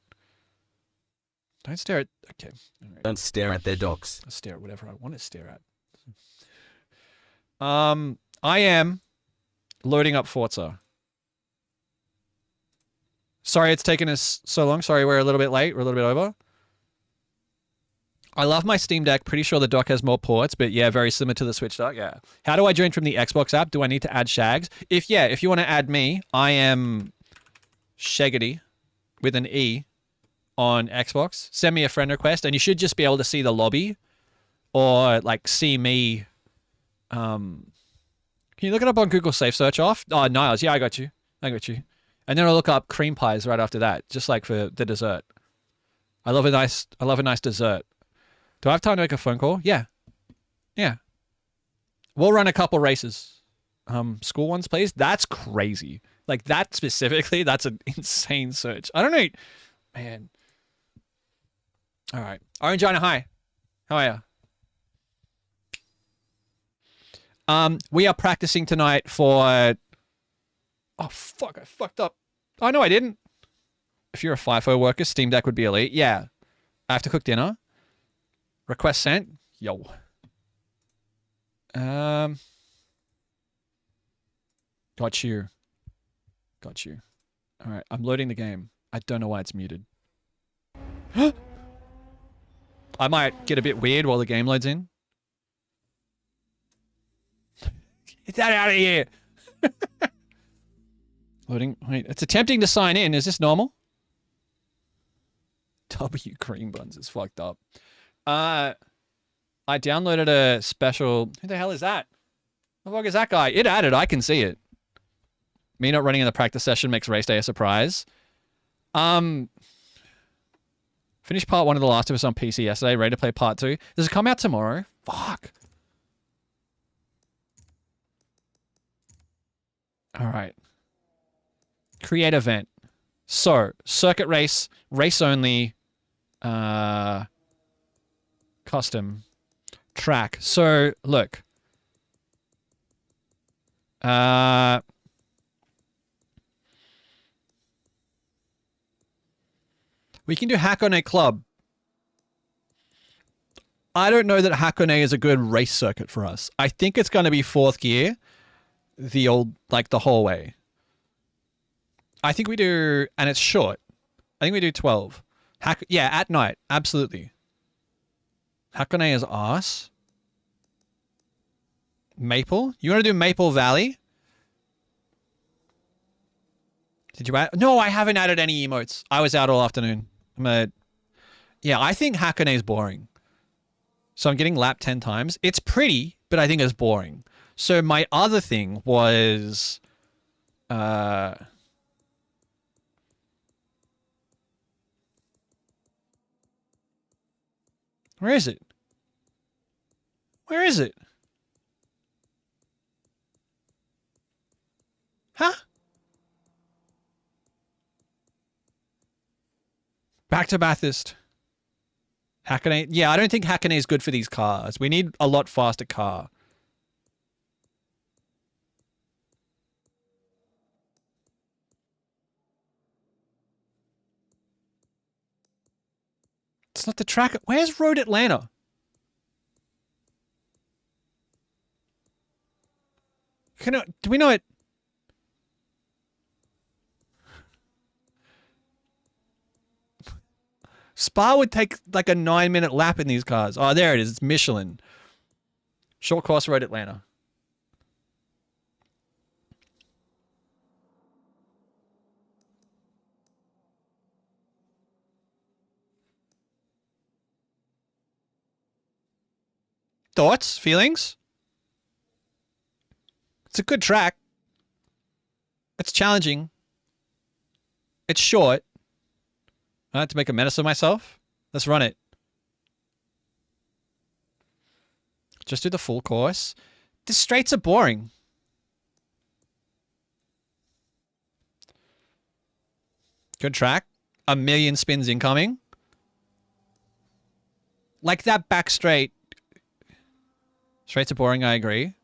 Don't stare at... Okay. Right.
Don't stare at their docs.
I'll stare at whatever I want to stare at. I am loading up Forza. Sorry it's taken us so long. Sorry we're a little bit late. We're a little bit over. I love my Steam Deck. Pretty sure the dock has more ports, but yeah, very similar to the Switch dock. Yeah. How do I join from the Xbox app? Do I need to add Shags? If you want to add me, I am Shaggity with an E on Xbox. Send me a friend request, and you should just be able to see the lobby or like see me. Can you look it up on Google Safe Search off? Oh, Niles. Yeah, I got you. And then I'll look up cream pies right after that, just like for the dessert. I love a nice dessert. Do I have time to make a phone call? Yeah. We'll run a couple races. School ones, please. That's crazy. Like that specifically, that's an insane search. I don't know. Man. All right. Orangeina, hi. How are you? We are practicing tonight for... Oh, fuck. I fucked up. Oh, no, I didn't. If you're a FIFO worker, Steam Deck would be elite. Yeah. I have to cook dinner. Request sent. Yo. Got you. All right. I'm loading the game. I don't know why it's muted. I might get a bit weird while the game loads in. Get that out of here. Loading. Wait, it's attempting to sign in. Is this normal? W cream buns is fucked up. I downloaded a special. Who the hell is that? What the fuck is that guy? It added. I can see it. Me not running in the practice session makes race day a surprise. Finished part 1 of The Last of Us on PC yesterday. Ready to play part 2. Does it come out tomorrow? Fuck. All right. Create event. So, circuit race, race only, custom, track. So, look. We can do Hakone Club. I don't know that Hakone is a good race circuit for us. I think it's going to be 4th gear, the old, like the whole way. I think we do, and it's short. I think we do 12. Yeah, at night, absolutely. Hakone is arse. Maple? You want to do Maple Valley? Did you add? No, I haven't added any emotes. I was out all afternoon. Yeah, I think Hakone is boring. So I'm getting lapped 10 times. It's pretty, but I think it's boring. So my other thing was... Where is it? Where is it? Huh? Back to Bathurst. Hakone. Yeah, I don't think Hakone is good for these cars. We need a lot faster car. It's not the track. Where's Road Atlanta? Do we know it? Spa would take like a 9-minute lap in these cars. Oh, there it is. It's Michelin. Short course Road Atlanta. Thoughts? Feelings? It's a good track. It's challenging. It's short. I have to make a menace of myself. Let's run it. Just do the full course. The straights are boring. Good track. 1 million spins incoming. Like that back straight. Straights are boring, I agree.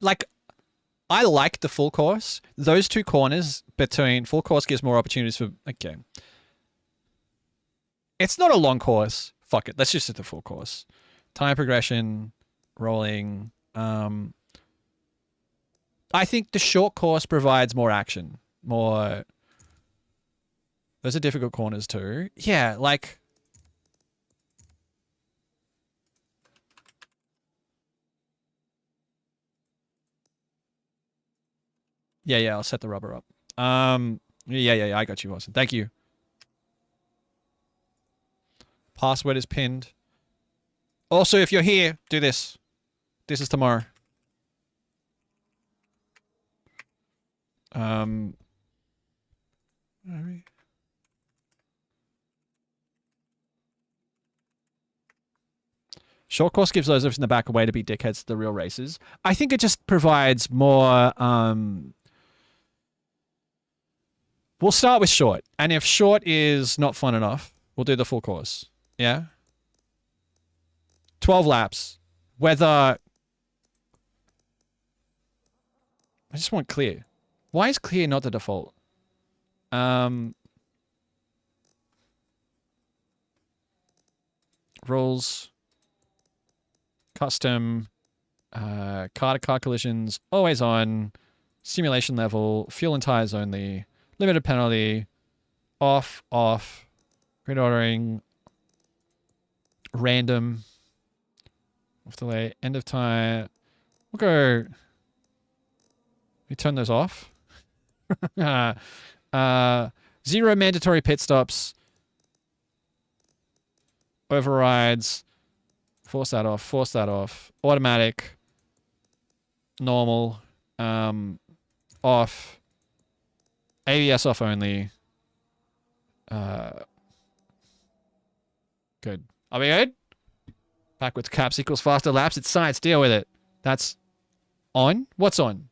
Like... I like the full course. Those two corners between full course gives more opportunities for... Okay. It's not a long course. Fuck it. Let's just do the full course. Time progression, rolling. I think the short course provides more action. More... Those are difficult corners too. Yeah, like... Yeah, I'll set the rubber up. Yeah, I got you, Austin. Thank you. Password is pinned. Also, if you're here, do this. This is tomorrow. Short course gives those of us in the back a way to be dickheads to the real races. I think it just provides more... We'll start with short. And if short is not fun enough, we'll do the full course. Yeah? 12 laps. Whether... I just want clear. Why is clear not the default? Rules. Custom. Car-to-car collisions. Always on. Simulation level. Fuel and tires only. Limited penalty, off, grid ordering, random, off delay, end of time. We'll go We turn those off. 0 mandatory pit stops. Overrides. Force that off. Force that off. Automatic. Normal. Off. ABS off only. Good. Are we good? Backwards caps equals faster laps. It's science. Deal with it. That's on. What's on?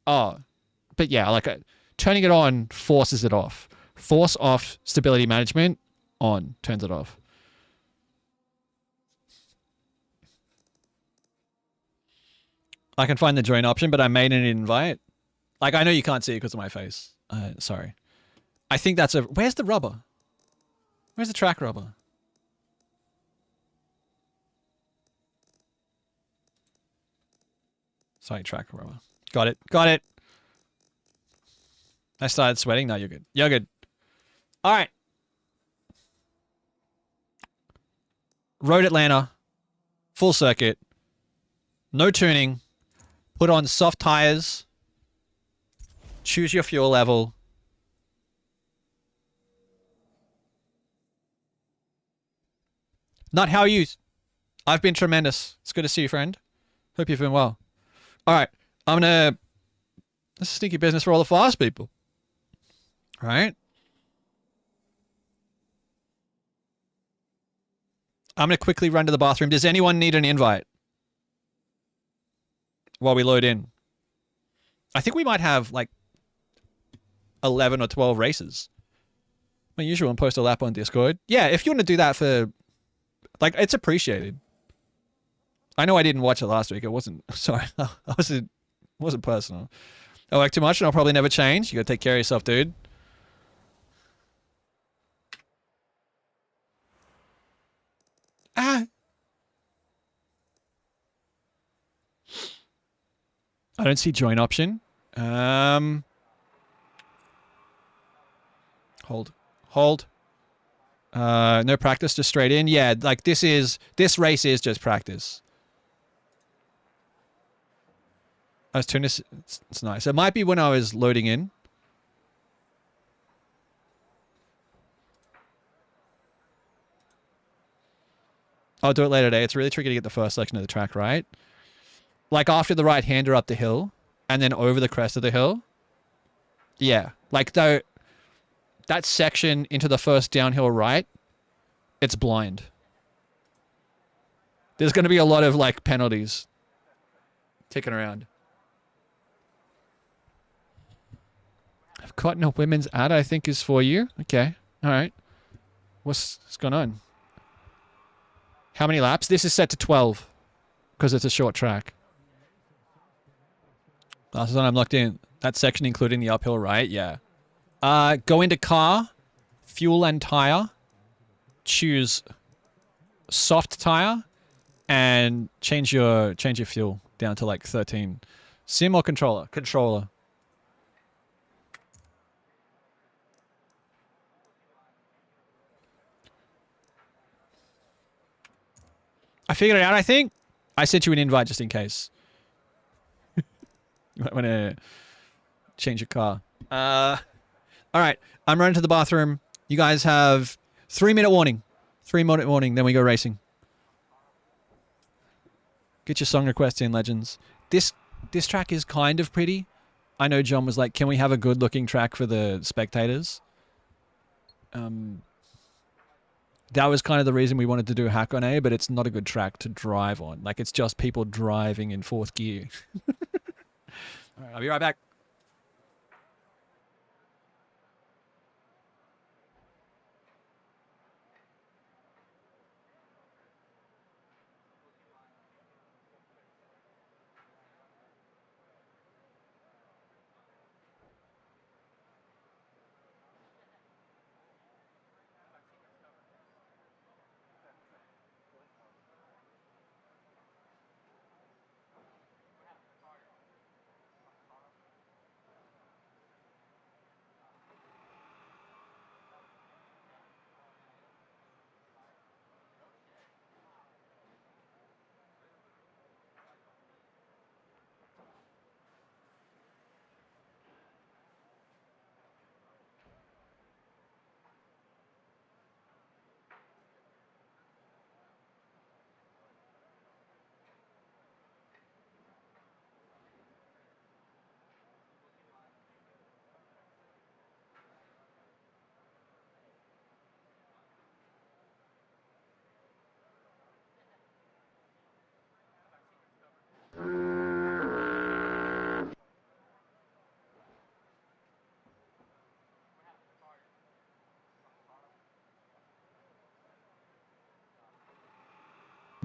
Oh. But yeah, like turning it on forces it off. Force off stability management. On. Turns it off. I can find the join option, but I made an invite. Like, I know you can't see it because of my face. Sorry. I think that's a... Where's the rubber? Where's the track rubber? Sorry, track rubber. Got it. Got it. I started sweating. No, you're good. You're good. All right. Road Atlanta. Full circuit. No tuning. Put on soft tires. Choose your fuel level. Not how you. I've been tremendous. It's good to see you, friend. Hope you've been well. All right. I'm going to... This is sneaky business for all the fast people. All right. I'm going to quickly run to the bathroom. Does anyone need an invite? While we load in. I think we might have like 11 or 12 races. My usual and post a lap on Discord. Yeah, if you want to do that for... Like, it's appreciated. I know I didn't watch it last week. It wasn't... Sorry. It wasn't personal. I work too much and I'll probably never change. You gotta take care of yourself, dude. Ah! I don't see join option. Hold. Hold. No practice, just straight in. Yeah, like this race is just practice. I was turning this. It's nice. It might be when I was loading in. I'll do it later today. It's really tricky to get the first section of the track right. Like after the right-hander up the hill and then over the crest of the hill. Yeah. Like though that section into the first downhill right, it's blind. There's going to be a lot of like penalties ticking around. I've gotten a women's ad I think is for you. Okay. All right. What's going on? How many laps? This is set to 12 because it's a short track. Last one I'm locked in. That section including the uphill right? Yeah. Go into car, fuel and tire. Choose soft tire and change your fuel down to like 13. Sim or controller? Controller. I figured it out, I think. I sent you an invite just in case. You might want to change your car. All right. I'm running to the bathroom. You guys have 3-minute warning. 3-minute warning, then we go racing. Get your song requests in, legends. This track is kind of pretty. I know John was like, can we have a good-looking track for the spectators? That was kind of the reason we wanted to do Hakone, but it's not a good track to drive on. Like, it's just people driving in 4th gear. All right, I'll be right back.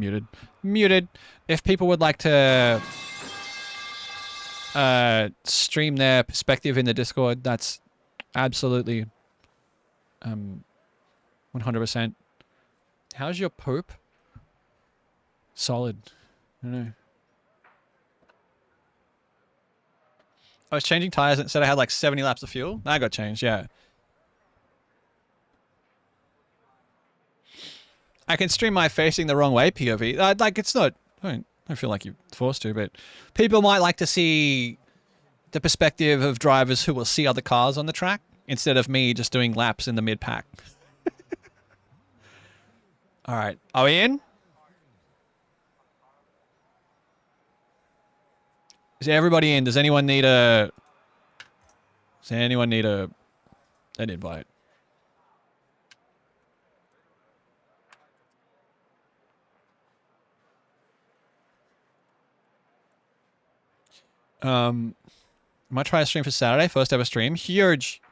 Muted. Muted. If people would like to stream their perspective in the Discord, that's absolutely 100%. How's your poop? Solid. I don't know. I was changing tires and it said I had like 70 laps of fuel. I got changed, yeah. I can stream my facing the wrong way POV. Like, it's not... I don't feel like you're forced to, but people might like to see the perspective of drivers who will see other cars on the track instead of me just doing laps in the mid-pack. All right. Are we in? Is everybody in? Does anyone need a... Does anyone need an invite? Might try a stream for Saturday. First ever stream. Huge.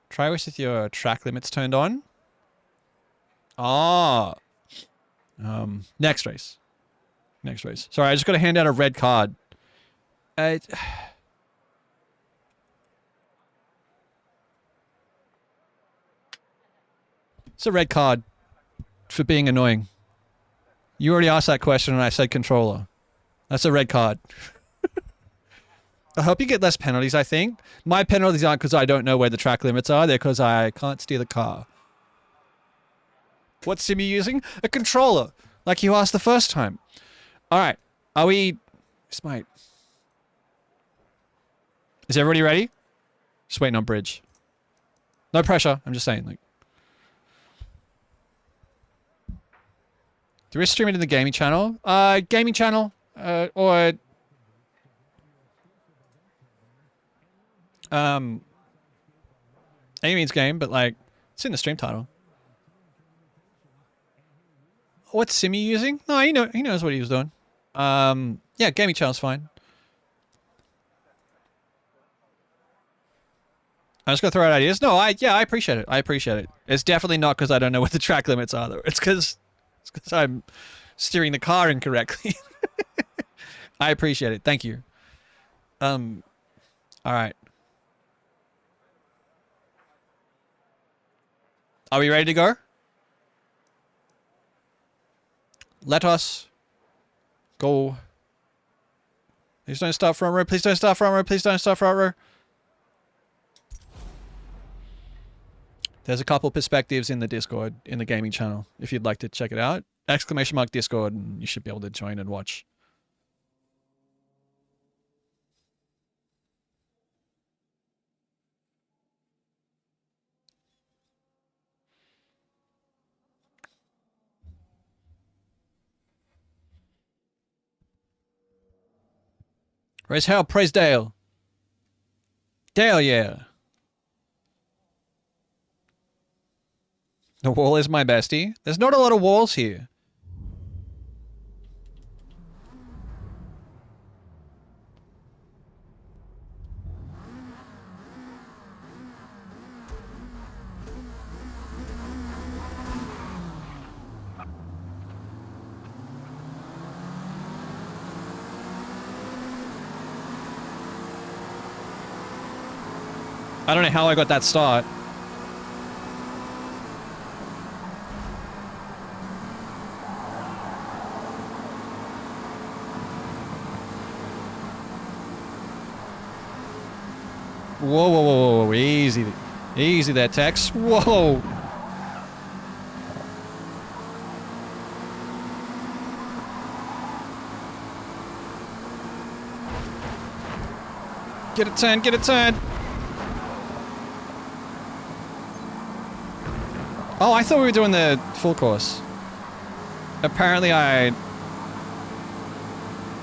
Try with your track limits turned on. Ah. Next race. Next race. Sorry, I just got to hand out a red card. It's a red card for being annoying. You already asked that question and I said controller. That's a red card. I hope you get less penalties, I think. My penalties aren't because I don't know where the track limits are. They're because I can't steer the car. What sim are you using? A controller, like you asked the first time. All right. Are we... Smite. Is everybody ready? Just waiting on bridge. No pressure. I'm just saying, like... Do we stream it in the gaming channel? Gaming channel, or... Any means game, but like, it's in the stream title. What sim are you using? No, he knows what he was doing. Yeah, gaming channel's fine. I'm just gonna throw out ideas. No, I appreciate it. I appreciate it. It's definitely not because I don't know what the track limits are, though. It's because I'm steering the car incorrectly. I appreciate it. Thank you. All right. Are we ready to go? Let us go. Please don't start front row. Please don't start front row. Please don't start front row. There's a couple perspectives in the Discord, in the gaming channel, if you'd like to check it out. ! Discord, and you should be able to join and watch. Praise hell, praise Dale. Dale, yeah. The wall is my bestie. There's not a lot of walls here. I don't know how I got that start. Whoa, whoa, whoa, whoa, easy. Easy there, Tex. Whoa. Get a turn, get a turn. Oh, I thought we were doing the full course. Apparently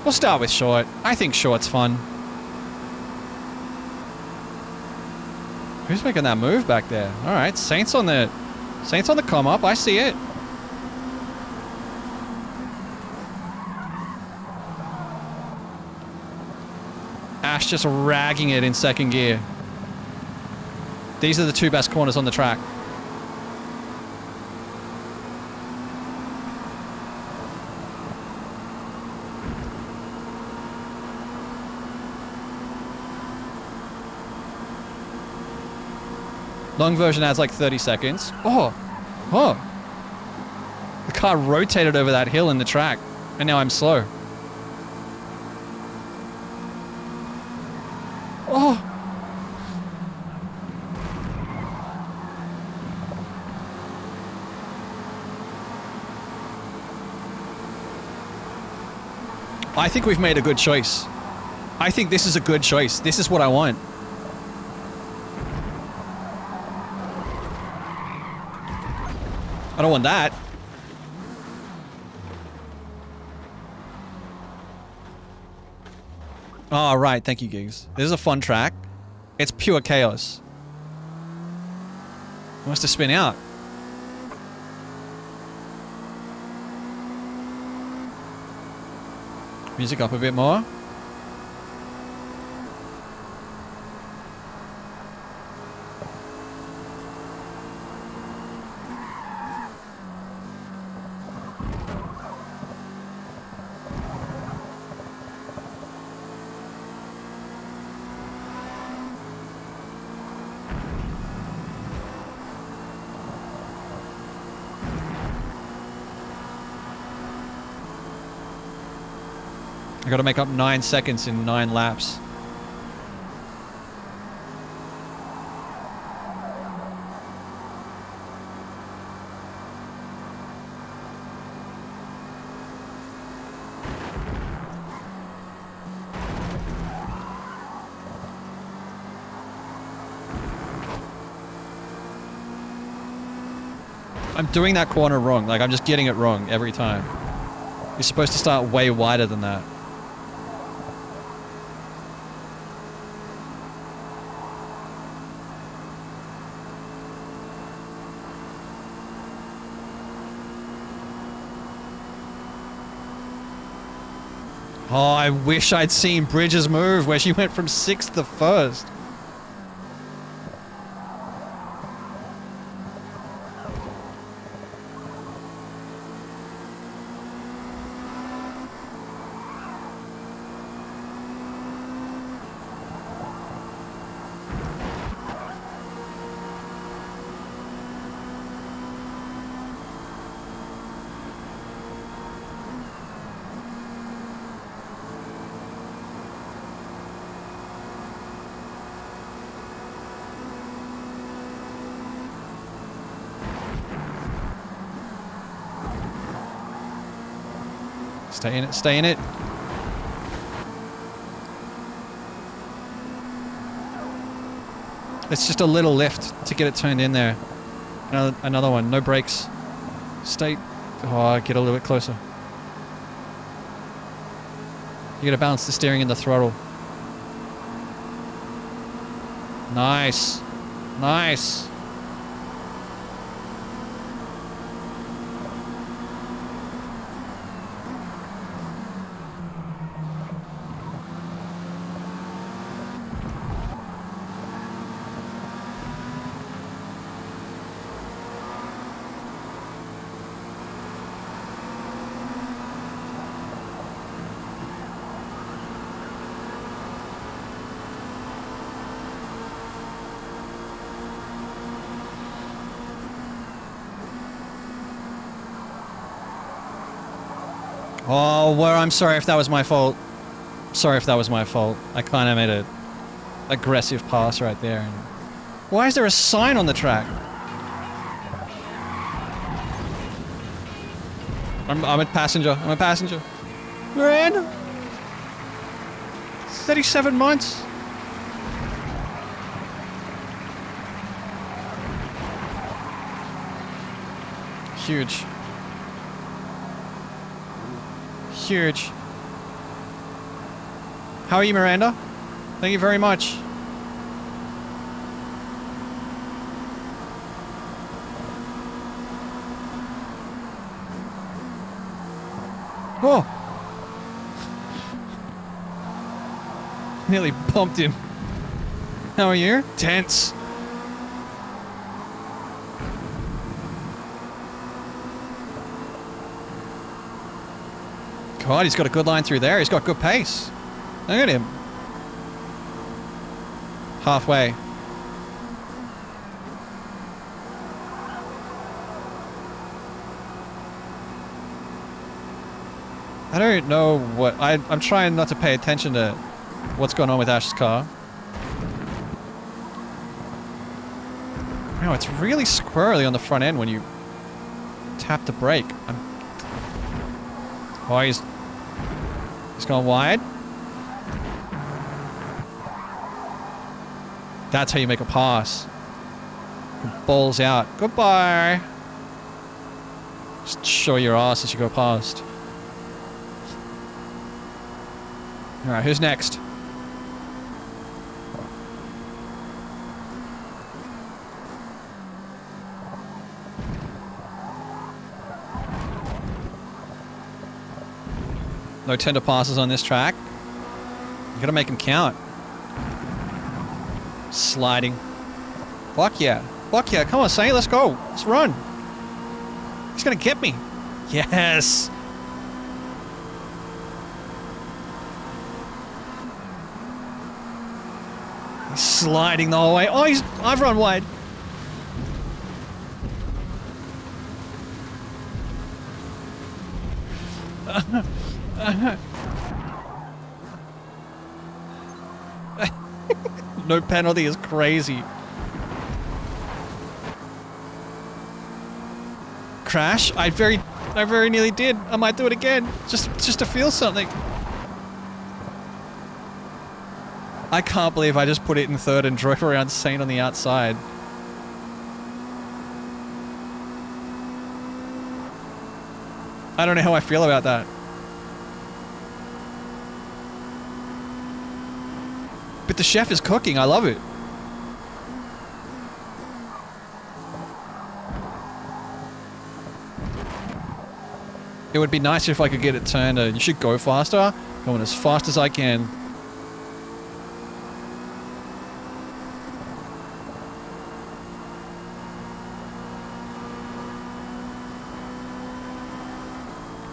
we'll start with short. I think short's fun. Who's making that move back there? All right, Saints on the come up. I see it. Ash just ragging it in second gear. These are the two best corners on the track. Long version adds like 30 seconds. Oh. The car rotated over that hill in the track, and now I'm slow. Oh. I think we've made a good choice. I think this is a good choice. This is what I want. I don't want that. Oh, right. Thank you, Gigs. This is a fun track. It's pure chaos. It wants to spin out. Music up a bit more. I gotta make up 9 seconds in 9 laps. I'm doing that corner wrong. Like, I'm just getting it wrong every time. You're supposed to start way wider than that. Oh, I wish I'd seen Bridges move where she went from 6th to 1st. Stay in it, stay in it. It's just a little lift to get it turned in there. Another one, no brakes. Stay. Oh, get a little bit closer. You gotta balance the steering and the throttle. Nice. Nice. Oh, well, I'm sorry if that was my fault. Sorry if that was my fault. I kind of made a aggressive pass right there. And why is there a sign on the track? I'm a passenger. I'm a passenger. Miranda? 37 months. Huge. Huge. How are you, Miranda? Thank you very much. Oh! Nearly bumped him. How are you? Tense. God, he's got a good line through there. He's got good pace. Look at him. Halfway. I don't know what... I'm trying not to pay attention to what's going on with Ash's car. No, it's really squirrely on the front end when you tap the brake. Oh, he's gone wide. That's how you make a pass. Balls out. Goodbye. Just show your ass as you go past. Alright, who's next? No tender passes on this track. You gotta make them count. Sliding. Fuck yeah. Fuck yeah. Come on, Saint. Let's go. Let's run. He's gonna get me. Yes. He's sliding the whole way. Oh, I've run wide. No penalty is crazy. Crash? I very nearly did. I might do it again, just to feel something. I can't believe I just put it in third and drove around Saint on the outside. I don't know how I feel about that. But the chef is cooking. I love it. It would be nicer if I could get it turned. You should go faster. Going as fast as I can.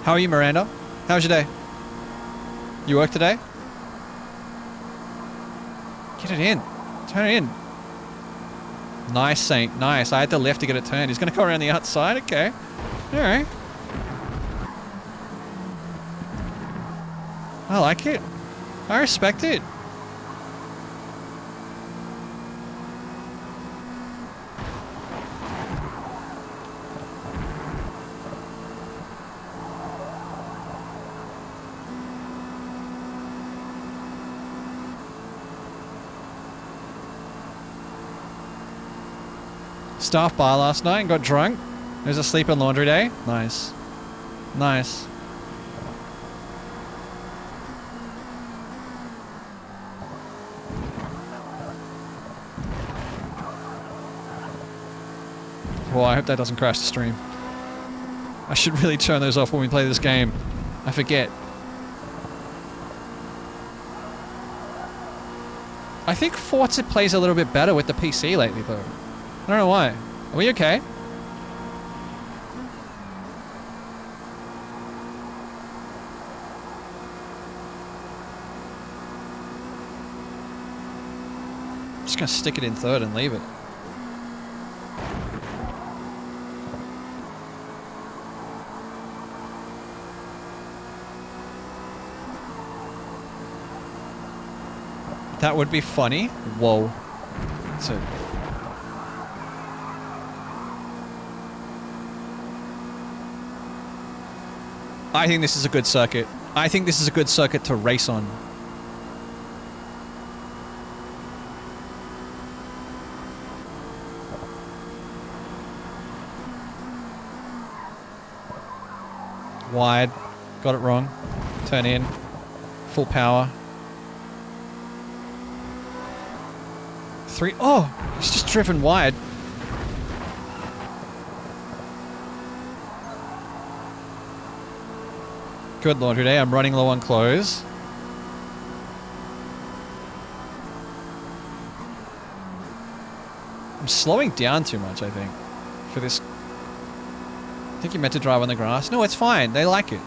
How are you, Miranda? How was your day? You work today? Get it in. Turn it in. Nice, Saint. Nice. I had to left to get it turned. He's going to go around the outside? Okay. Alright. I like it. I respect it. Staff bar last night and got drunk. It was a sleep and laundry day. Nice. Nice. Well, I hope that doesn't crash the stream. I should really turn those off when we play this game. I forget. I think Forza plays a little bit better with the PC lately, though. I don't know why. Are we okay? I'm just gonna stick it in third and leave it. That would be funny. Whoa. So. I think this is a good circuit. I think this is a good circuit to race on. Wide. Got it wrong. Turn in. Full power. 3. Oh! He's just driven wide. Good laundry day. I'm running low on clothes. I'm slowing down too much, I think, for this. I think you're meant to drive on the grass. No, it's fine. They like it.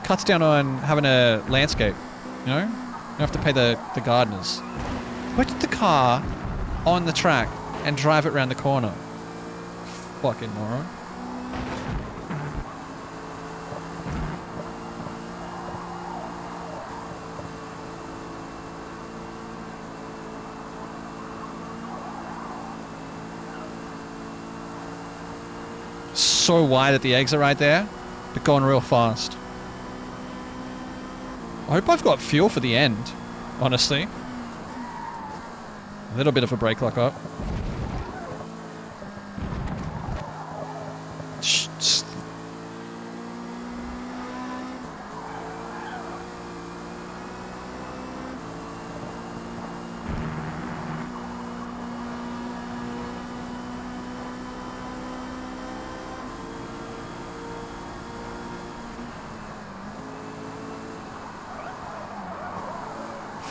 Cuts down on having a landscape, you know? You don't have to pay the gardeners. Put the car on the track and drive it around the corner. Fucking moron. so wide at the exit right there, but going real fast. I hope I've got fuel for the end, honestly. A little bit of a brake lock up.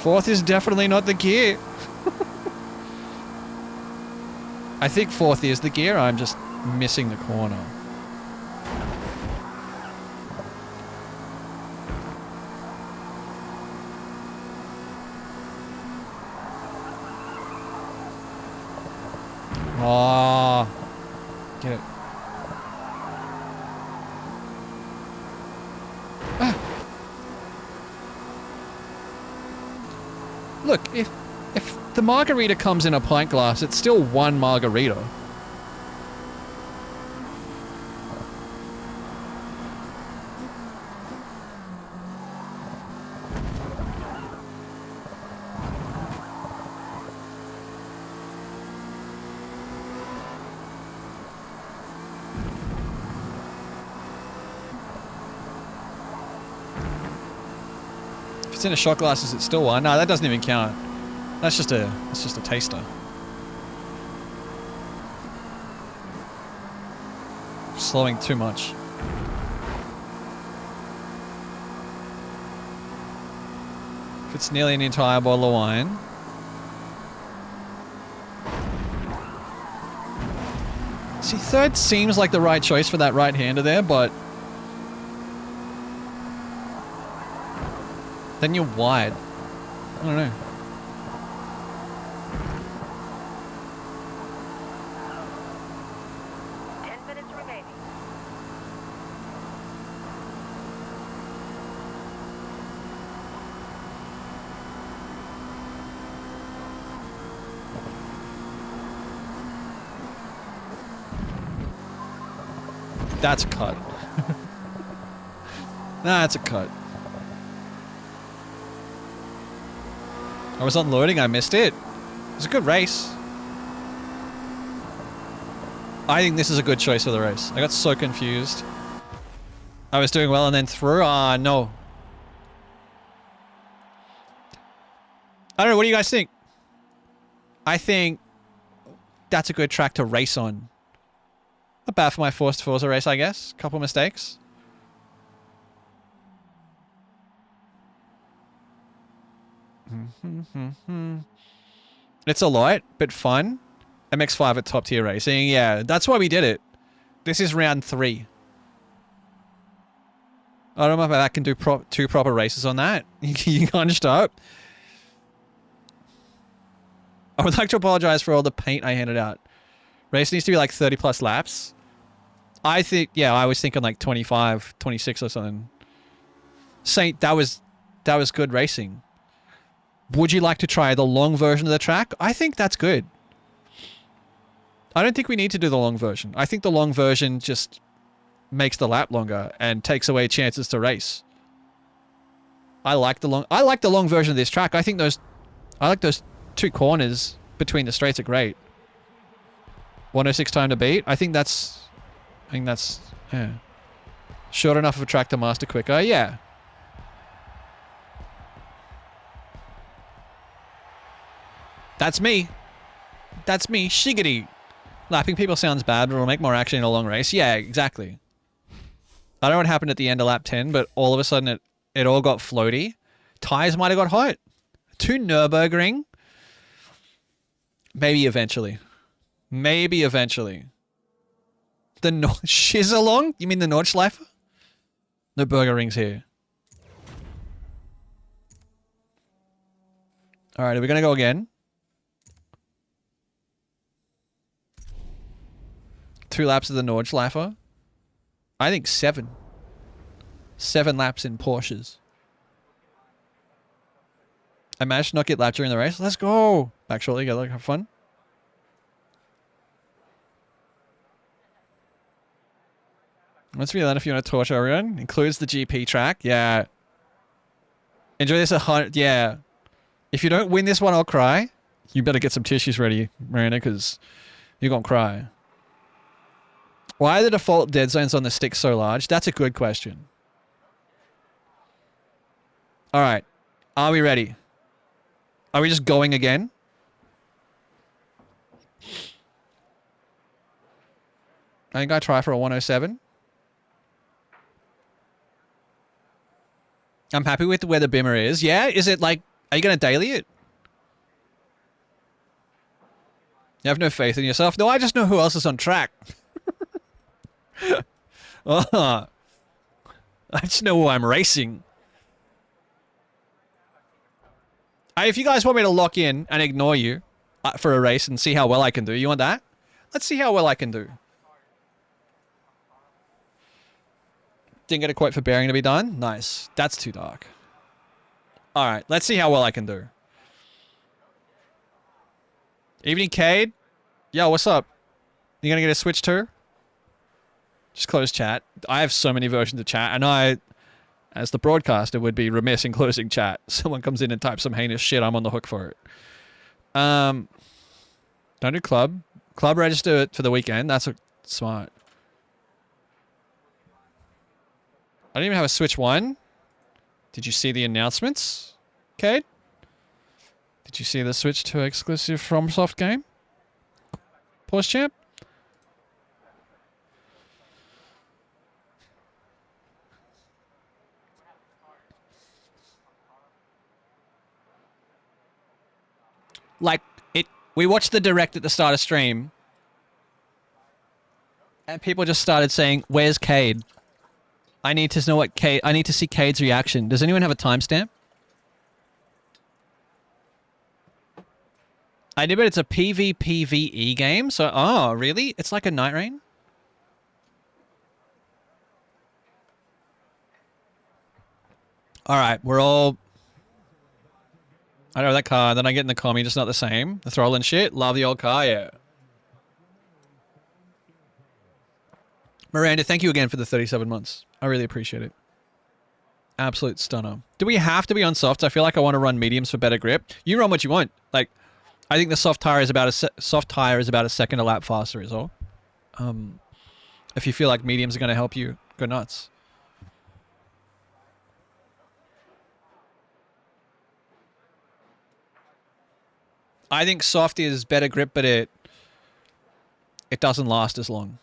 Fourth is definitely not the gear. I think fourth is the gear. I'm just missing the corner. Oh, get it. Look, if the margarita comes in a pint glass, it's still one margarita. If it's in a shot glass, is it still one? No, that doesn't even count. That's just a taster. Slowing too much. If it's nearly an entire bottle of wine. See, third seems like the right choice for that right-hander there, but then you're wide. I don't know. That's a cut. That's a cut. I was unloading, I missed it. It was a good race. I think this is a good choice for the race. I got so confused. I was doing well and then through. Ah, no. I don't know, what do you guys think? I think that's a good track to race on. Not bad for my first Forza race, I guess. Couple mistakes. It's a lot, but fun. MX-5 at top tier racing. Yeah, that's why we did it. This is round 3. I don't know if I can do two proper races on that. You hunched up. I would like to apologize for all the paint I handed out. Race needs to be like 30 plus laps. I think, yeah, I was thinking like 25, 26 or something. Saint, that was good racing. Would you like to try the long version of the track? I think that's good. I don't think we need to do the long version. I think the long version just makes the lap longer and takes away chances to race. I like the long version of this track. I like those 2 corners between the straights are great. 106 time to beat. I think that's yeah. Short enough of a track to master quicker. Yeah. That's me. That's me. Shiggity. Lapping people sounds bad, but it'll make more action in a long race. Yeah, exactly. I don't know what happened at the end of lap 10, but all of a sudden it all got floaty. Tires might have got hot. 2 Nürburgring. Maybe eventually. Maybe eventually. The Schizalong? You mean the Nordschleife? No burger rings here. Alright, are we going to go again? 2 laps of the Nordschleife? I think 7. 7 laps in Porsches. I managed to not get lapped during the race. Let's go! Back shortly, go have fun. Must be then if you want to torture everyone. Includes the GP track. Yeah. Enjoy this 100. Yeah. If you don't win this one, I'll cry. You better get some tissues ready, Miranda, because you're going to cry. Why are the default dead zones on the stick so large? That's a good question. All right. Are we ready? Are we just going again? I think I try for a 107. I'm happy with where the Bimmer is. Yeah? Is it like... Are you going to daily it? You have no faith in yourself? No, I just know who else is on track. I just know who I'm racing. If you guys want me to lock in and ignore you for a race and see how well I can do, you want that? Let's see how well I can do. Didn't get a quote for bearing to be done? Nice. That's too dark. Alright, let's see how well I can do. Evening, Cade. Yo, what's up? You gonna get a Switch too? Just close chat. I have so many versions of chat, and I, as the broadcaster, would be remiss in closing chat. Someone comes in and types some heinous shit, I'm on the hook for it. Don't do club. Club register it for the weekend. That's smart. I don't even have a Switch 1. Did you see the announcements, Cade? Did you see the Switch 2 exclusive FromSoft game? Pause champ? Like, we watched the direct at the start of stream, and people just started saying, "Where's Cade? I need to know what Cade. I need to see Cade's reaction." Does anyone have a timestamp? I did, but it's a PvPvE game. So, oh, really? It's like a Night Rain? All right, we're all... I know that car, then I get in the commie, just not the same. The throttle and shit. Love the old car, yeah. Miranda, thank you again for the 37 months. I really appreciate it. Absolute stunner. Do we have to be on softs? I feel like I want to run mediums for better grip. You run what you want. Like, I think the soft tire is about a second a lap faster is all. If you feel like mediums are going to help you, go nuts. I think soft is better grip, but it doesn't last as long.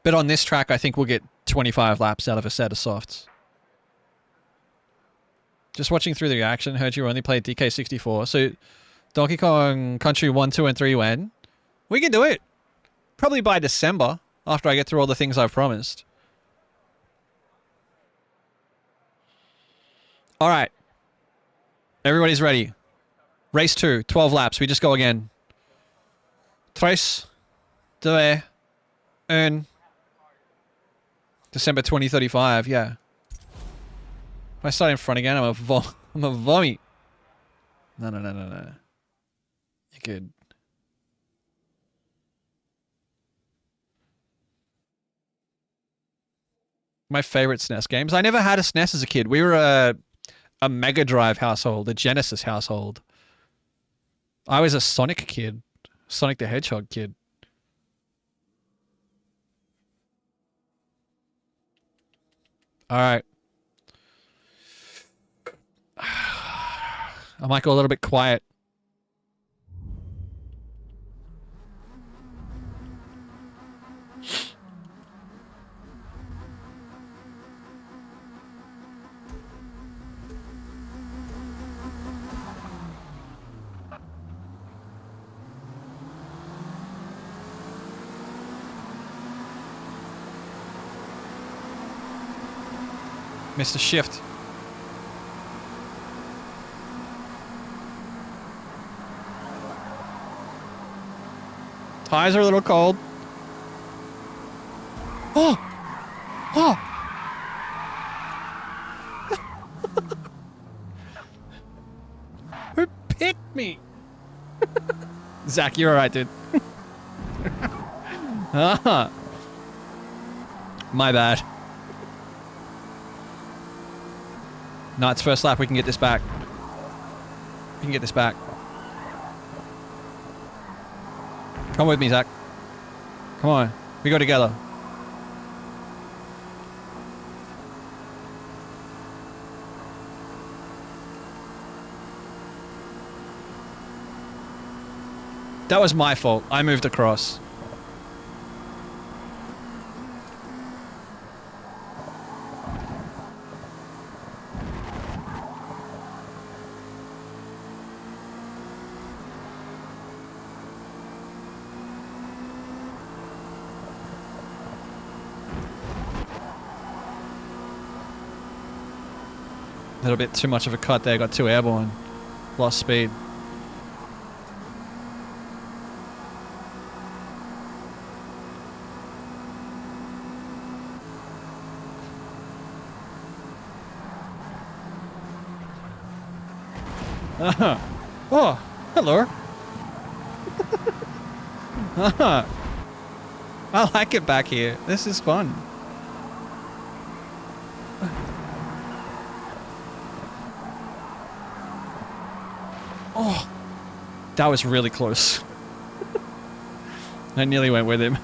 But on this track, I think we'll get 25 laps out of a set of softs. Just watching through the action, heard you only played DK64. So Donkey Kong Country 1, 2, and 3 when? We can do it. Probably by December, after I get through all the things I've promised. All right. Everybody's ready. Race 2, 12 laps. We just go again. 3, 2, 1. December 2035, yeah. If I start in front again, I'm a vomit. No. You're good. My favorite SNES games. I never had a SNES as a kid. We were a Mega Drive household, a Genesis household. I was a Sonic kid. Sonic the Hedgehog kid. All right. I might go a little bit quiet. Missed a shift. Tires are a little cold. Oh! Oh! Who picked me? Zach, you're alright, dude. My bad. No, it's first lap. We can get this back. We can get this back. Come with me, Zach. Come on. We go together. That was my fault. I moved across. A little bit too much of a cut there. Got too airborne. Lost speed. Oh, hello. I like it back here. This is fun. Oh, that was really close. I nearly went with him.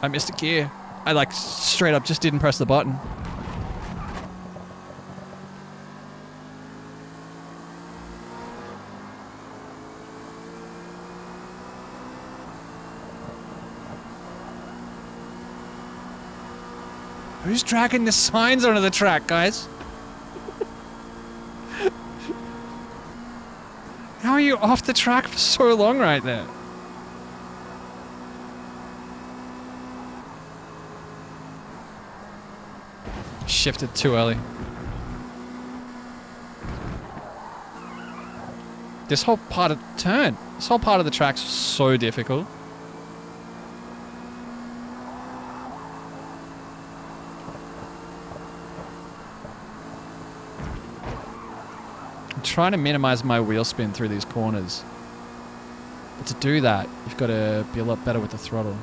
I missed a gear. I like straight up just didn't press the button. Who's dragging the signs onto the track, guys? How are you off the track for so long right there? Shifted too early. This whole part of the track's so difficult. I'm trying to minimize my wheel spin through these corners. But to do that, you've got to be a lot better with the throttle.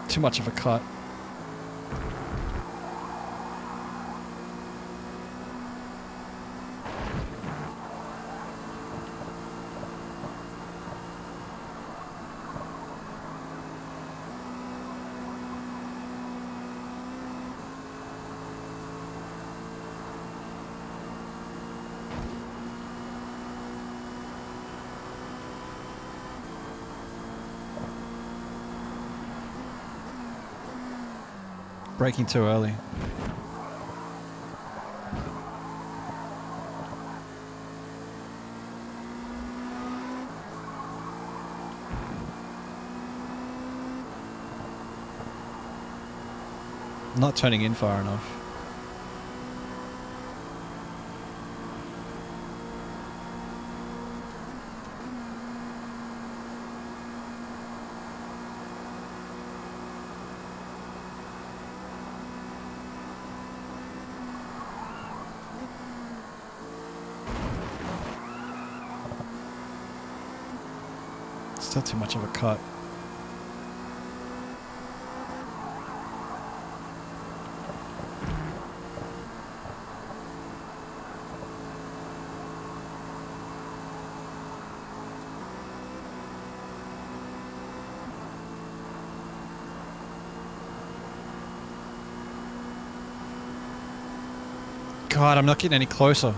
Too much of a cut. Braking too early. Not turning in far enough. Still too much of a cut. God, I'm not getting any closer.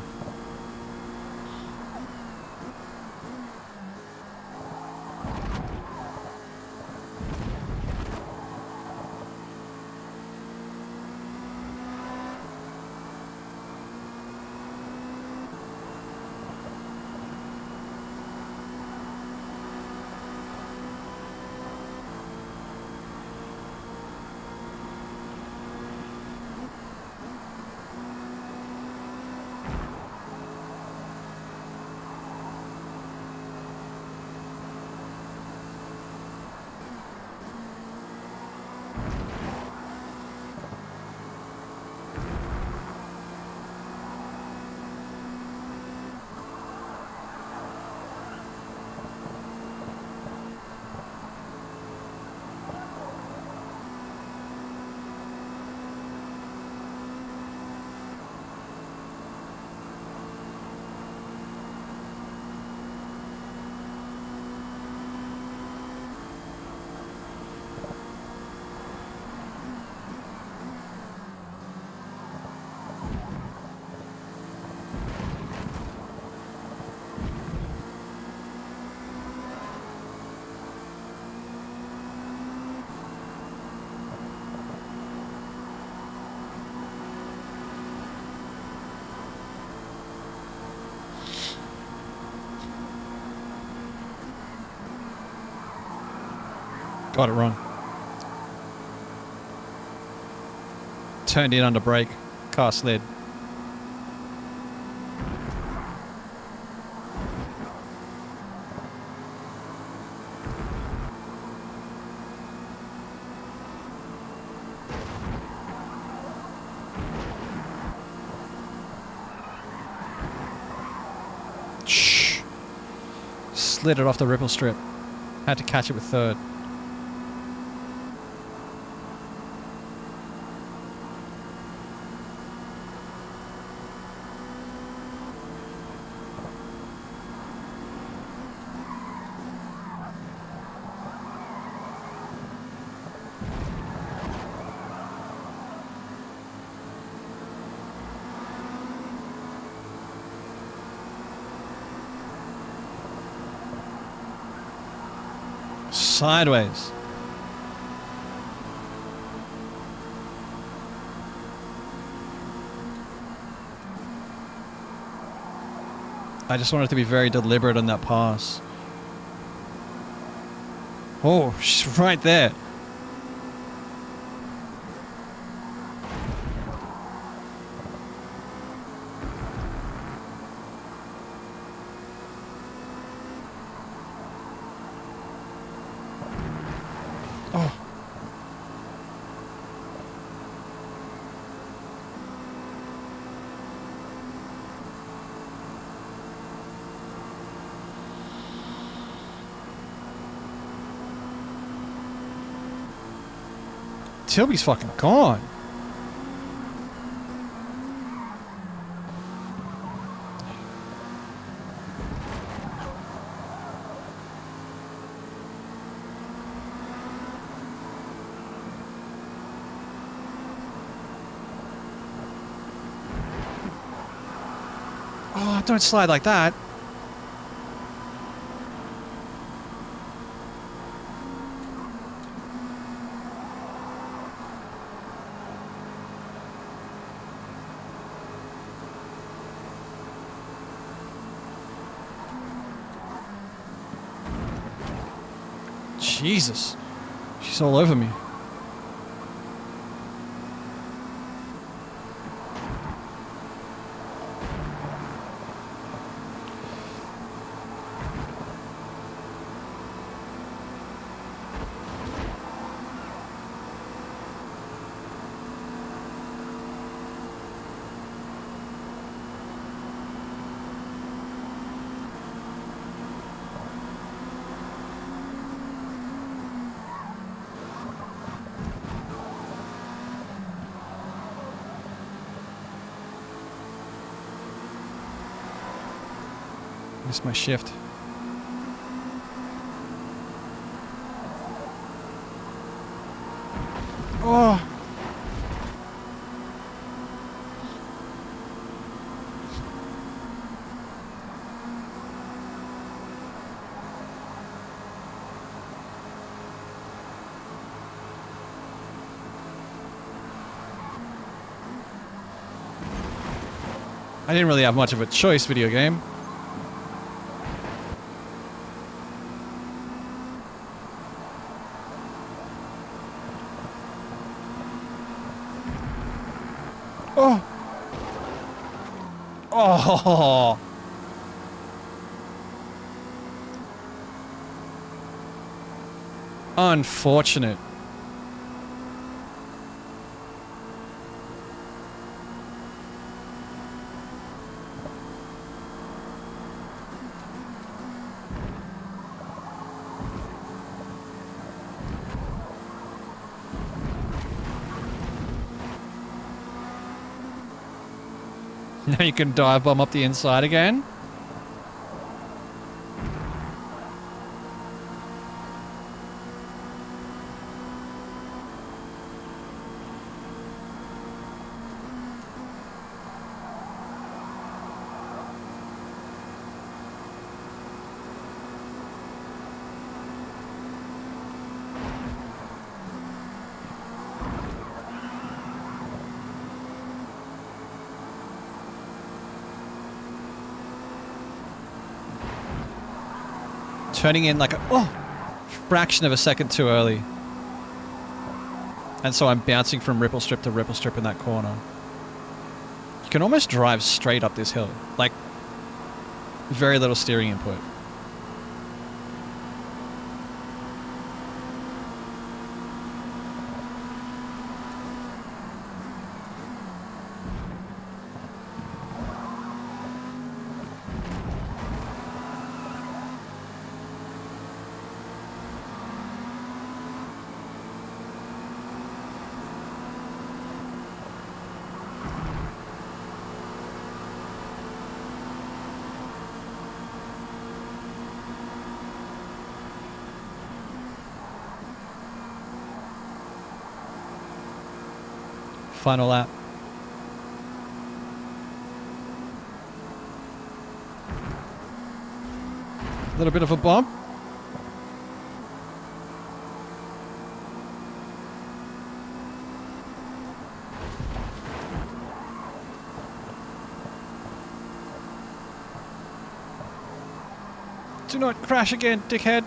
Got it wrong. Turned in under brake. Car slid. Shh. Slid it off the ripple strip. Had to catch it with third. Sideways. I just wanted to be very deliberate on that pass. Oh, she's right there. Tilby's fucking gone. Oh, don't slide like that. Jesus. She's all over me. Missed my shift. Oh. didn't really have much of a choice, video game. Oh! Oh! Unfortunate. Now you can dive bomb up the inside again. Turning in like a fraction of a second too early. And so I'm bouncing from ripple strip to ripple strip in that corner. You can almost drive straight up this hill. Like, very little steering input. Final lap. A little bit of a bump. Do not crash again, dickhead.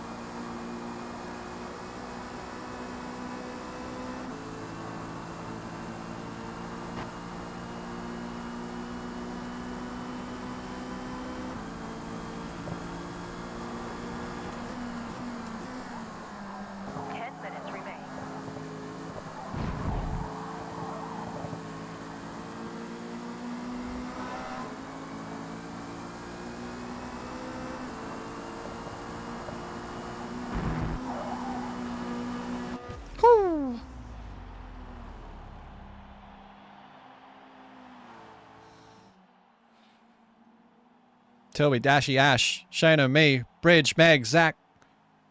Toby, Dashy, Ash, Shayna, me, Bridge, Meg, Zach.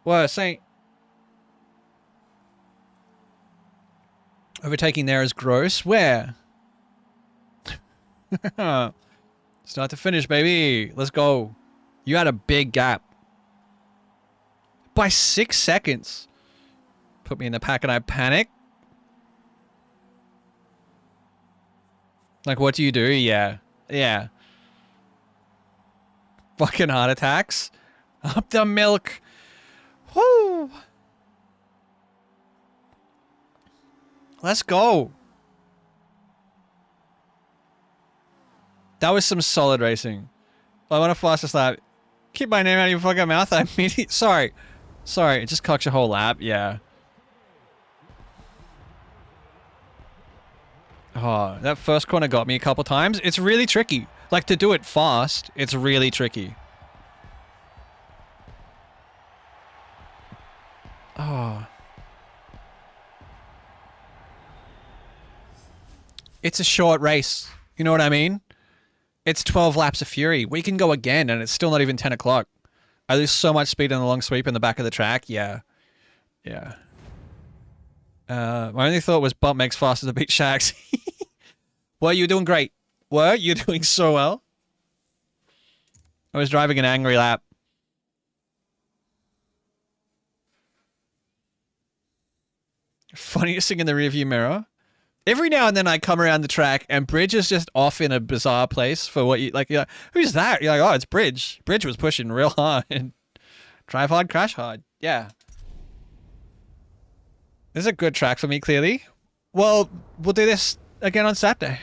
Whoa, Saint. Overtaking there is gross. Where? Start to finish, baby. Let's go. You had a big gap. By 6 seconds. Put me in the pack and I panic. Like, what do you do? Yeah. Yeah. Fucking heart attacks. Up the milk. Woo. Let's go. That was some solid racing. I want to fastest lap. Keep my name out of your fucking mouth. I mean, sorry. Sorry, it just cocks a whole lap. Yeah. Oh, that first corner got me a couple times. It's really tricky. Like, to do it fast, it's really tricky. Oh. It's a short race. You know what I mean? It's 12 laps of fury. We can go again, and it's still not even 10 o'clock. I lose so much speed in the long sweep in the back of the track. Yeah. Yeah. My only thought was bump makes faster to beat Shax. Well, you're doing great. Were you doing so well? I was driving an angry lap. Funniest thing in the rearview mirror? Every now and then I come around the track and Bridge is just off in a bizarre place for what you like. You're like, who's that? You're like, oh, it's Bridge. Bridge was pushing real hard and drive hard, crash hard. Yeah. This is a good track for me, clearly. Well, we'll do this again on Saturday.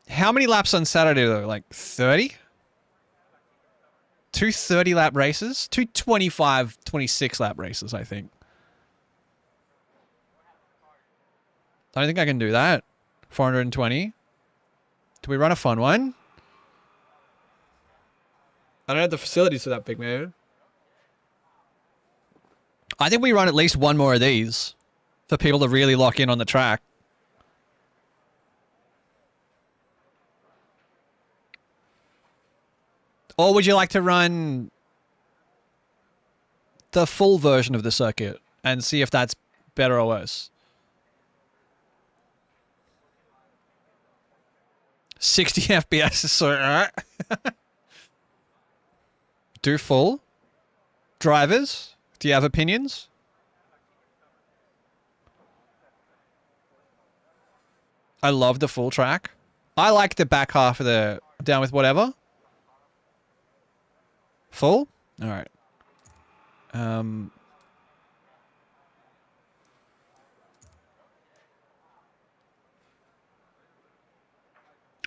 How many laps on Saturday, though? Like 30? 2 30-lap races? 2 25, 26-lap races, I think. I don't think I can do that. 420. Do we run a fun one? I don't have the facilities for that, big man. I think we run at least one more of these for people to really lock in on the track. Or would you like to run the full version of the circuit and see if that's better or worse? 60 FPS is so... Do full? Drivers? Do you have opinions? I love the full track. I like the back half of the Down With Whatever. Full? Alright.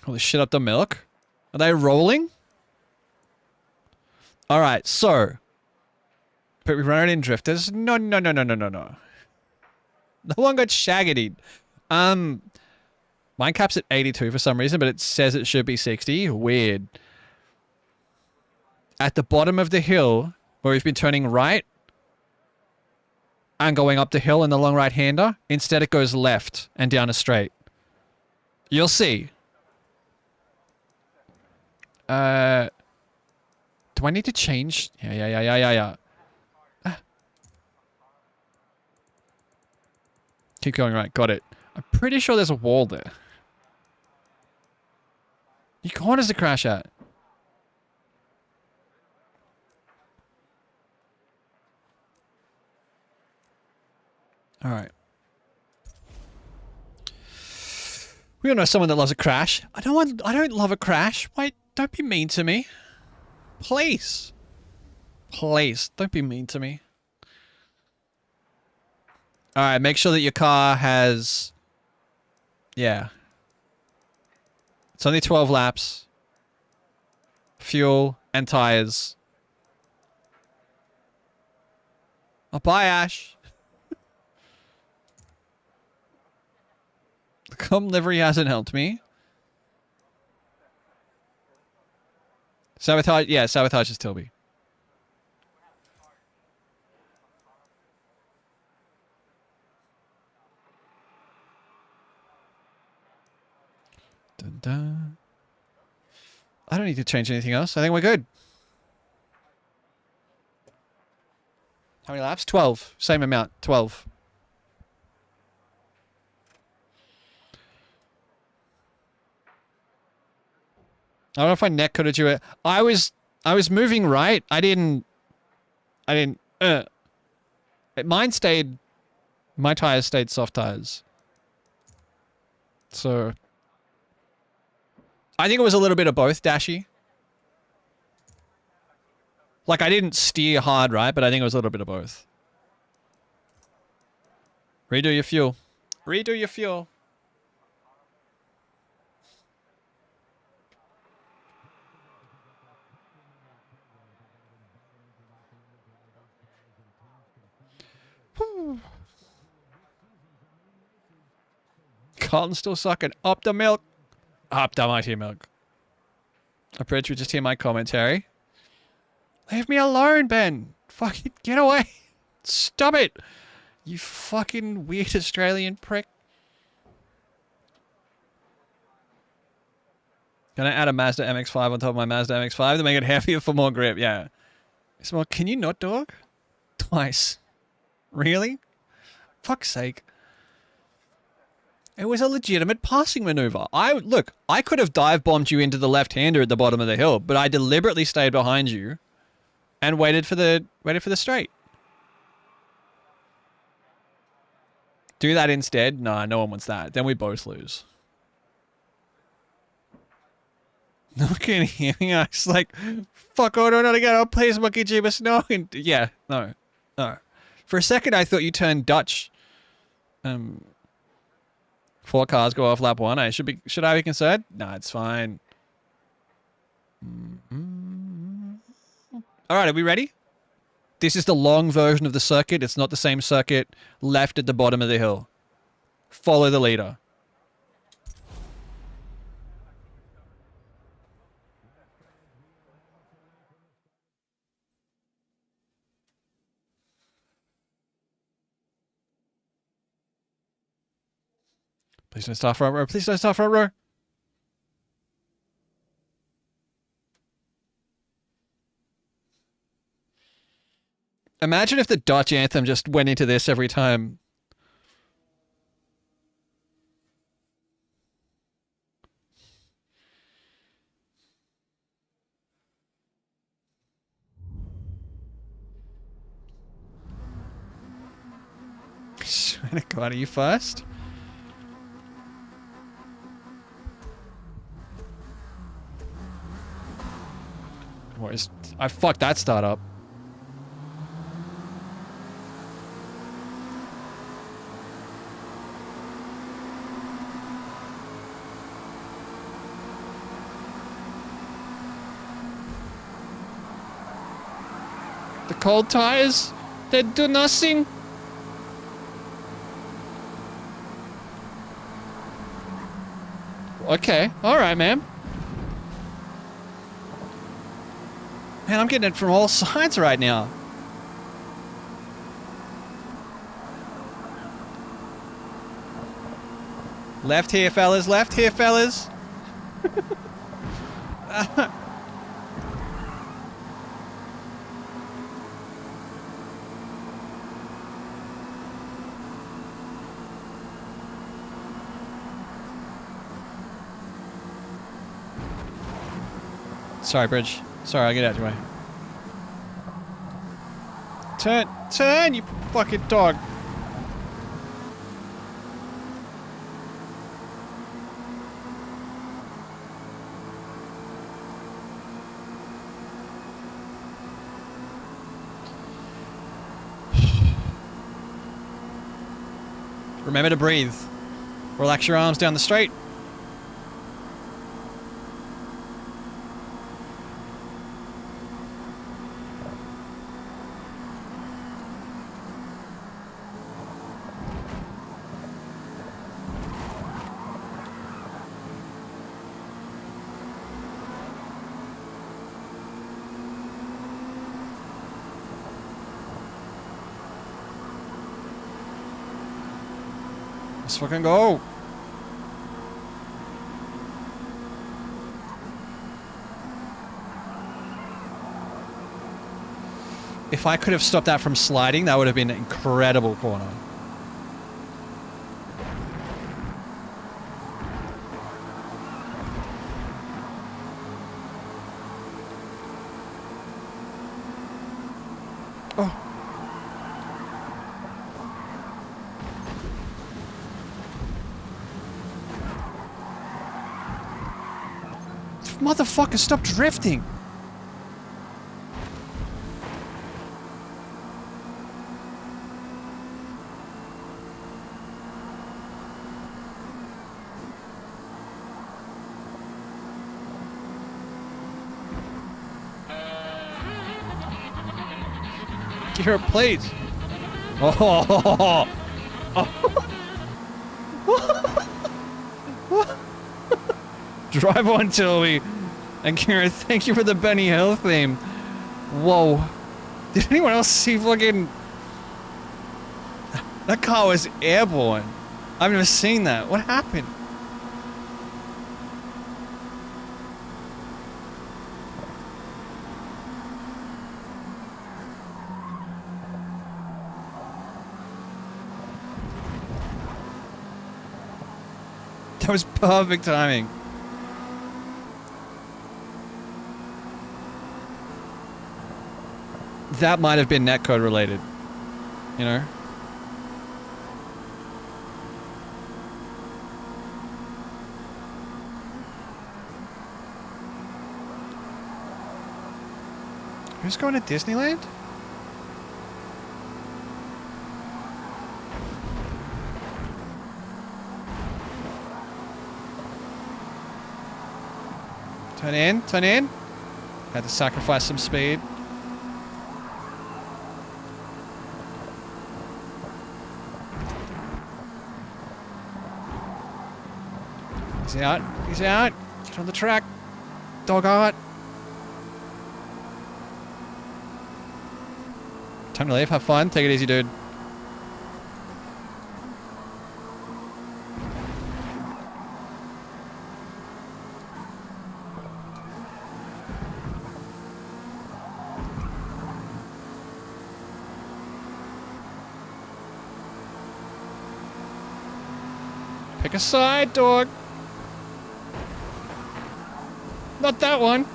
Holy shit, up the milk. Are they rolling? Alright, so. But we run it in drifters. No. No one got shaggedied. Mine cap's at 82 for some reason, but it says it should be 60. Weird. At the bottom of the hill, where we've been turning right and going up the hill in the long right-hander, instead it goes left and down a straight. You'll see. Do I need to change? Yeah. Keep going right. Got it. I'm pretty sure there's a wall there. You corners to crash at. All right. We all know someone that loves a crash. I don't love a crash. Wait, don't be mean to me. Please. Please, don't be mean to me. All right, make sure that your car has... Yeah. It's only 12 laps. Fuel and tires. Oh, bye, Ash. The com livery hasn't helped me. Sabotage, yeah, sabotage is Tilby. Dun, dun. I don't need to change anything else. I think we're good. How many laps? 12. Same amount. 12. I don't know if my neck could have do it. I was moving right. Mine stayed, my tires stayed soft tires. So, I think it was a little bit of both, Dashy. Like, I didn't steer hard, right? But I think it was a little bit of both. Redo your fuel. Redo your fuel. Carlton's still sucking. Up the milk. Up the mighty milk. I'm pretty sure you just hear my commentary. Leave me alone, Ben. Fucking get away. Stop it. You fucking weird Australian prick. Can I add a Mazda MX-5 on top of my Mazda MX-5 to make it heavier for more grip? Yeah. Small, can you not, dog? Twice. Really? Fuck's sake. It was a legitimate passing maneuver. Look, I could have dive bombed you into the left-hander at the bottom of the hill, but I deliberately stayed behind you and waited for the straight. Do that instead. Nah, no one wants that. Then we both lose. Look at him. It's like, fuck, I don't know again. I'll play as Monkey Jeebus. No. And yeah, no. For a second, I thought you turned Dutch. 4 cars go off lap 1. Should I be concerned? Nah, it's fine. All right, are we ready? This is the long version of the circuit. It's not the same circuit. Left at the bottom of the hill. Follow the leader. Please don't start front row. Please don't start front row. Imagine if the Dutch anthem just went into this every time. Swear to God, are you first? I fucked that start up. The cold tires, they do nothing. Okay, alright, man. Man, I'm getting it from all sides right now. Left here, fellas. Left here, fellas. Sorry, Bridge. Sorry, I'll get out of your way. Turn, you fucking dog. Remember to breathe. Relax your arms down the straight. Let's fucking go. If I could have stopped that from sliding, that would have been an incredible corner. Oh. Motherfucker, stop drifting! Garrett, please! Oh! Drive on, Tilby. And Garrett, thank you for the Benny Hill theme. Whoa. Did anyone else see fucking... That car was airborne. I've never seen that. What happened? That was perfect timing. That might have been netcode related, you know? Who's going to Disneyland? Turn in, turn in. Had to sacrifice some speed. He's out, he's out. Get on the track. Dog art. Time to leave, have fun, take it easy, dude. Pick a side, dog. Not that one.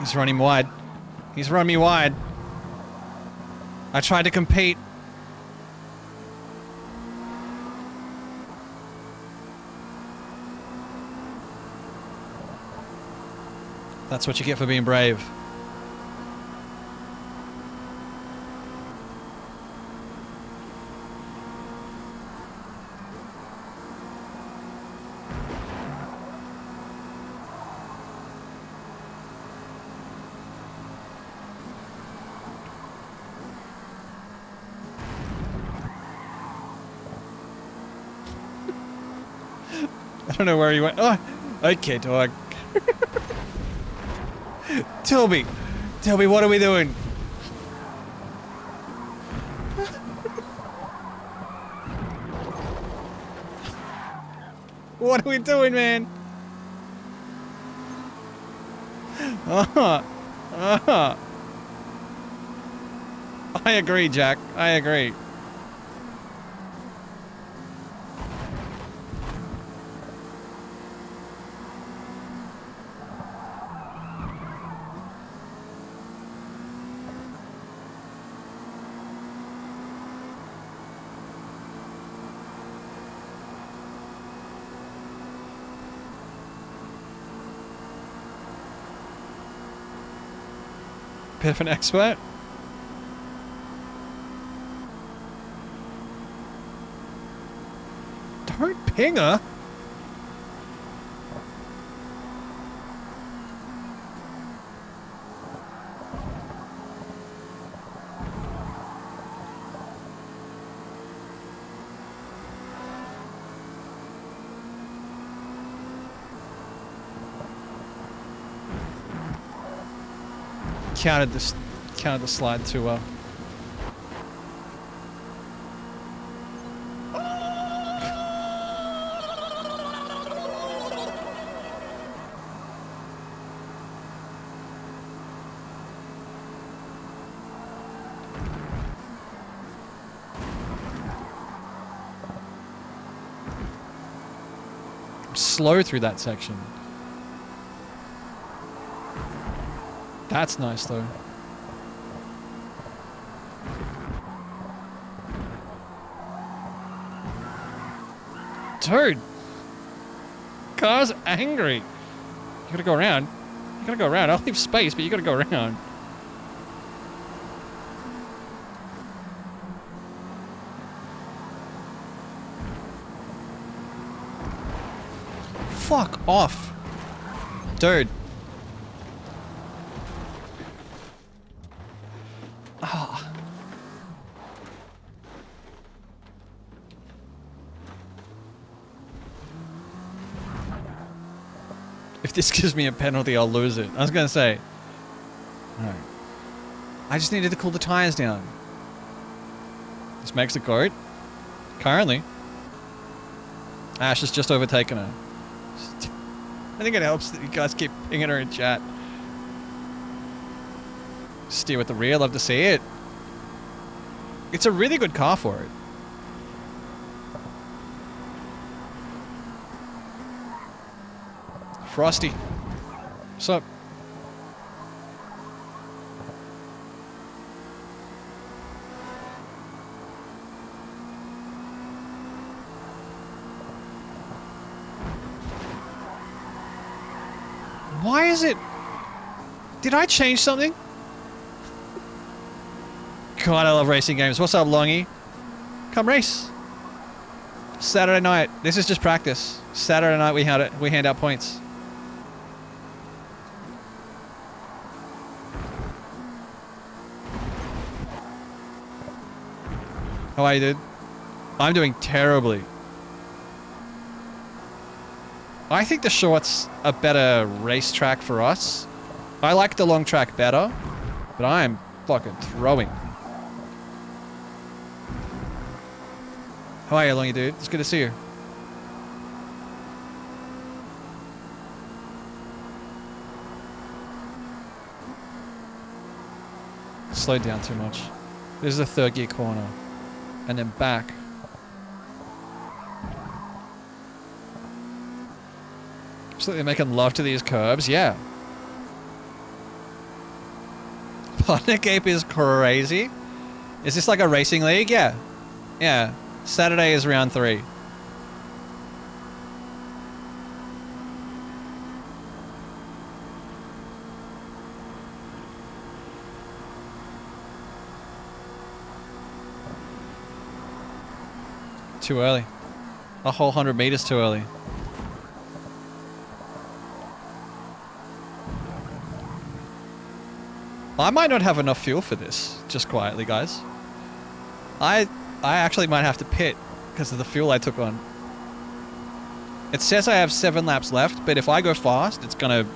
He's running wide. He's run me wide. I tried to compete. That's what you get for being brave. I don't know where he went. Oh, okay, dog. Toby, what are we doing? What are we doing, man? I agree, Jack. I agree. Bit of an expert. Don't ping her. Counted the slide too well. I'm slow through that section. That's nice though. Dude! Car's angry. You gotta go around. You gotta go around. I'll leave space, but you gotta go around. Fuck off. Dude. Ah. If this gives me a penalty, I'll lose it. I was gonna say. No. I just needed to cool the tires down. This makes a goat. Currently. Ash has just overtaken her. I think it helps that you guys keep pinging her in chat. Steer with the rear, love to see it. It's a really good car for it. Frosty. What's up? Why is it? Did I change something? God, I love racing games. What's up, Longy? Come race. Saturday night. This is just practice. Saturday night we hand out points. How are you, dude? I'm doing terribly. I think the short's a better racetrack for us. I like the long track better, but I am fucking throwing. How are you, Longy, dude? It's good to see you. Slowed down too much. This is a third gear corner. And then back. Absolutely making love to these curbs, yeah. Partner Cape is crazy. Is this like a racing league? Yeah. Yeah. Saturday is round 3. Too early. A whole 100 meters too early. I might not have enough fuel for this, just quietly, guys. I actually might have to pit because of the fuel I took on. It says I have 7 laps left, but if I go fast, it's gonna...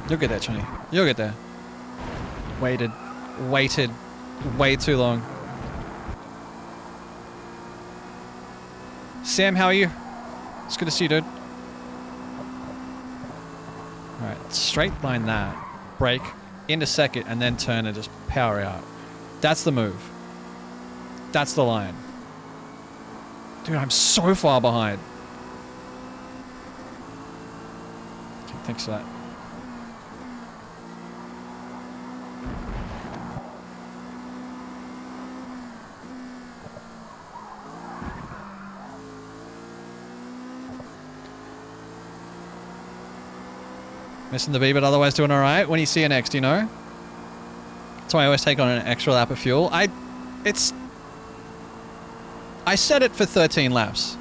You'll get there, Johnny. You'll get there. Waited way too long. Sam, how are you? It's good to see you, dude. Alright, straight line that. Brake, into second, and then turn and just power out. That's the move. That's the line. Dude, I'm so far behind. Thanks for that. Missing the B, but otherwise doing alright. When you see you next, you know? That's why I always take on an extra lap of fuel. I set it for 13 laps.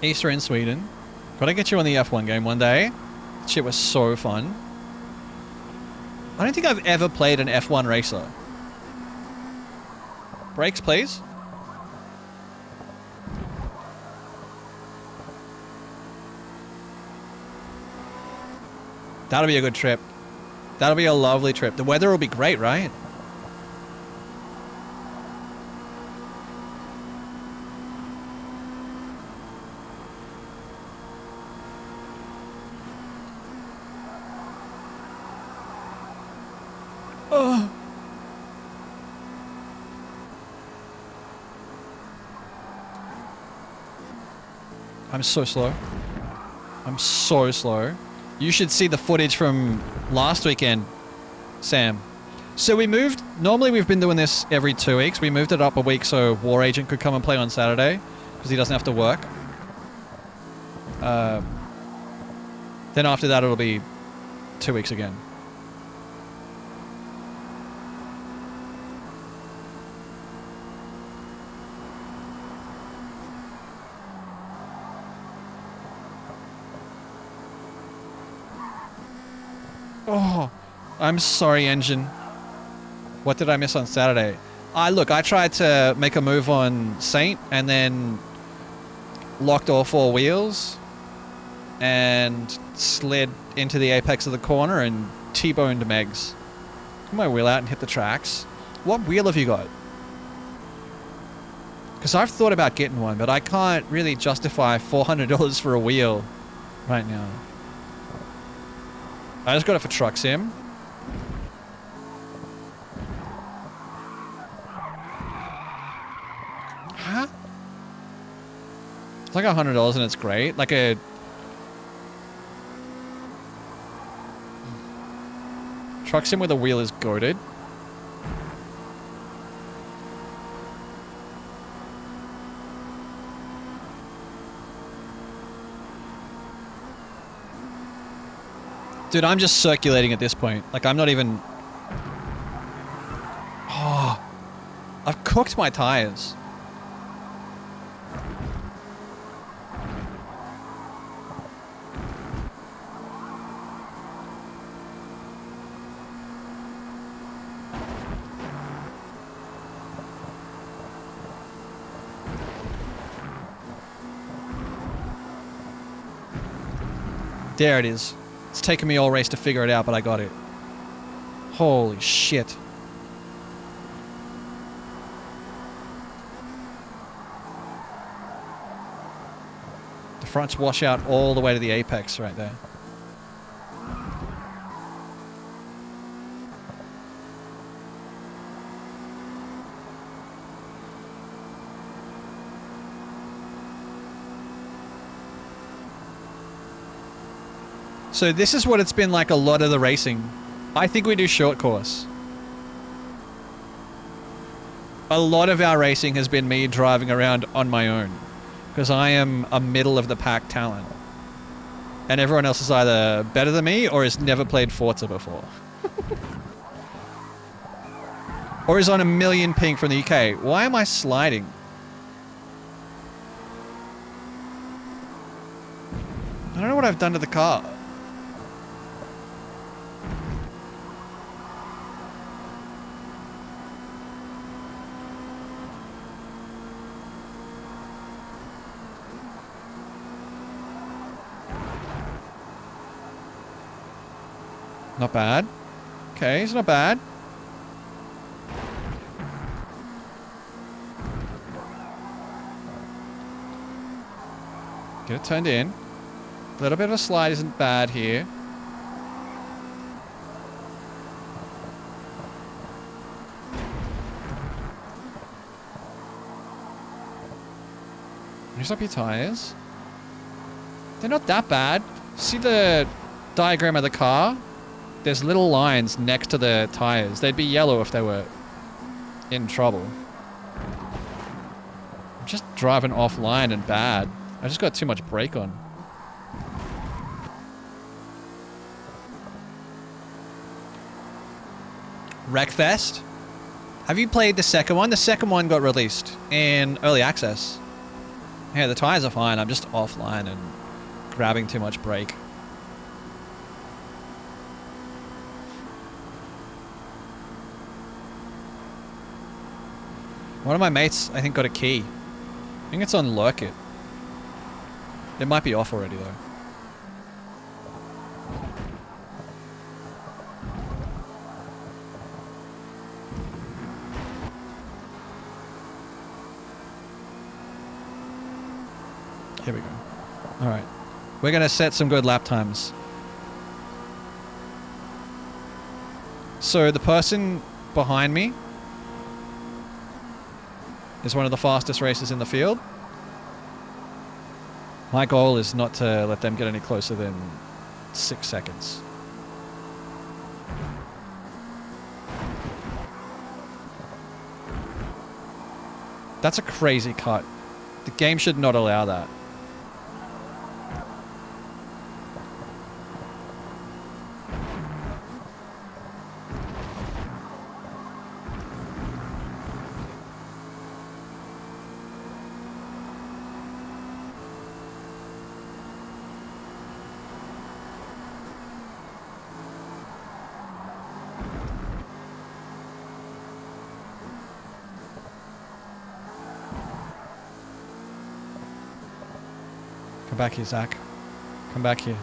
Easter in Sweden. Gotta get you on the F1 game one day. Shit was so fun. I don't think I've ever played an F1 racer. Brakes, please. That'll be a good trip. That'll be a lovely trip. The weather will be great, right? Oh. I'm so slow. I'm so slow. You should see the footage from last weekend, Sam. So we moved, normally we've been doing this every 2 weeks. We moved it up a week so War Agent could come and play on Saturday because he doesn't have to work. Then after that it'll be 2 weeks again. Oh, I'm sorry, engine. What did I miss on Saturday? Look, I tried to make a move on Saint and then locked all 4 wheels and slid into the apex of the corner and T-boned Megs. Took my wheel out and hit the tracks. What wheel have you got? Because I've thought about getting one, but I can't really justify $400 for a wheel right now. I just got it for Truck Sim. Huh? It's like $100 and it's great. Like a Truck sim with a wheel is goated. Dude, I'm just circulating at this point. Like, I'm not even... Oh, I've cooked my tires. There it is. It's taken me all race to figure it out, but I got it. Holy shit. The fronts wash out all the way to the apex right there. So this is what it's been like a lot of the racing. I think we do short course. A lot of our racing has been me driving around on my own. Because I am a middle of the pack talent. And everyone else is either better than me or has never played Forza before. Or is on a million ping from the UK. Why am I sliding? I don't know what I've done to the car. Not bad. Okay, it's not bad. Get it turned in. A little bit of a slide isn't bad here. Use up your tires. They're not that bad. See the diagram of the car? There's little lines next to the tires. They'd be yellow if they were in trouble. I'm just driving offline and bad. I just got too much brake on. Wreckfest? Have you played the second one? The second one got released in early access. Yeah, the tires are fine. I'm just offline and grabbing too much brake. One of my mates, I think, got a key. I think it's on Lurk It. It might be off already, though. Here we go. All right. We're going to set some good lap times. So the person behind me is one of the fastest racers in the field. My goal is not to let them get any closer than 6 seconds. That's a crazy cut. The game should not allow that. Come back here, Zach. Come back here.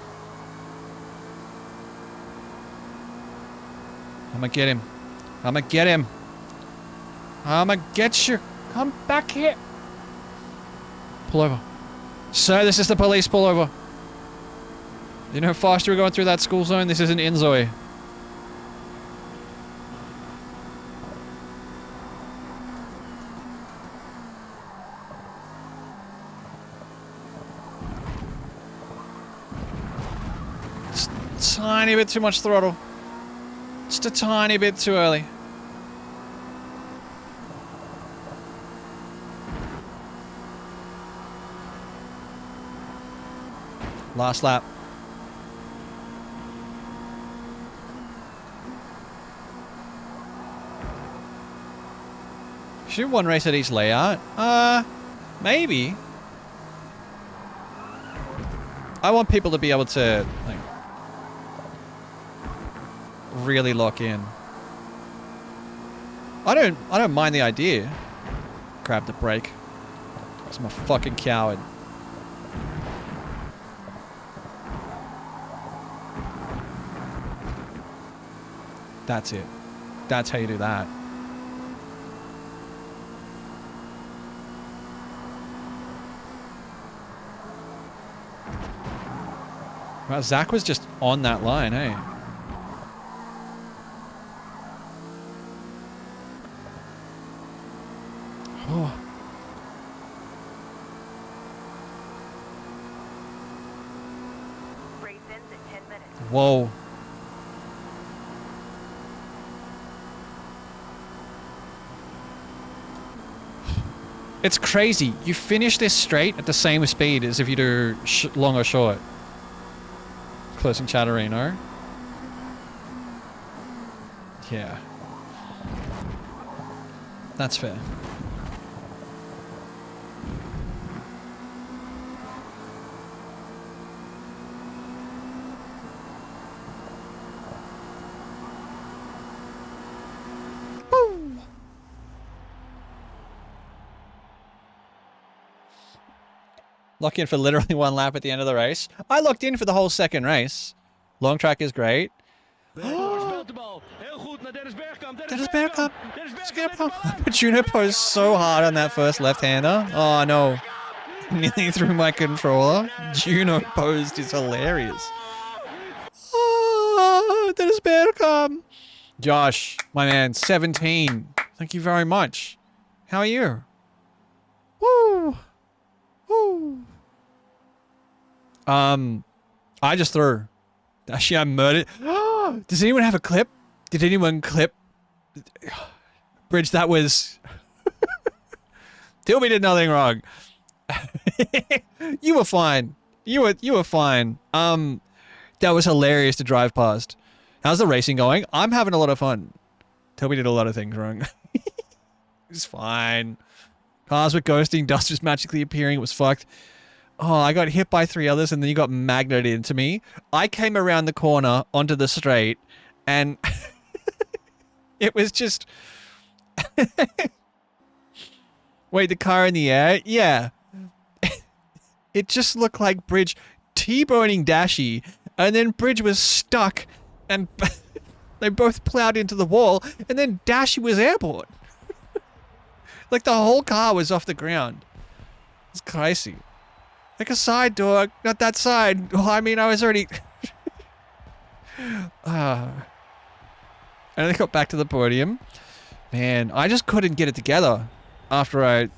I'm gonna get him. I'm gonna get him. I'm gonna get you. Come back here. Pull over. Sir, this is the police. Pull over. You know how fast you were going through that school zone? This isn't Inzoe. Tiny bit too much throttle. Just a tiny bit too early. Last lap. Should do one race at each layout? Maybe. I want people to be able to, like, really lock in. I don't mind the idea. Grab the brake. I'm a fucking coward. That's it. That's how you do that. Well, Zach was just on that line, hey? Oh. Whoa. It's crazy. You finish this straight at the same speed as if you do long or short. Closing Chatterino. Yeah. That's fair. Woo! Lock in for literally one lap at the end of the race. I locked in for the whole second race. Long track is great. Dennis Bergkamp. Juno posed so hard on that first left-hander. Oh no. Nearly threw my controller. Juno posed is hilarious. Oh, Dennis Bergkamp. Josh, my man, 17. Thank you very much. How are you? Woo. Woo. I just threw. Actually, I murdered. Does anyone have a clip? Did anyone clip? Bridge, that was... Tilby did nothing wrong. You were fine. You were fine. That was hilarious to drive past. How's the racing going? I'm having a lot of fun. Tilby did a lot of things wrong. It's fine. Cars were ghosting, dust was magically appearing, it was fucked. Oh, I got hit by 3 others and then you got magneted into me. I came around the corner onto the straight and it was just... Wait, the car in the air? Yeah. It just looked like Bridge T-boning Dashy and then Bridge was stuck and they both plowed into the wall and then Dashy was airborne. Like the whole car was off the ground. It's crazy. Like a side door, not that side. Well, I mean, I was already... And I got back to the podium. Man, I just couldn't get it together after I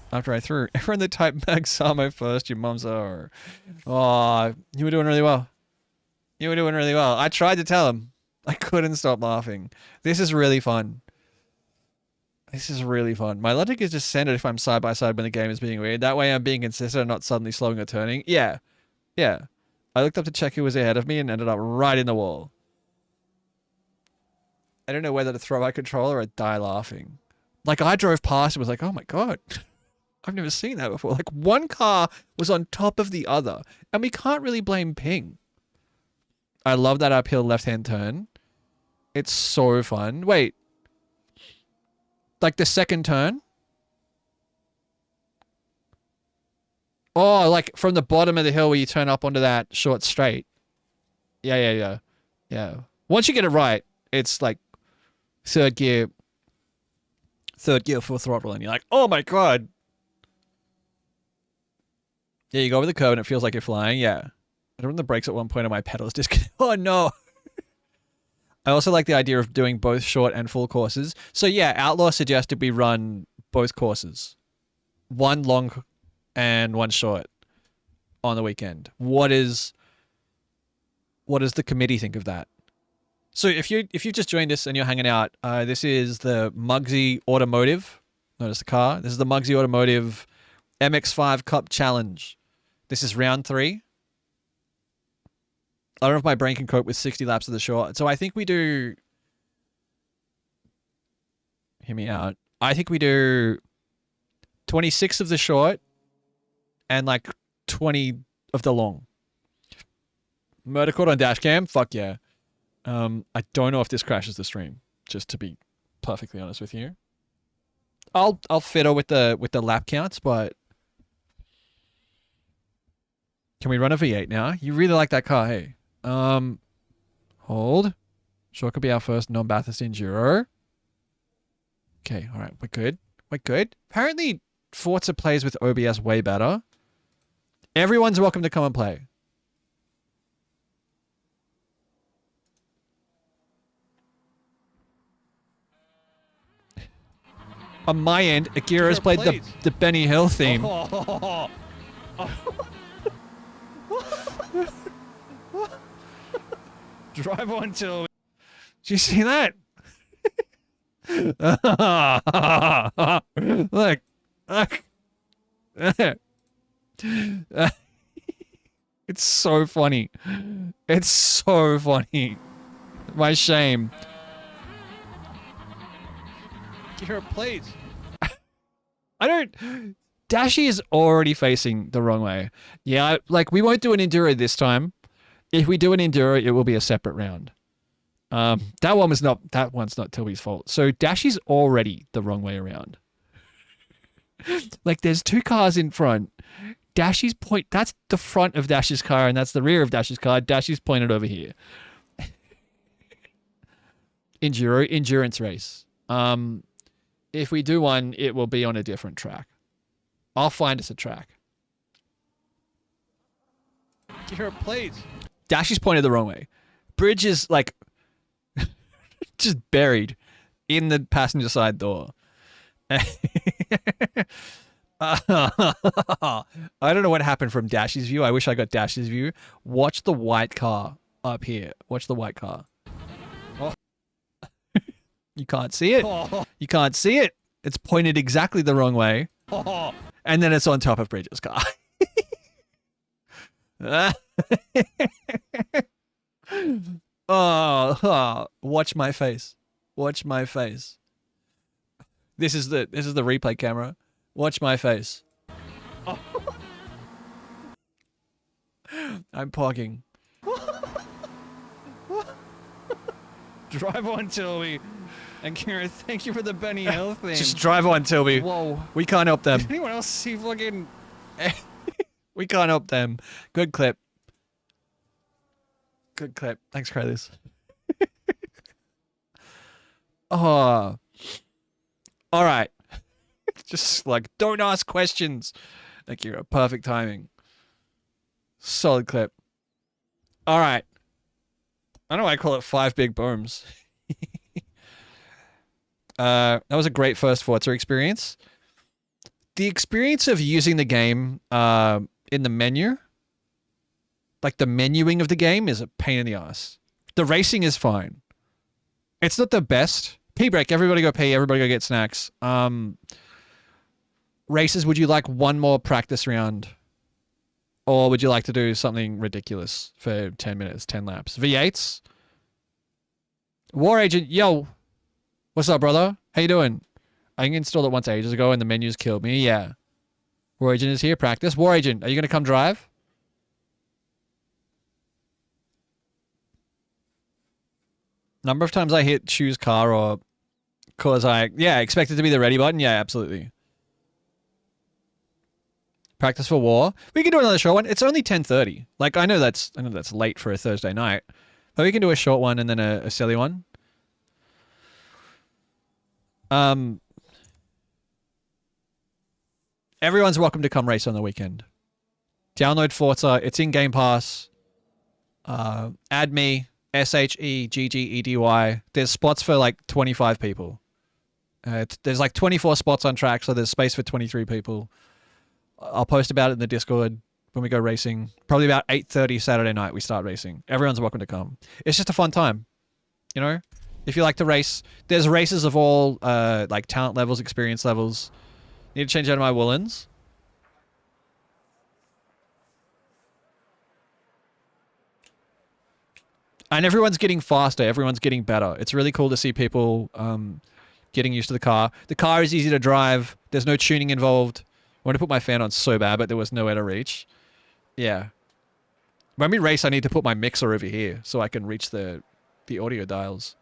threw. Everyone that typed Mag Samo first, your mum's or... Oh, you were doing really well. You were doing really well. I tried to tell him. I couldn't stop laughing. This is really fun. This is really fun. My logic is just send it if I'm side by side when the game is being weird. That way I'm being consistent and not suddenly slowing or turning. Yeah. Yeah. I looked up to check who was ahead of me and ended up right in the wall. I don't know whether to throw my controller or die laughing. Like I drove past and was like, oh my God. I've never seen that before. Like one car was on top of the other and we can't really blame ping. I love that uphill left-hand turn. It's so fun. Wait. Like the second turn? Oh, like from the bottom of the hill where you turn up onto that short straight. Yeah. Once you get it right, it's like third gear, full throttle, and you're like, oh my God. Yeah, you go over the curb and it feels like you're flying. Yeah. I run the brakes at one point and my pedals disconnect. Oh no. I also like the idea of doing both short and full courses. So yeah, Outlaw suggested we run both courses. One long and one short on the weekend. What does the committee think of that? So if you've just joined us and you're hanging out, this is the Mugsy Automotive. Notice the car. This is the Mugsy Automotive MX-5 Cup Challenge. This is round 3. I don't know if my brain can cope with 60 laps of the short. So I think we do... Hear me out. I think we do 26 of the short and like 20 of the long. Murder caught on dash cam? Fuck yeah. I don't know if this crashes the stream, just to be perfectly honest with you. I'll fiddle with the lap counts, but can we run a V8 now? You really like that car, hey? Hold. Sure could be our first non-Bathurst Enduro. Okay, all right, we're good. We're good. Apparently, Forza plays with OBS way better. Everyone's welcome to come and play. On my end, Akira has played the Benny Hill theme.
Drive on till...
Did you see that? Look. It's so funny. It's so funny. My shame. Akira, please. I don't... Dashi is already facing the wrong way. Yeah, like, we won't do an Enduro this time. If we do an Enduro, it will be a separate round. That one's not Tilby's fault. So Dashi's already the wrong way around. Like, there's 2 cars in front. Dashi's point... That's the front of Dashi's car, and that's the rear of Dashi's car. Dashi's pointed over here. Endurance race. If we do one, it will be on a different track. I'll find us a track. Akira, please. Dashi's pointed the wrong way. Bridge is, like, just buried in the passenger side door. I don't know what happened from Dashi's view. I wish I got Dashi's view. Watch the white car up here. Watch the white car. Oh. You can't see it. You can't see it. It's pointed exactly the wrong way. And then it's on top of Bridget's car. Watch my face. Watch my face. This is the replay camera. Watch my face. I'm pogging.
Drive on, Tilby. And Karen, thank you for the Benny Hill thing.
Just drive on, Tilby.
Whoa.
We can't help them.
Did anyone else see fucking...
We can't help them. Good clip. Good clip. Thanks, Kratos. Oh. All right. Just like, don't ask questions. Akira, perfect timing. Solid clip. All right. I don't know why I call it 5 big booms. That was a great first Forza experience. The experience of using the game in the menu, like the menuing of the game, is a pain in the ass. The racing is fine. It's not the best. Pee break. Everybody go pee. Everybody go get snacks. Races, would you like one more practice round? Or would you like to do something ridiculous for 10 minutes, 10 laps? V8s? War Agent, yo. What's up, brother? How you doing? I installed it once ages ago and the menus killed me. Yeah. War Agent is here. Practice. War Agent, are you going to come drive? Number of times I hit choose car or cause yeah, expect it to be the ready button. Yeah, absolutely. Practice for war. We can do another short one. It's only 10:30. Like, I know that's late for a Thursday night, but we can do a short one and then a silly one. Everyone's welcome to come race on the weekend. Download Forza. It's in Game Pass. Add me, SHEGGEDY. There's spots for like 25 people. There's like 24 spots on track, so there's space for 23 people. I'll post about it in the Discord when we go racing. Probably about 8:30 Saturday night we start racing. Everyone's welcome to come. It's just a fun time. You know, if you like to race, there's races of all like talent levels, experience levels. Need to change out of my woolens. And everyone's getting faster. Everyone's getting better. It's really cool to see people getting used to the car. The car is easy to drive. There's no tuning involved. I want to put my fan on so bad, but there was nowhere to reach. Yeah. When we race, I need to put my mixer over here so I can reach the audio dials.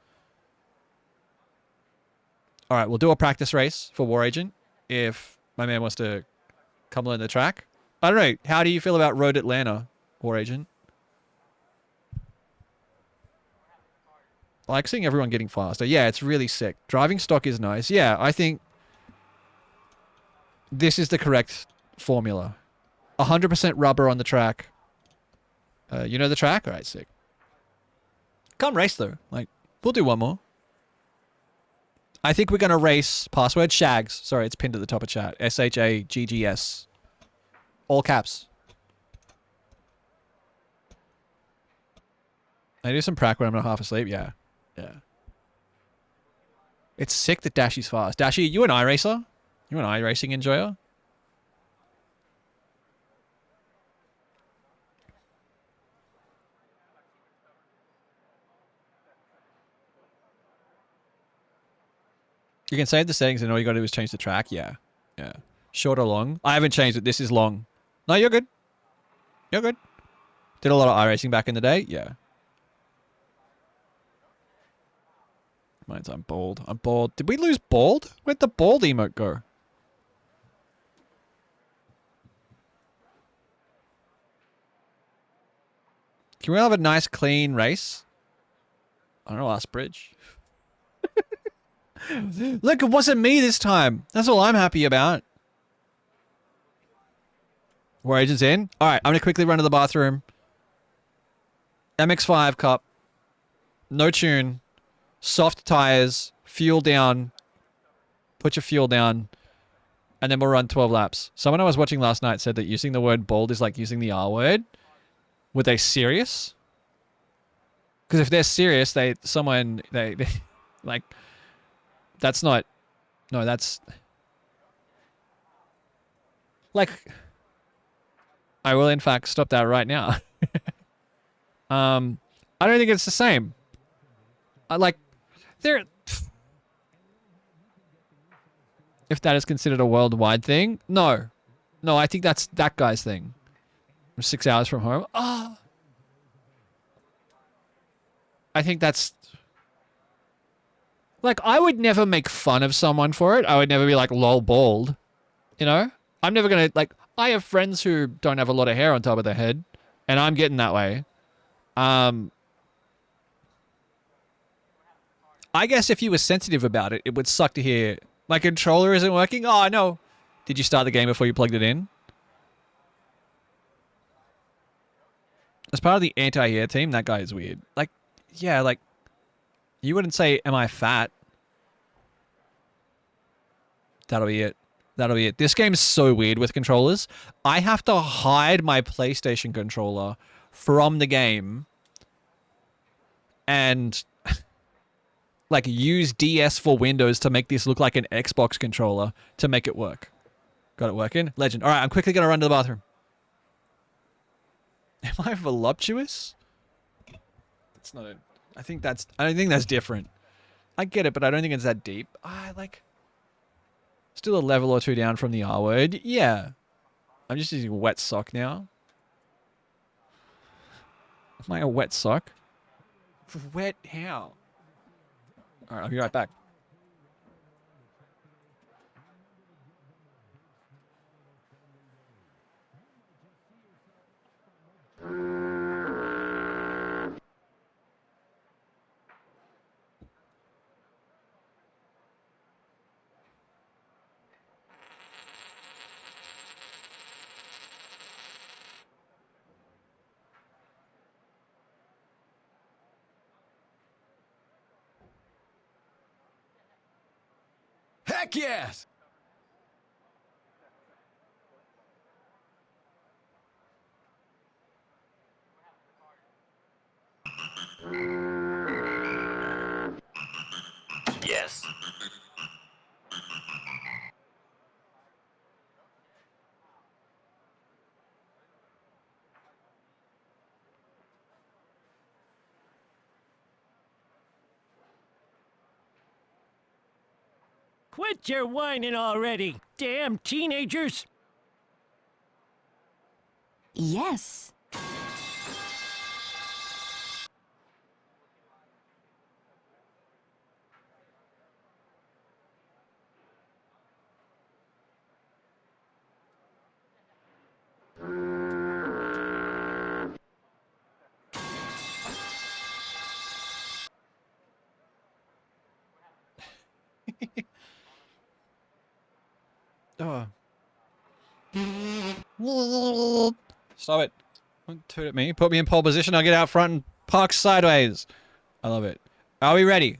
All right, we'll do a practice race for War Agent if my man wants to come learn the track. I don't know. How do you feel about Road Atlanta, War Agent? I like seeing everyone getting faster. Yeah, it's really sick. Driving stock is nice. Yeah, I think this is the correct formula. 100% rubber on the track. You know the track? All right, sick. Come race, though. Like, we'll do one more. I think we're going to race password Shags. Sorry, it's pinned at the top of chat. SHAGGS. All caps. I do some prac when I'm not half asleep. Yeah. Yeah. It's sick that Dashy's fast. Dashy, you an iRacer? You an iRacing enjoyer? You can save the settings and all you got to do is change the track. Yeah. Yeah. Short or long? I haven't changed it. This is long. No, you're good. You're good. Did a lot of iRacing back in the day. Yeah. Mine's I'm bald. I'm bald. Did we lose bald? Where'd the bald emote go? Can we have a nice clean race? I don't know, last bridge. Look, it wasn't me this time. That's all I'm happy about. War Agent's in. All right, I'm going to quickly run to the bathroom. MX-5 cup. No tune. Soft tires. Fuel down. Put your fuel down. And then we'll run 12 laps. Someone I was watching last night said that using the word bold is like using the R word. Were they serious? Because if they're serious, they like... That's not... No, that's... Like... I will, in fact, stop that right now. I don't think it's the same. Like, there... If that is considered a worldwide thing? No. No, I think that's that guy's thing. I'm 6 hours from home. Ah! I think that's... Like, I would never make fun of someone for it. I would never be like, lol, bald. You know? I'm never going to, like... I have friends who don't have a lot of hair on top of their head. And I'm getting that way. I guess if you were sensitive about it, it would suck to hear... My controller isn't working? Oh, no. Did you start the game before you plugged it in? As part of the anti-hair team, that guy is weird. Like, yeah, like... You wouldn't say, am I fat? That'll be it. That'll be it. This game's so weird with controllers. I have to hide my PlayStation controller from the game and like use DS for Windows to make this look like an Xbox controller to make it work. Got it working? Legend. All right, I'm quickly going to run to the bathroom. Am I voluptuous? That's not it. I don't think that's different. I get it, but I don't think it's that deep. Still a level or two down from the R word. Yeah. I'm just using a wet sock now. Am I a wet sock? Wet how? All right, I'll be right back.
Heck yes!
this.
Quit your whining already, damn teenagers!
Yes.
Oh. Stop it. Don't toot at me. Put me in pole position. I'll get out front and park sideways. I love it. Are we ready?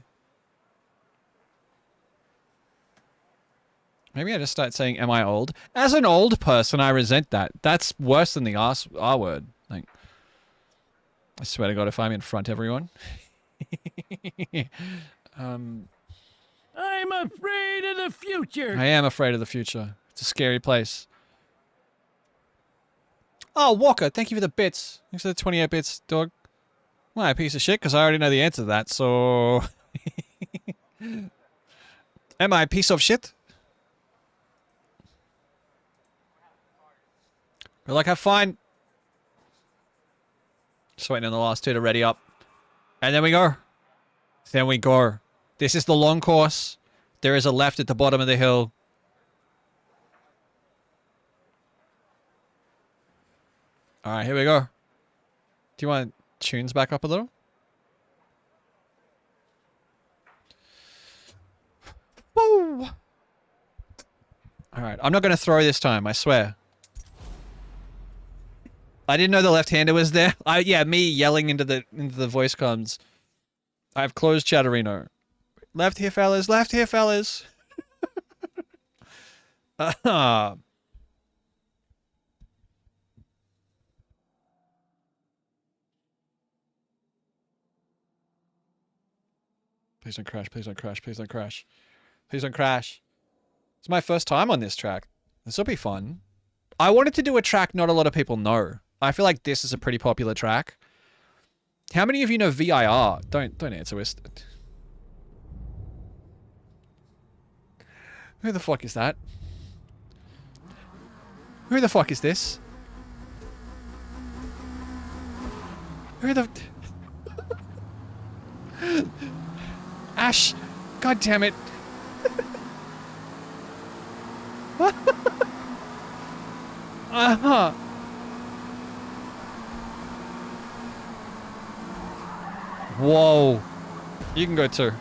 Maybe I just start saying, am I old? As an old person, I resent that. That's worse than the R word. Like, I swear to God, if I'm in front, everyone.
I'm afraid of the future.
I am afraid of the future. It's a scary place. Oh, Walker, thank you for the bits. Thanks for the 28 bits, dog. Well, a piece of shit, because I already know the answer to that, so... Am I a piece of shit? We're like, have fun. Just waiting on the last two to ready up. And then we go. Then we go. This is the long course. There is a left at the bottom of the hill. Alright, here we go. Do you want tunes back up a little? Woo! Alright, I'm not going to throw this time, I swear. I didn't know the left-hander was there. Yeah, me yelling into the voice comms. I've closed Chatterino. Left here, fellas. Left here, fellas. Please don't crash. Please don't crash. Please don't crash. Please don't crash. It's my first time on this track. This will be fun. I wanted to do a track not a lot of people know. I feel like this is a pretty popular track. How many of you know VIR? Don't answer us. Who the fuck is that? Who the fuck is this? Who the... Ash! God damn it! Uh-huh. Whoa. You can go too.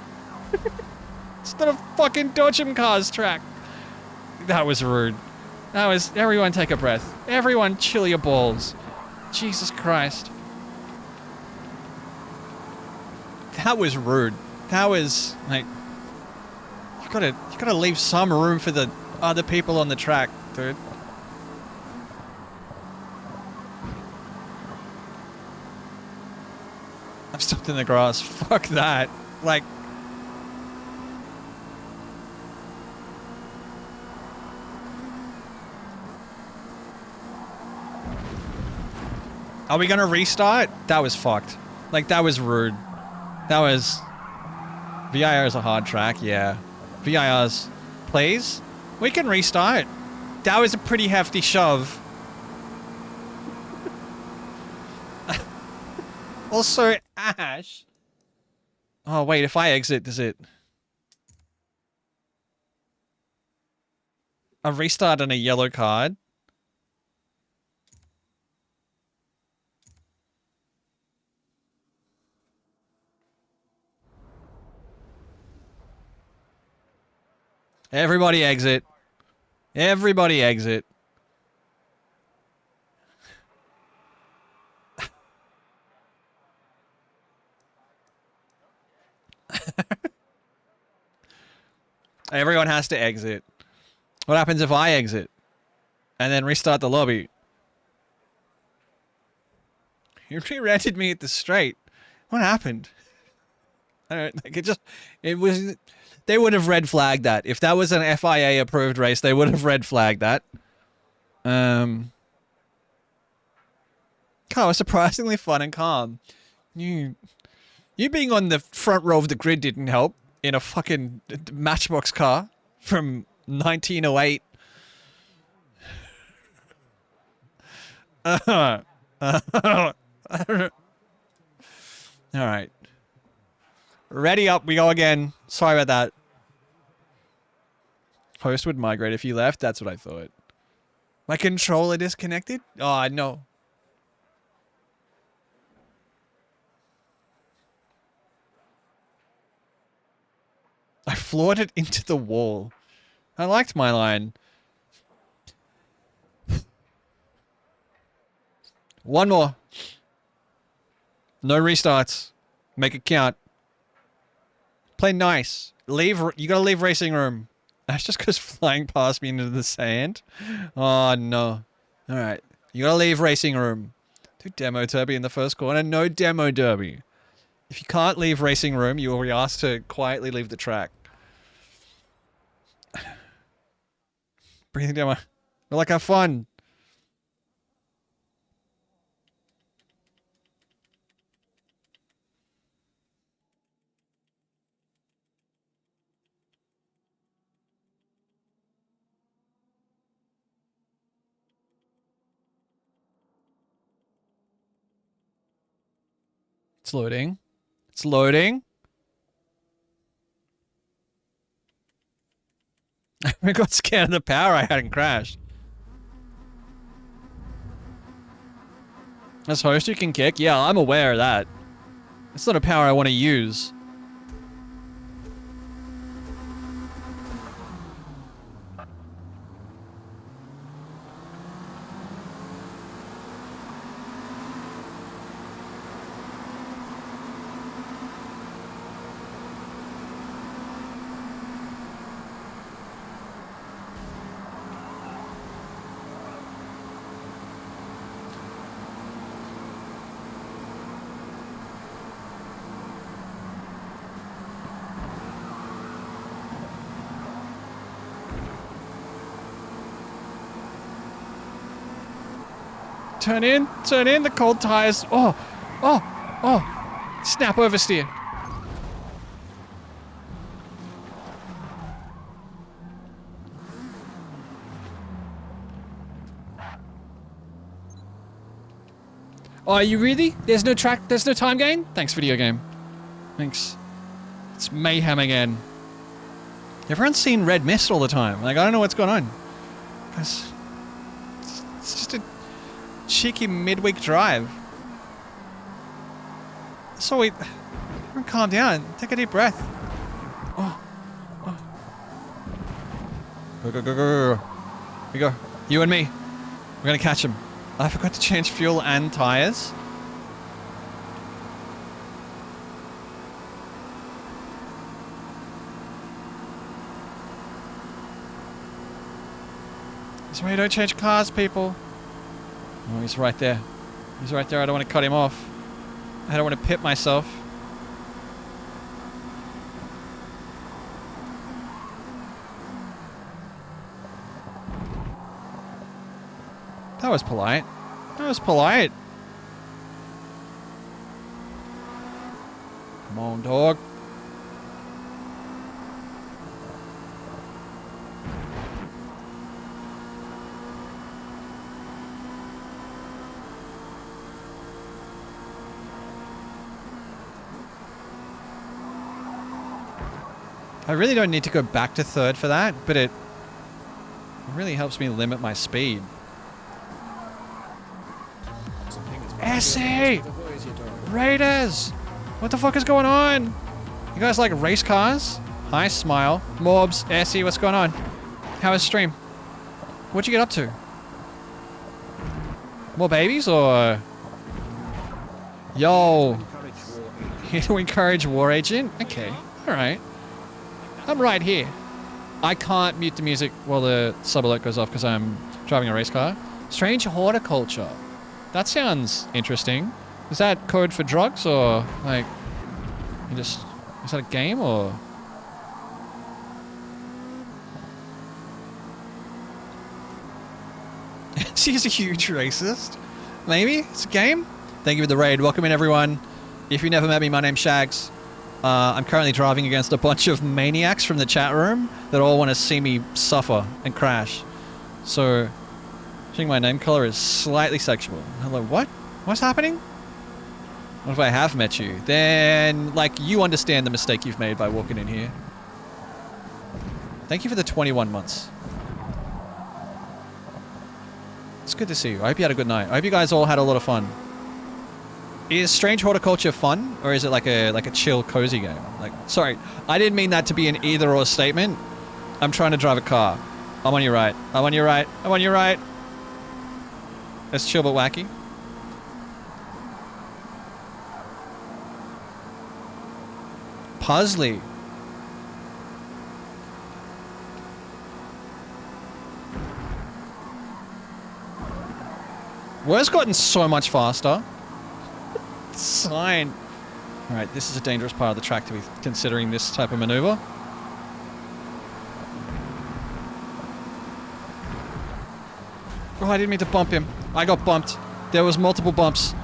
It's not a fucking Dodgem Cars track. That was rude. That was... Everyone take a breath. Everyone chill your balls. Jesus Christ. That was rude. That was... Like... You gotta leave some room for the other people on the track, dude. I'm stopped in the grass. Fuck that. Like... Are we gonna restart? That was fucked. Like, that was rude. That was... VIR is a hard track, yeah. VIR's... Please? We can restart. That was a pretty hefty shove. Also, Ash... Oh, wait, if I exit, does it... A restart and a yellow card? Everybody exit. Everybody exit. Everyone has to exit. What happens if I exit? And then restart the lobby? You re-rented me at the straight. What happened? I don't like it was they would have red flagged that. If that was an FIA approved race, they would have red flagged that. Car was surprisingly fun and calm. You being on the front row of the grid didn't help in a fucking Matchbox car from 1908. All right. Ready up, we go again. Sorry about that. Host would migrate if you left. That's what I thought. My controller disconnected? Oh, no. I floored it into the wall. I liked my line. One more. No restarts. Make it count. Play nice. Leave. You gotta leave racing room. That's just because flying past me into the sand. Oh no. All right. You gotta leave racing room. Do demo derby in the first corner. No demo derby. If you can't leave racing room, you will be asked to quietly leave the track. Breathing demo. We like have fun. It's loading. It's loading. I got scared of the power I hadn't crashed. As host, you can kick. Yeah, I'm aware of that. It's not a power I want to use. Turn in, the cold tires. Oh, snap oversteer. Oh, are you really? There's no track, there's no time gain? Thanks, video game. Thanks. It's mayhem again. Everyone's seen Red Mist all the time. Like, I don't know what's going on. It's just a cheeky midweek drive. So everyone calm down. Take a deep breath. Oh. Go. Here we go. You and me. We're gonna catch him. I forgot to change fuel and tires. This is why you don't change cars, people. Oh, he's right there. He's right there. I don't want to cut him off. I don't want to pit myself. That was polite. That was polite. Come on, dog. I really don't need to go back to third for that, but it really helps me limit my speed. Essie! Raiders! What the fuck is going on? You guys like race cars? Hi, Smile. Morbs, Essie, what's going on? How was stream? What'd you get up to? More babies or... Yo! Here to encourage War Agent? Okay, alright. I'm right here. I can't mute the music while the sub alert goes off because I'm driving a race car. Strange horticulture. That sounds interesting. Is that code for drugs or like you just Is that a game or? She's a huge racist. Maybe it's a game. Thank you for the raid. Welcome in, everyone. If you never met me, my name's Shags. I'm currently driving against a bunch of maniacs from the chat room that all want to see me suffer and crash. So, I think my name color is slightly sexual. Hello, what? What's happening? What if I have met you? Then, like, you understand the mistake you've made by walking in here. Thank you for the 21 months. It's good to see you. I hope you had a good night. I hope you guys all had a lot of fun. Is Strange Horticulture fun, or is it like a chill, cozy game? Like, sorry, I didn't mean that to be an either-or statement. I'm trying to drive a car. I'm on your right. I'm on your right. I'm on your right. That's chill but wacky. Puzzly. Where's gotten so much faster? Sign. Alright, this is a dangerous part of the track to be considering this type of maneuver. Oh, I didn't mean to bump him. I got bumped. There was multiple bumps.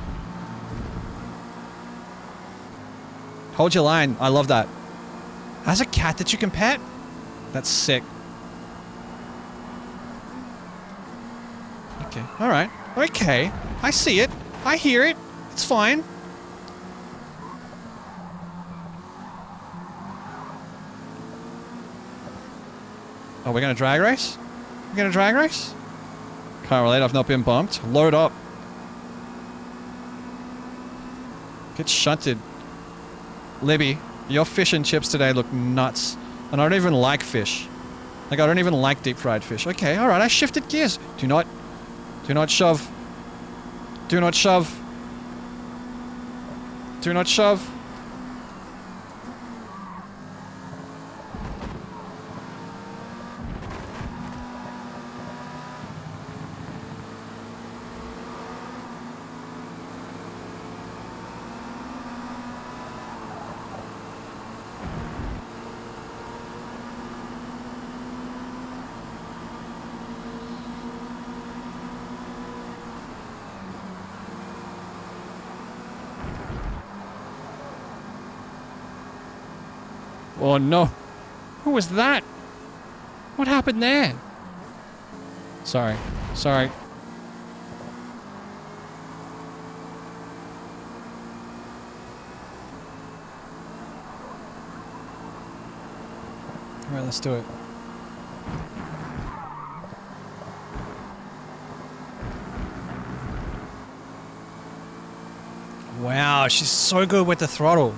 Hold your line. I love that. Has a cat that you can pet? That's sick. Okay. Alright. Okay. I see it. I hear it. It's fine. Oh, we're gonna drag race? We're gonna drag race? Can't relate, I've not been bumped. Load up. Get shunted. Libby, your fish and chips today look nuts. And I don't even like fish. Like, I don't even like deep fried fish. Okay, alright, I shifted gears. Do not shove. Do not shove. Do not shove. Oh no. Who was that? What happened there? Sorry. Sorry. Alright, let's do it. Wow, she's so good with the throttle.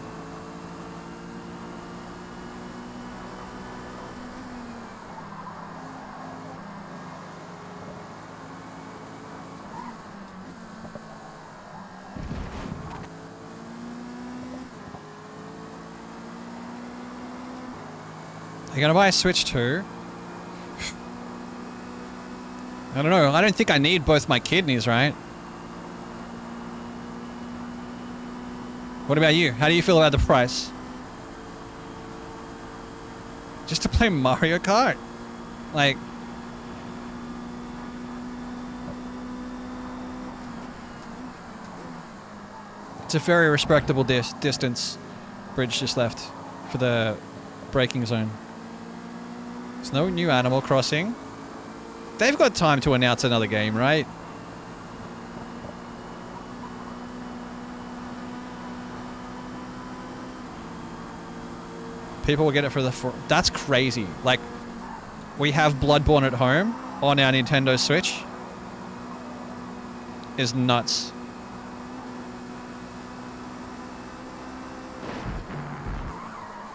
Are you gonna buy a Switch 2? I don't know. I don't think I need both my kidneys, right? What about you? How do you feel about the price? Just to play Mario Kart? Like... It's a very respectable distance. Bridge just left for the braking zone. There's no new Animal Crossing. They've got time to announce another game, right? People will get it for the... That's crazy. Like, we have Bloodborne at home on our Nintendo Switch. Is nuts.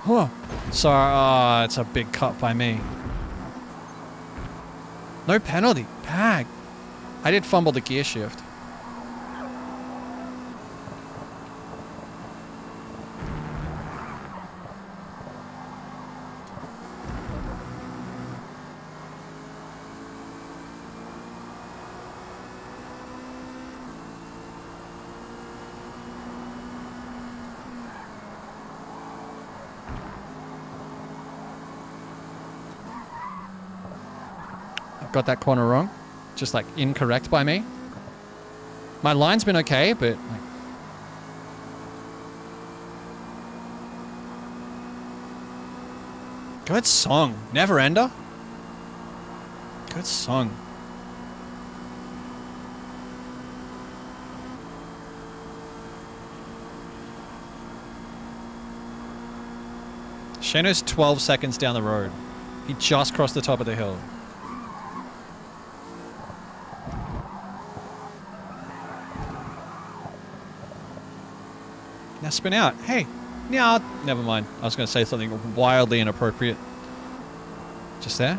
Huh. Sorry, it's a big cut by me. No penalty. Pag. I did fumble the gear shift. got that corner wrong. Just like incorrect by me. My line's been okay, but like, good song. Never Ender. Good song. Shano's 12 seconds down the road. He just crossed the top of the hill. Now spin out. Hey. No, never mind. I was going to say something wildly inappropriate. Just there.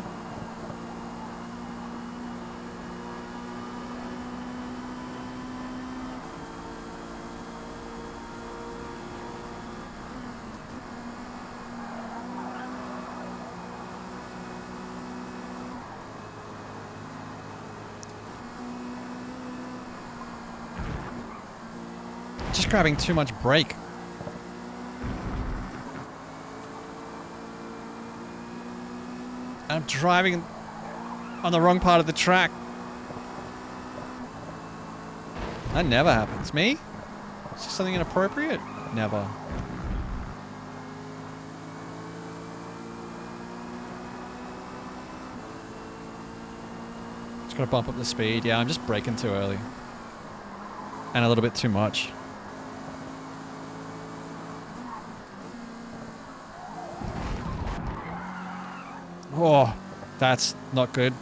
Just grabbing too much brake. I'm driving on the wrong part of the track. That never happens. Me? Is this something inappropriate? Never. Just gotta bump up the speed. Yeah, I'm just braking too early. And a little bit too much. Oh, that's not good.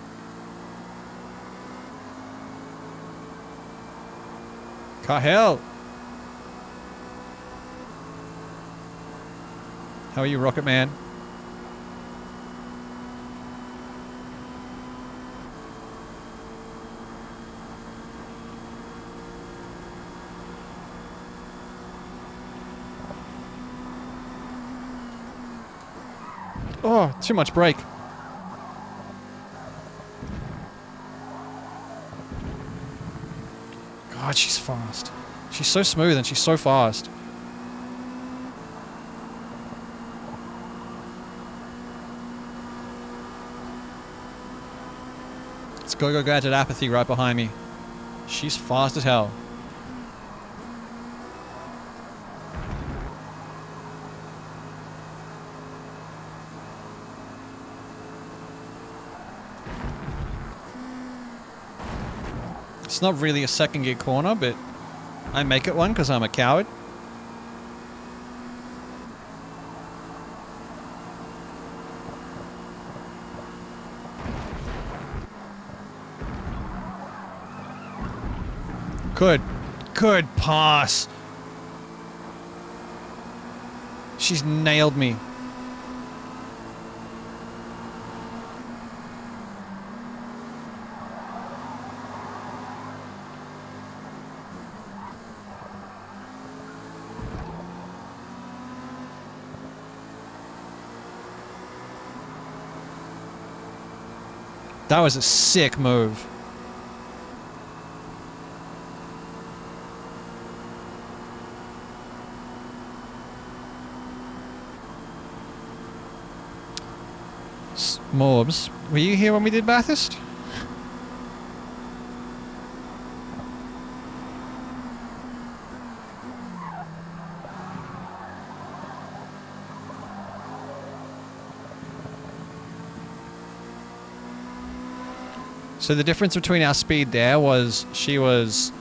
Cahill! How are you, Rocket Man? Oh, too much brake. God, she's fast. She's so smooth and she's so fast. It's Go-Go Gadget Apathy right behind me. She's fast as hell. It's not really a second gear corner, but I make it one because I'm a coward. Good pass. She's nailed me. That was a sick move. Morbs, were you here when we did Bathurst? So the difference between our speed there was she was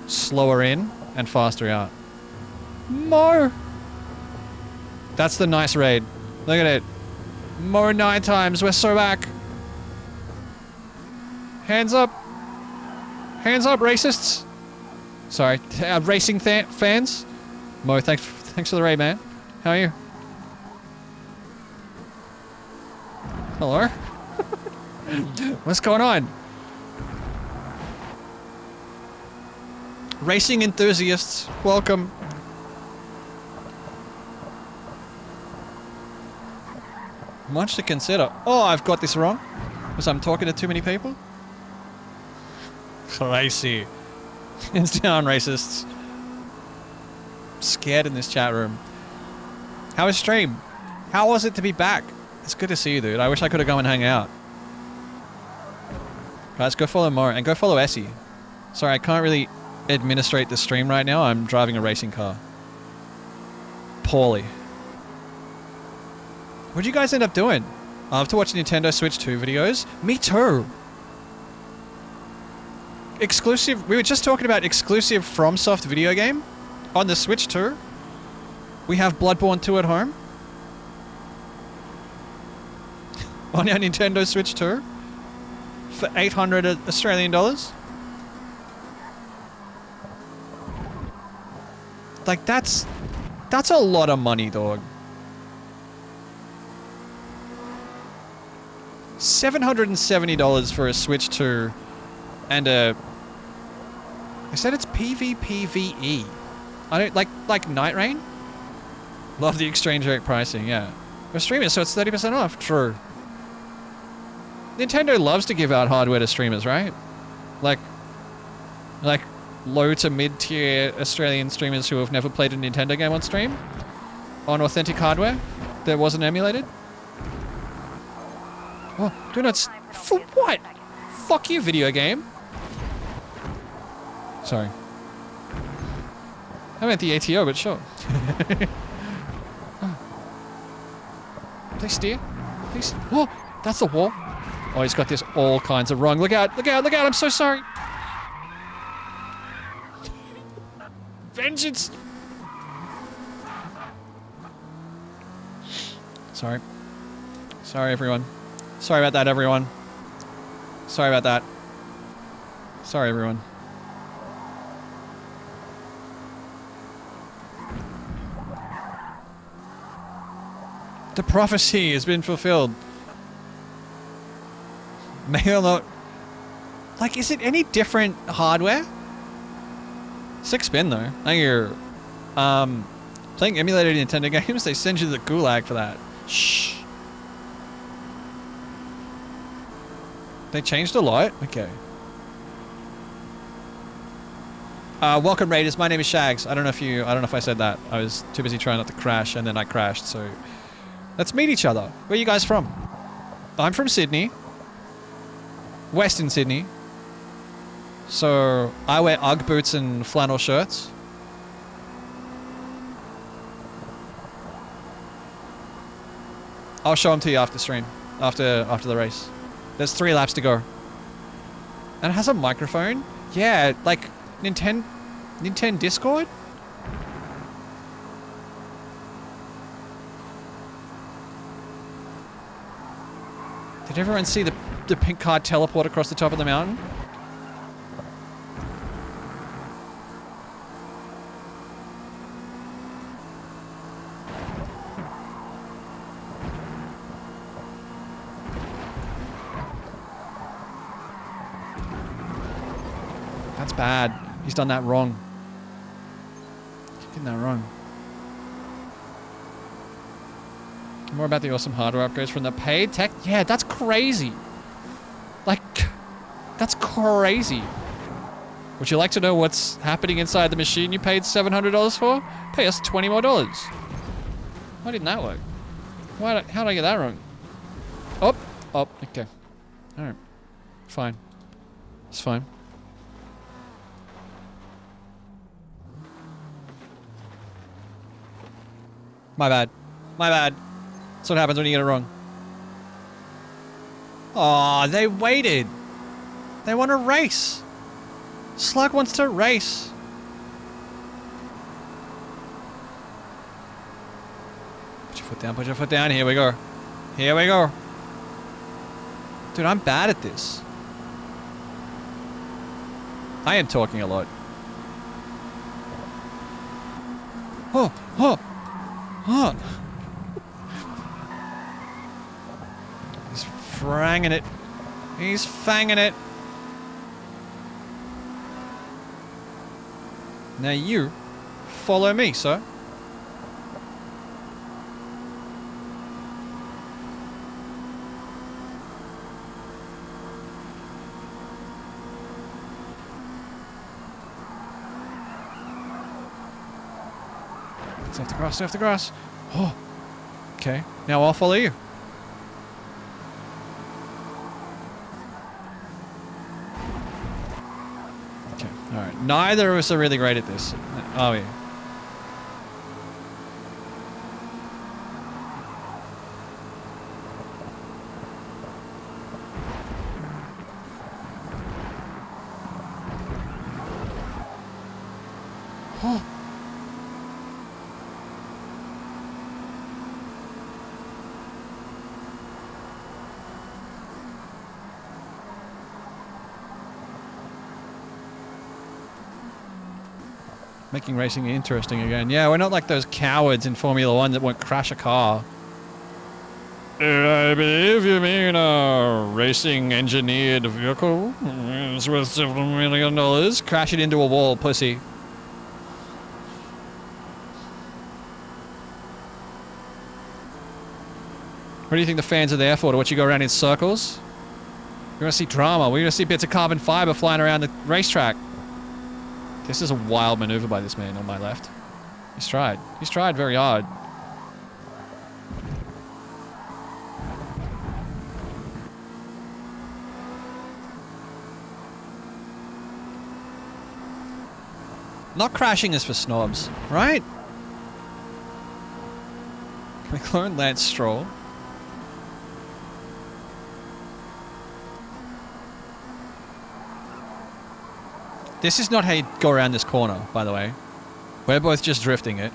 slower in and faster out. More. That's the nice raid. Look at it. More 9 times. We're so back. Hands up. Hands up, racists. Sorry, racing fans. Mo, thanks for the raid, man. How are you? Hello? What's going on? Racing enthusiasts, welcome. Much to consider. Oh, I've got this wrong because I'm talking to too many people. Crazy. Hands down, racists. Scared in this chat room. How was stream? How was it to be back? It's good to see you, dude. I wish I could have gone and hung out. Guys, go follow Mo and go follow Essie. Sorry, I can't really administrate the stream right now. I'm driving a racing car. Poorly. What'd you guys end up doing? After watching Nintendo Switch 2 videos? Me too. Exclusive. We were just talking about exclusive FromSoft video game on the Switch 2. We have Bloodborne 2 at home. On our Nintendo Switch 2. For 800 Australian dollars. Like, that's a lot of money, dog. $770 for a Switch 2 and a... I said it's PvPvE. I don't... Like Night Rain? Love the exchange rate pricing, yeah. We're streaming, so it's 30% off. True. Nintendo loves to give out hardware to streamers, right? Like low to mid-tier Australian streamers who have never played a Nintendo game on stream? On authentic hardware that wasn't emulated? Oh, do not... For what? Fuck you, video game. Sorry. I meant the ATO, but sure. Oh. Please steer. Please... Oh, that's the wall. Oh, he's got this all kinds of wrong. Look out, look out, look out, I'm so sorry. Vengeance! Sorry. Sorry, everyone. Sorry about that, everyone. Sorry about that. Sorry, everyone. The prophecy has been fulfilled. May or not... Like, is it any different hardware? 6-spin though. I hear, playing emulated Nintendo games, they send you to the gulag for that. Shh. They changed a lot? Okay. Welcome Raiders, my name is Shags. I don't know if I said that. I was too busy trying not to crash and then I crashed, so... Let's meet each other. Where are you guys from? I'm from Sydney. Western Sydney. So, I wear UGG boots and flannel shirts. I'll show them to you after stream. After the race. There's 3 laps to go. And it has a microphone? Yeah, like Nintendo Discord? Did everyone see the pink card teleport across the top of the mountain? That's bad. He's done that wrong. He's getting that wrong. More about the awesome hardware upgrades from the paid tech. Yeah, that's crazy. Like, that's crazy. Would you like to know what's happening inside the machine you paid $700 for? Pay us $20 more. Why didn't that work? How did I get that wrong? Oh, okay. All right, fine. It's fine. My bad. My bad. That's what happens when you get it wrong. Aw, they waited. They want to race. Slug wants to race. Put your foot down, put your foot down. Here we go. Here we go. Dude, I'm bad at this. I am talking a lot. Oh. He's franging it. He's fanging it. Now you follow me, sir. It's off the grass, off the grass. Oh. Okay, now I'll follow you. Alright, neither of us are really great at this, are we? Making racing interesting again. Yeah, we're not like those cowards in Formula 1 that won't crash a car. I believe you mean a racing engineered vehicle. It's worth several $1 million. Crash it into a wall, pussy. What do you think the fans are there for? To watch you go around in circles? We're gonna see drama. We're gonna see bits of carbon fiber flying around the racetrack. This is a wild maneuver by this man on my left. He's tried. He's tried very hard. Not crashing is for snobs, right? McLaren Lance Stroll. This is not how you go around this corner, by the way. We're both just drifting it.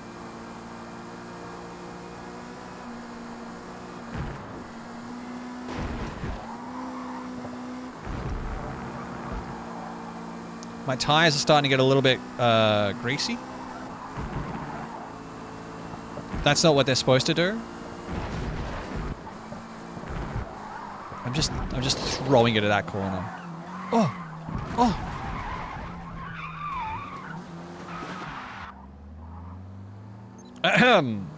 My tires are starting to get a little bit greasy. That's not what they're supposed to do. I'm just throwing it at that corner. Oh! Oh! Ahem.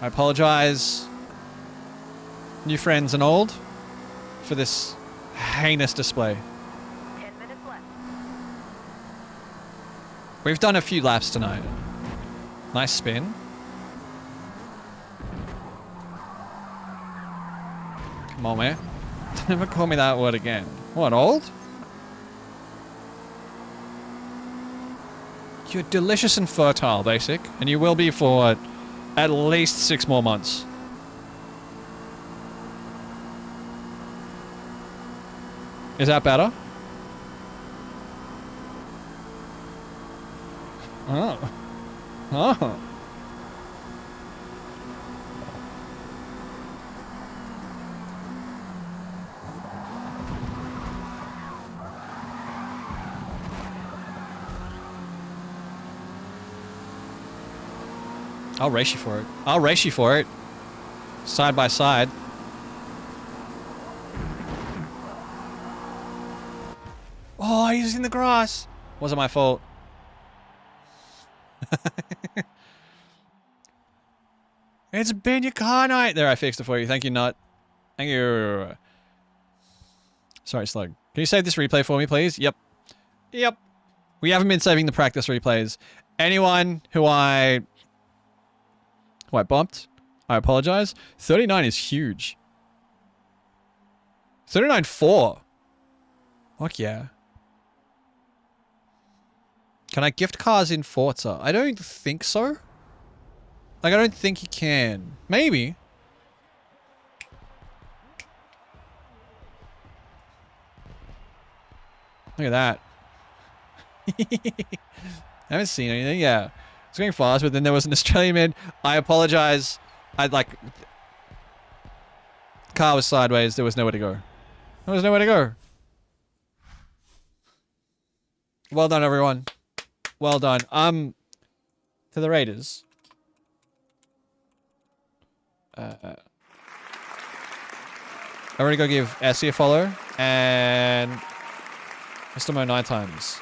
I apologize, new friends and old, for this heinous display.
10 minutes left.
We've done a few laps tonight. Nice spin. Come on, man. Never call me that word again. What, old? You're delicious and fertile, Basic, and you will be for at least 6 more months. Is that better? Oh. Oh. I'll race you for it. I'll race you for it. Side by side. Oh, he's in the grass. Wasn't my fault. It's been your car night. There, I fixed it for you. Thank you, Nut. Thank you. Sorry, Slug. Can you save this replay for me, please? Yep. Yep. We haven't been saving the practice replays. Anyone who I bumped, I apologize. 39 is huge. 39.4. Fuck yeah. Can I gift cars in Forza? I don't think so. Like, I don't think you can. Maybe. Look at that. I haven't seen anything. Yeah. It's going fast, but then there was an Australian man. I apologize. Car was sideways. There was nowhere to go. There was nowhere to go. Well done, everyone. Well done. To the Raiders. I'm gonna go give Essie a follow and Mr. Mo 9 times.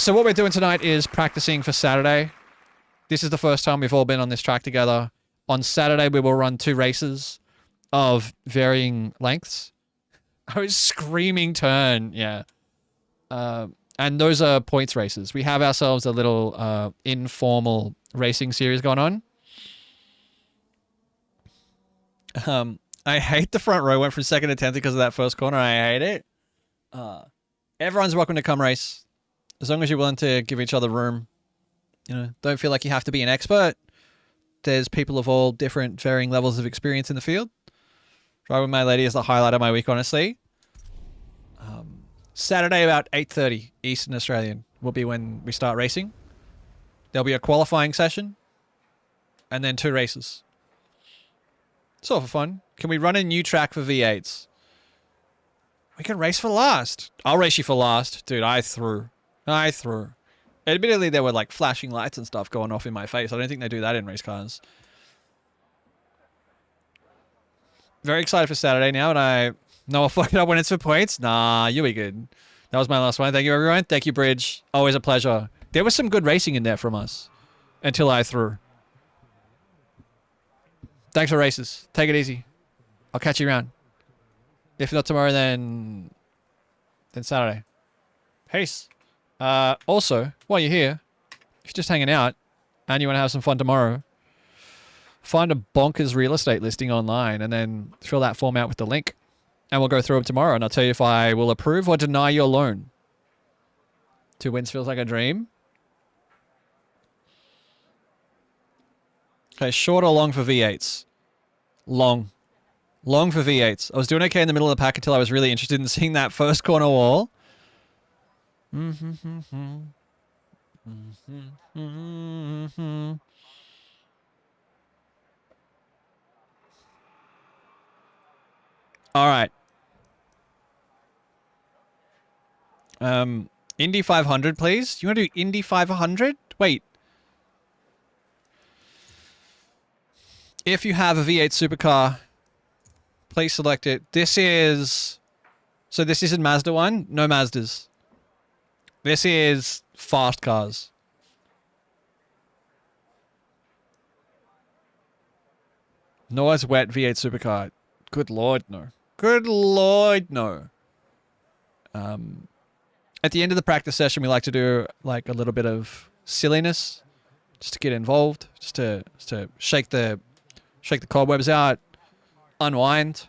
So what we're doing tonight is practicing for Saturday. This is the first time we've all been on this track together. On Saturday, we will run 2 races of varying lengths. I was screaming turn, yeah. And those are points races. We have ourselves a little informal racing series going on. I hate the front row. Went from 2nd to 10th because of that first corner. I hate it. Everyone's welcome to come race, as long as you're willing to give each other room. You know, don't feel like you have to be an expert. There's people of all different, varying levels of experience in the field. Driving with my lady is the highlight of my week, honestly. Saturday about 8:30 Eastern Australian will be when we start racing. There'll be a qualifying session, and then 2 races. It's all for fun. Can we run a new track for V8s? We can race for last. I'll race you for last. Dude, I threw. Admittedly, there were like flashing lights and stuff going off in my face. I don't think they do that in race cars. Very excited for Saturday now, and I know I'll fuck it up when it's for points. Nah, you'll be good. That was my last one. Thank you, everyone. Thank you, Bridge. Always a pleasure. There was some good racing in there from us until I threw. Thanks for races. Take it easy. I'll catch you around. If not tomorrow, then Saturday. Peace. Also, while you're here, if you're just hanging out and you want to have some fun tomorrow, find a bonkers real estate listing online and then fill that form out with the link. And we'll go through it tomorrow, and I'll tell you if I will approve or deny your loan. 2 wins feels like a dream. Okay, short or long for V8s? Long. Long for V8s. I was doing okay in the middle of the pack until I was really interested in seeing that first corner wall. All right. Indy 500, please. You want to do Indy 500? Wait. If you have a V8 supercar, please select it. This is... So this isn't Mazda 1? No Mazdas. This is fast cars. Noah's wet V8 supercar. Good lord, no. Good lord, no. At the end of the practice session, we like to do like a little bit of silliness, just to get involved, just to shake the cobwebs out, unwind.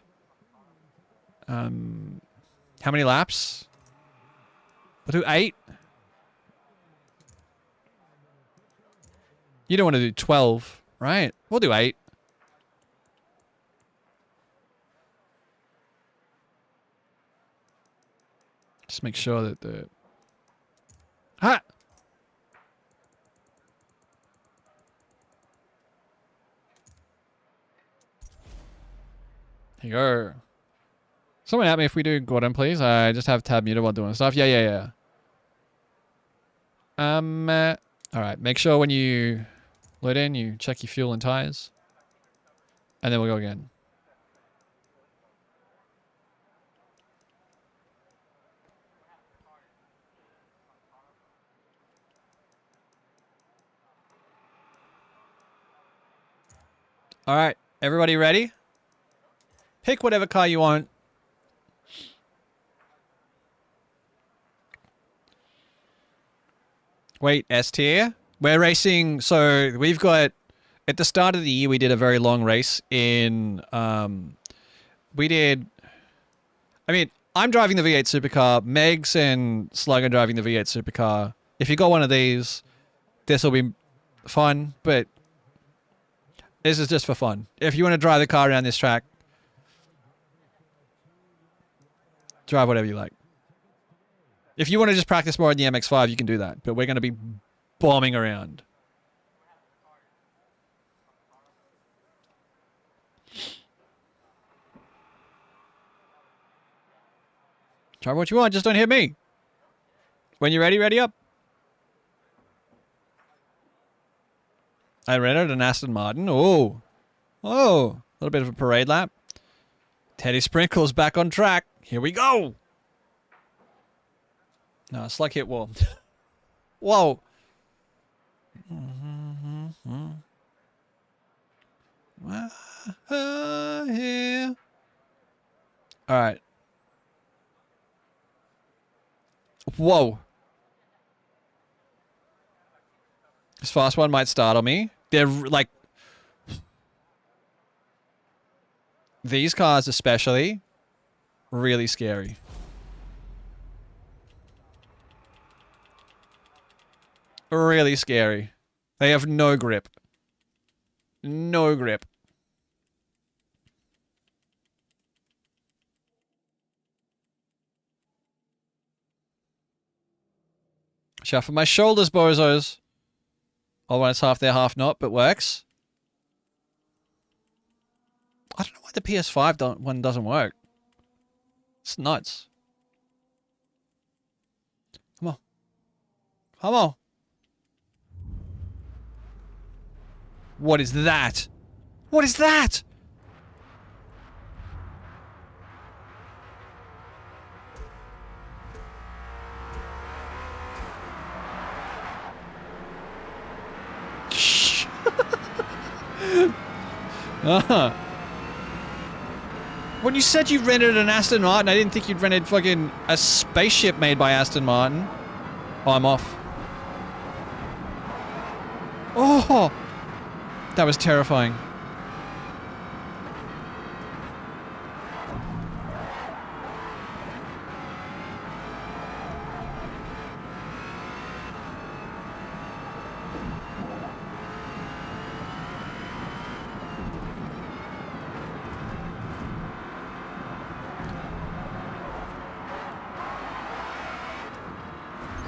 How many laps? We'll do 8. You don't want to do 12, right? We'll do 8. Just make sure that the... Ah! Here you go. Someone help me if we do Gordon, please. I just have tab muted while doing stuff. Yeah. Alright, make sure when you load in, you check your fuel and tires. And then we'll go again. Alright, everybody ready? Pick whatever car you want. Wait, S tier? We're racing, so we've got, at the start of the year, we did a very long race in, I'm driving the V8 supercar, Megs and Slug are driving the V8 supercar. If you got one of these, this will be fun, but this is just for fun. If you want to drive the car around this track, drive whatever you like. If you want to just practice more on the MX-5, you can do that. But we're going to be bombing around. Try what you want, just don't hit me. When you're ready, ready up. I rented an Aston Martin. Oh, a little bit of a parade lap. Teddy Sprinkles back on track. Here we go. No, Slug hit wall. Whoa. Here. All right. Whoa. This fast one might startle me. They're like... These cars especially, really scary. really scary. They have no grip. No grip. Shout for my shoulders, bozos. Oh, when it's half there, half not, but works. I don't know why the PS5 one doesn't work. It's nuts. Come on. Come on. What is that? What is that? When you said you rented an Aston Martin, I didn't think you'd rented fucking a spaceship made by Aston Martin. Oh, I'm off. Oh! That was terrifying.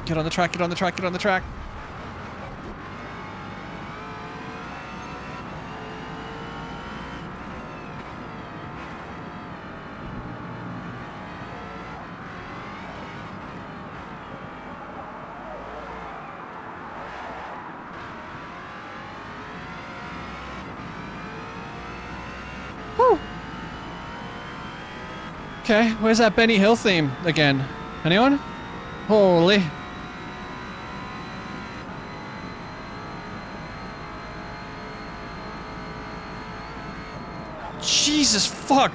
Get on the track, get on the track, get on the track. Whew. Okay, where's that Benny Hill theme again? Anyone? Holy. Jesus fuck!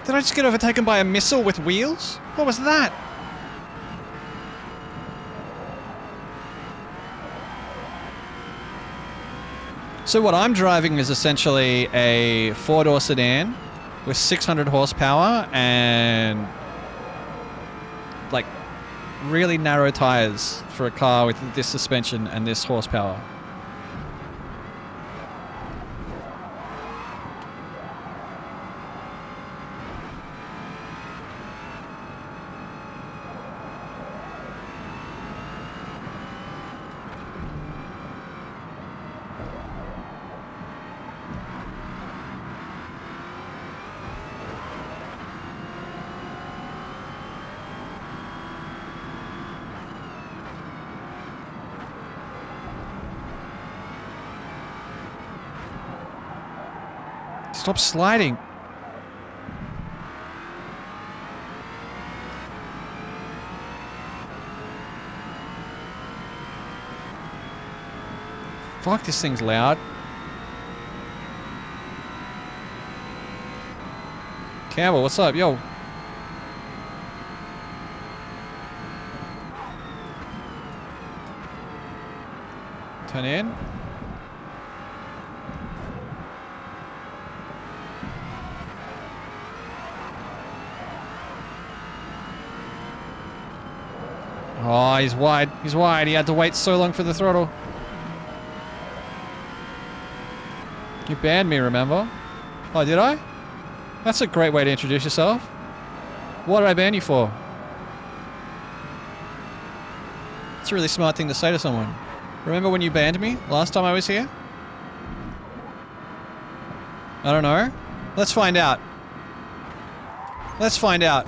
Did I just get overtaken by a missile with wheels? What was that? So what I'm driving is essentially a four-door sedan with 600 horsepower and like really narrow tires for a car with this suspension and this horsepower. Stop sliding. Fuck, this thing's loud. Campbell, what's up? Yo. Turn in. Oh, he's wide. He's wide. He had to wait so long for the throttle. You banned me, remember? Oh, did I? That's a great way to introduce yourself. What did I ban you for? It's a really smart thing to say to someone. Remember when you banned me last time I was here? I don't know. Let's find out. Let's find out.